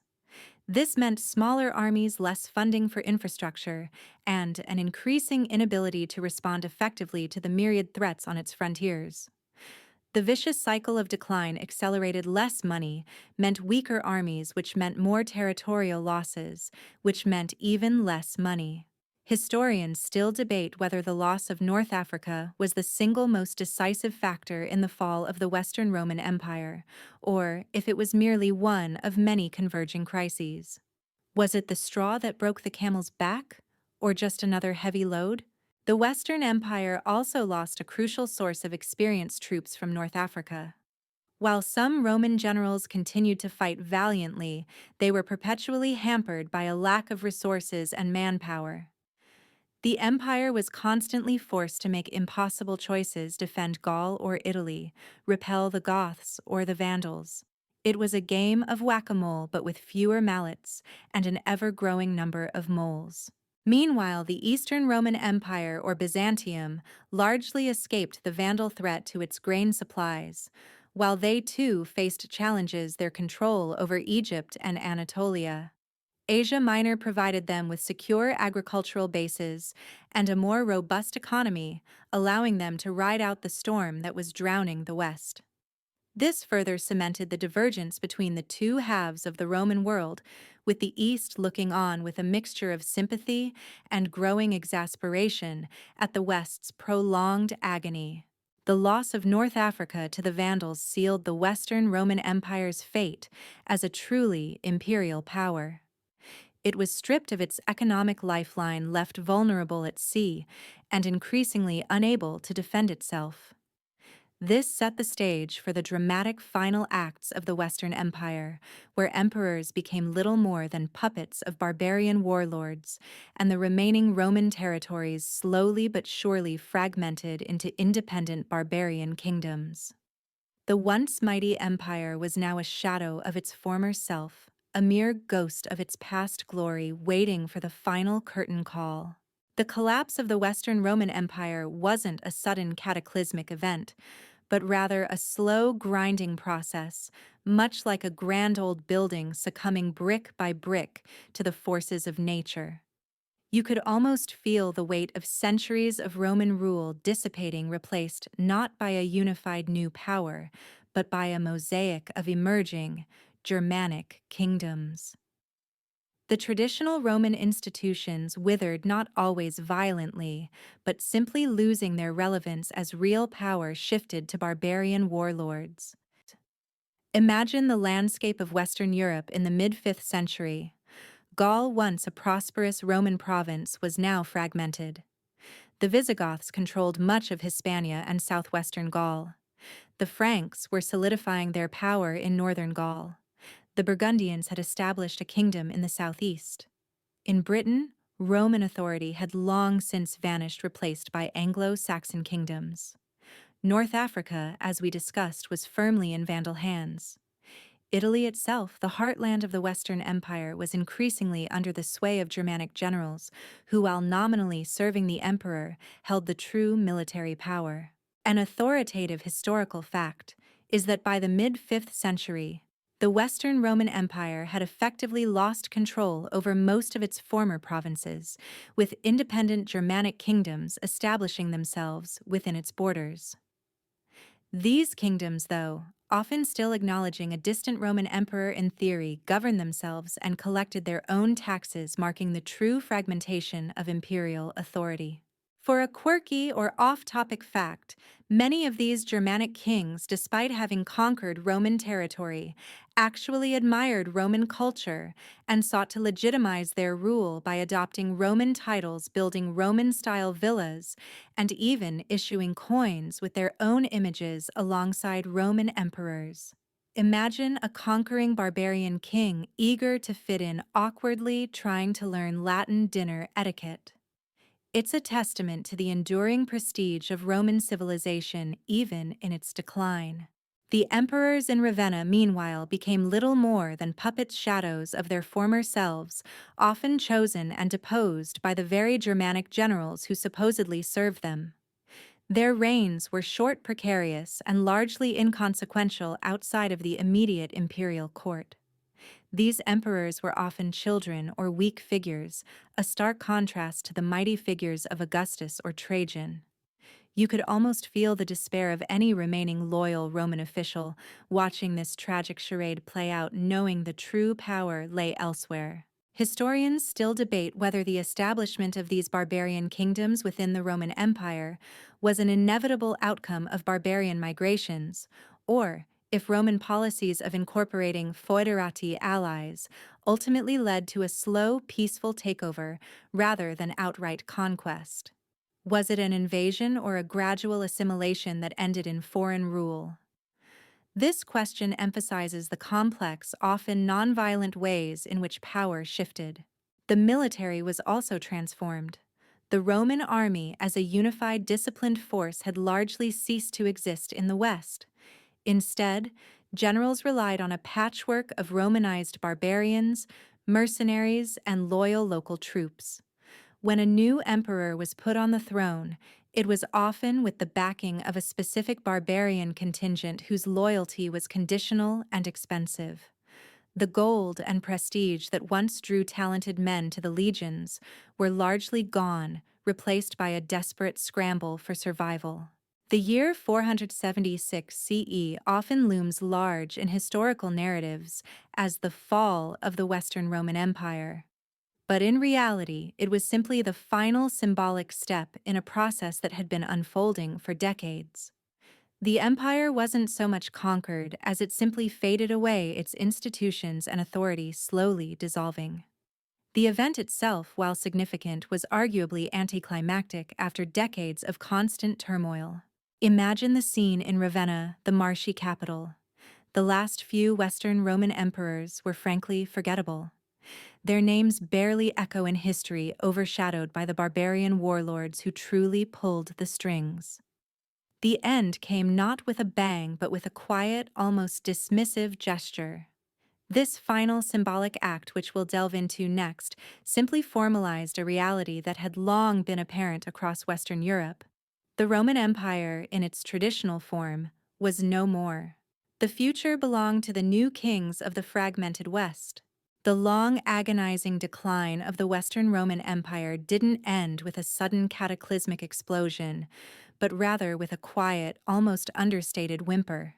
This meant smaller armies, less funding for infrastructure, and an increasing inability to respond effectively to the myriad threats on its frontiers. The vicious cycle of decline accelerated. Less money meant weaker armies, which meant more territorial losses, which meant even less money. Historians still debate whether the loss of North Africa was the single most decisive factor in the fall of the Western Roman Empire, or if it was merely one of many converging crises. Was it the straw that broke the camel's back, or just another heavy load? The Western Empire also lost a crucial source of experienced troops from North Africa. While some Roman generals continued to fight valiantly, they were perpetually hampered by a lack of resources and manpower. The empire was constantly forced to make impossible choices: defend Gaul or Italy, repel the Goths or the Vandals. It was a game of whack-a-mole, but with fewer mallets and an ever-growing number of moles. Meanwhile, the Eastern Roman Empire, or Byzantium, largely escaped the Vandal threat to its grain supplies, while they too faced challenges: their control over Egypt and Anatolia. Asia Minor provided them with secure agricultural bases and a more robust economy, allowing them to ride out the storm that was drowning the West. This further cemented the divergence between the two halves of the Roman world, with the East looking on with a mixture of sympathy and growing exasperation at the West's prolonged agony. The loss of North Africa to the Vandals sealed the Western Roman Empire's fate as a truly imperial power. It was stripped of its economic lifeline, left vulnerable at sea, and increasingly unable to defend itself. This set the stage for the dramatic final acts of the Western Empire, where emperors became little more than puppets of barbarian warlords, and the remaining Roman territories slowly but surely fragmented into independent barbarian kingdoms. The once mighty empire was now a shadow of its former self, a mere ghost of its past glory waiting for the final curtain call. The collapse of the Western Roman Empire wasn't a sudden cataclysmic event, but rather a slow, grinding process, much like a grand old building succumbing brick by brick to the forces of nature. You could almost feel the weight of centuries of Roman rule dissipating, replaced not by a unified new power, but by a mosaic of emerging, Germanic kingdoms. The traditional Roman institutions withered, not always violently, but simply losing their relevance as real power shifted to barbarian warlords. Imagine the landscape of Western Europe in the mid-5th century. Gaul, once a prosperous Roman province, was now fragmented. The Visigoths controlled much of Hispania and southwestern Gaul. The Franks were solidifying their power in northern Gaul. The Burgundians had established a kingdom in the southeast. In Britain, Roman authority had long since vanished, replaced by Anglo-Saxon kingdoms. North Africa, as we discussed, was firmly in Vandal hands. Italy itself, the heartland of the Western Empire, was increasingly under the sway of Germanic generals, who, while nominally serving the emperor, held the true military power. An authoritative historical fact is that by the mid-5th century, the Western Roman Empire had effectively lost control over most of its former provinces, with independent Germanic kingdoms establishing themselves within its borders. These kingdoms, though, often still acknowledging a distant Roman emperor in theory, governed themselves and collected their own taxes, marking the true fragmentation of imperial authority. For a quirky or off-topic fact, many of these Germanic kings, despite having conquered Roman territory, actually admired Roman culture and sought to legitimize their rule by adopting Roman titles, building Roman-style villas, and even issuing coins with their own images alongside Roman emperors. Imagine a conquering barbarian king eager to fit in, awkwardly trying to learn Latin dinner etiquette. It's a testament to the enduring prestige of Roman civilization even in its decline. The emperors in Ravenna, meanwhile, became little more than puppet shadows of their former selves, often chosen and deposed by the very Germanic generals who supposedly served them. Their reigns were short, precarious, and largely inconsequential outside of the immediate imperial court. These emperors were often children or weak figures, a stark contrast to the mighty figures of Augustus or Trajan. You could almost feel the despair of any remaining loyal Roman official watching this tragic charade play out, knowing the true power lay elsewhere. Historians still debate whether the establishment of these barbarian kingdoms within the Roman Empire was an inevitable outcome of barbarian migrations, or if Roman policies of incorporating foederati allies ultimately led to a slow, peaceful takeover rather than outright conquest. Was it an invasion or a gradual assimilation that ended in foreign rule? This question emphasizes the complex, often nonviolent ways in which power shifted. The military was also transformed. The Roman army, as a unified, disciplined force, had largely ceased to exist in the West. Instead, generals relied on a patchwork of Romanized barbarians, mercenaries, and loyal local troops. When a new emperor was put on the throne, it was often with the backing of a specific barbarian contingent whose loyalty was conditional and expensive. The gold and prestige that once drew talented men to the legions were largely gone, replaced by a desperate scramble for survival. The year 476 CE often looms large in historical narratives as the fall of the Western Roman Empire. But in reality, it was simply the final symbolic step in a process that had been unfolding for decades. The empire wasn't so much conquered as it simply faded away, its institutions and authority slowly dissolving. The event itself, while significant, was arguably anticlimactic after decades of constant turmoil. Imagine the scene in Ravenna, the marshy capital. The last few Western Roman emperors were frankly forgettable. Their names barely echo in history, overshadowed by the barbarian warlords who truly pulled the strings. The end came not with a bang but with a quiet, almost dismissive gesture. This final symbolic act, which we'll delve into next, simply formalized a reality that had long been apparent across Western Europe. The Roman Empire, in its traditional form, was no more. The future belonged to the new kings of the fragmented West. The long, agonizing decline of the Western Roman Empire didn't end with a sudden cataclysmic explosion, but rather with a quiet, almost understated whimper.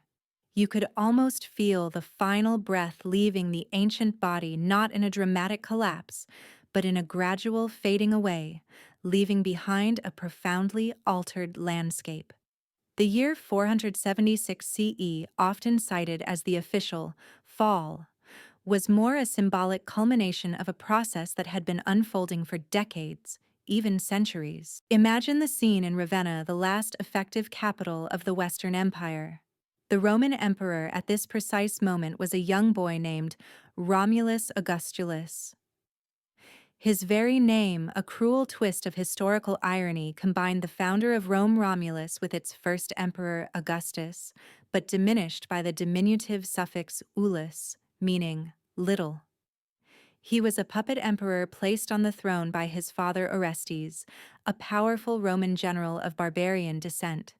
You could almost feel the final breath leaving the ancient body, not in a dramatic collapse, but in a gradual fading away, leaving behind a profoundly altered landscape. The year 476 CE, often cited as the official fall, was more a symbolic culmination of a process that had been unfolding for decades, even centuries. Imagine the scene in Ravenna, the last effective capital of the Western Empire. The Roman emperor at this precise moment was a young boy named Romulus Augustulus. His very name, a cruel twist of historical irony, combined the founder of Rome, Romulus, with its first emperor, Augustus, but diminished by the diminutive suffix ulus, meaning little. He was a puppet emperor placed on the throne by his father Orestes, a powerful Roman general of barbarian descent.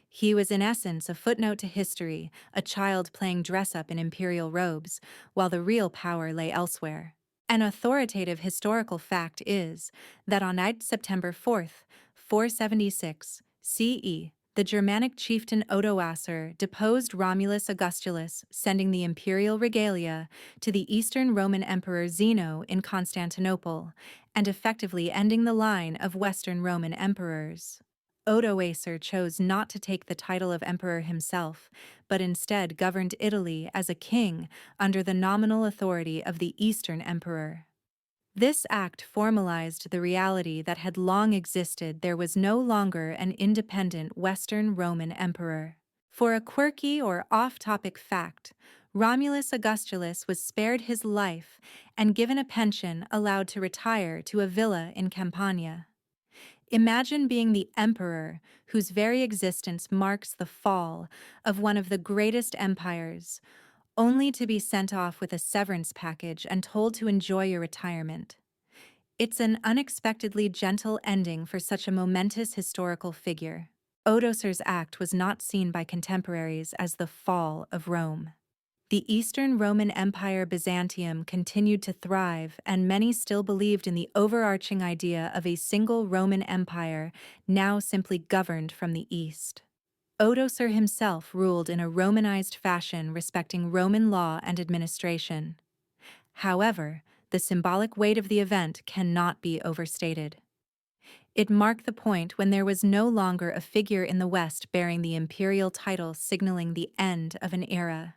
He was in essence a footnote to history, a child playing dress-up in imperial robes, while the real power lay elsewhere. An authoritative historical fact is that on September 4th, 476 CE, the Germanic chieftain Odoacer deposed Romulus Augustulus, sending the imperial regalia to the Eastern Roman Emperor Zeno in Constantinople, and effectively ending the line of Western Roman emperors. Odoacer chose not to take the title of emperor himself, but instead governed Italy as a king under the nominal authority of the Eastern emperor. This act formalized the reality that had long existed: there was no longer an independent Western Roman emperor. For a quirky or off-topic fact, Romulus Augustulus was spared his life and given a pension, allowed to retire to a villa in Campania. Imagine being the emperor whose very existence marks the fall of one of the greatest empires, only to be sent off with a severance package and told to enjoy your retirement. It's an unexpectedly gentle ending for such a momentous historical figure. Odoacer's act was not seen by contemporaries as the fall of Rome. The Eastern Roman Empire Byzantium continued to thrive, and many still believed in the overarching idea of a single Roman Empire, now simply governed from the East. Odoacer himself ruled in a Romanized fashion, respecting Roman law and administration. However, the symbolic weight of the event cannot be overstated. It marked the point when there was no longer a figure in the West bearing the imperial title, signaling the end of an era.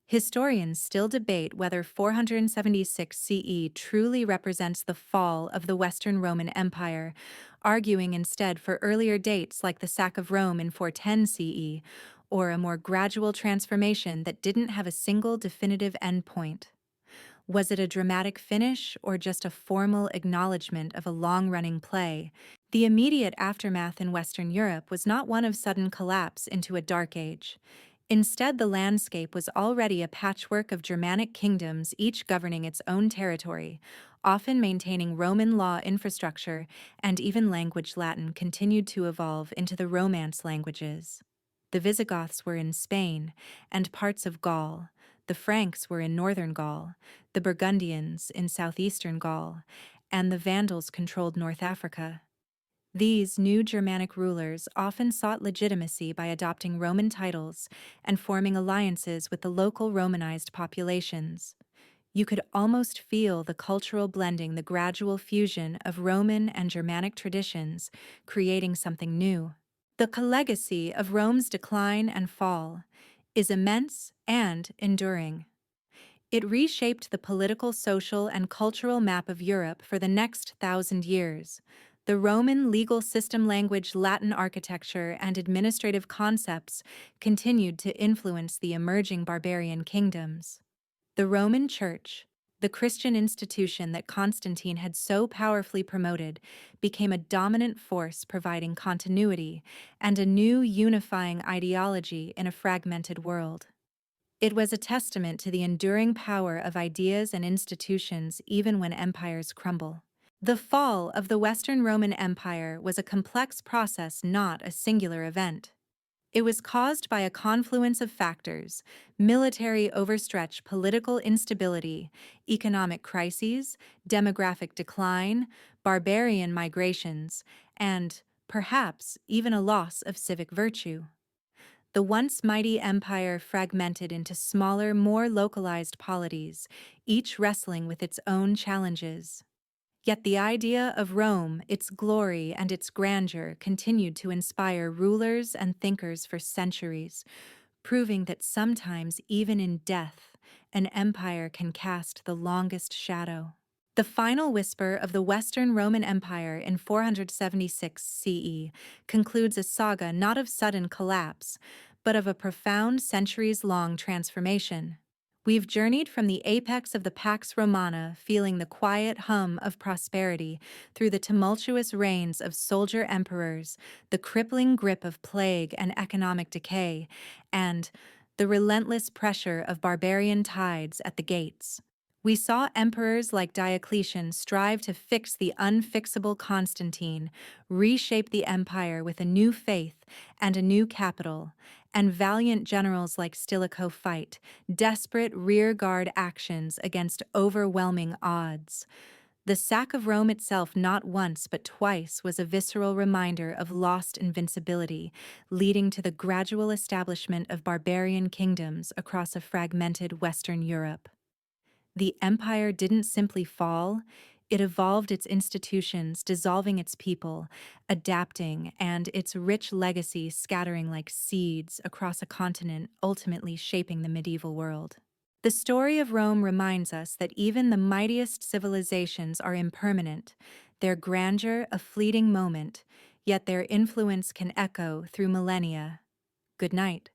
Historians still debate whether 476 CE truly represents the fall of the Western Roman Empire, arguing instead for earlier dates like the sack of Rome in 410 CE, or a more gradual transformation that didn't have a single definitive endpoint. Was it a dramatic finish or just a formal acknowledgement of a long-running play? The immediate aftermath in Western Europe was not one of sudden collapse into a dark age. Instead, the landscape was already a patchwork of Germanic kingdoms, each governing its own territory, often maintaining Roman law infrastructure, and even language. Latin continued to evolve into the Romance languages. The Visigoths were in Spain and parts of Gaul. The Franks were in northern Gaul, the Burgundians in southeastern Gaul, and the Vandals controlled North Africa. These new Germanic rulers often sought legitimacy by adopting Roman titles and forming alliances with the local Romanized populations. You could almost feel the cultural blending, the gradual fusion of Roman and Germanic traditions, creating something new. The legacy of Rome's decline and fall is immense and enduring. It reshaped the political, social, and cultural map of Europe for the next 1,000 years. The Roman legal system, language, Latin architecture, and administrative concepts continued to influence the emerging barbarian kingdoms. The Roman Church, the Christian institution that Constantine had so powerfully promoted, became a dominant force, providing continuity and a new unifying ideology in a fragmented world. It was a testament to the enduring power of ideas and institutions even when empires crumble. The fall of the Western Roman Empire was a complex process, not a singular event. It was caused by a confluence of factors: military overstretch, political instability, economic crises, demographic decline, barbarian migrations, and, perhaps, even a loss of civic virtue. The once mighty empire fragmented into smaller, more localized polities, each wrestling with its own challenges. Yet the idea of Rome, its glory and its grandeur, continued to inspire rulers and thinkers for centuries, proving that sometimes, even in death, an empire can cast the longest shadow. The final whisper of the Western Roman Empire in 476 CE concludes a saga not of sudden collapse, but of a profound, centuries-long transformation. We've journeyed from the apex of the Pax Romana, feeling the quiet hum of prosperity, through the tumultuous reigns of soldier emperors, the crippling grip of plague and economic decay, and the relentless pressure of barbarian tides at the gates. We saw emperors like Diocletian strive to fix the unfixable, Constantine reshape the empire with a new faith and a new capital, and valiant generals like Stilicho fight desperate rearguard actions against overwhelming odds. The sack of Rome itself, not once but twice, was a visceral reminder of lost invincibility, leading to the gradual establishment of barbarian kingdoms across a fragmented Western Europe. The empire didn't simply fall, it evolved its institutions, dissolving its people, adapting, and its rich legacy scattering like seeds across a continent, ultimately shaping the medieval world. The story of Rome reminds us that even the mightiest civilizations are impermanent, their grandeur a fleeting moment, yet their influence can echo through millennia. Good night.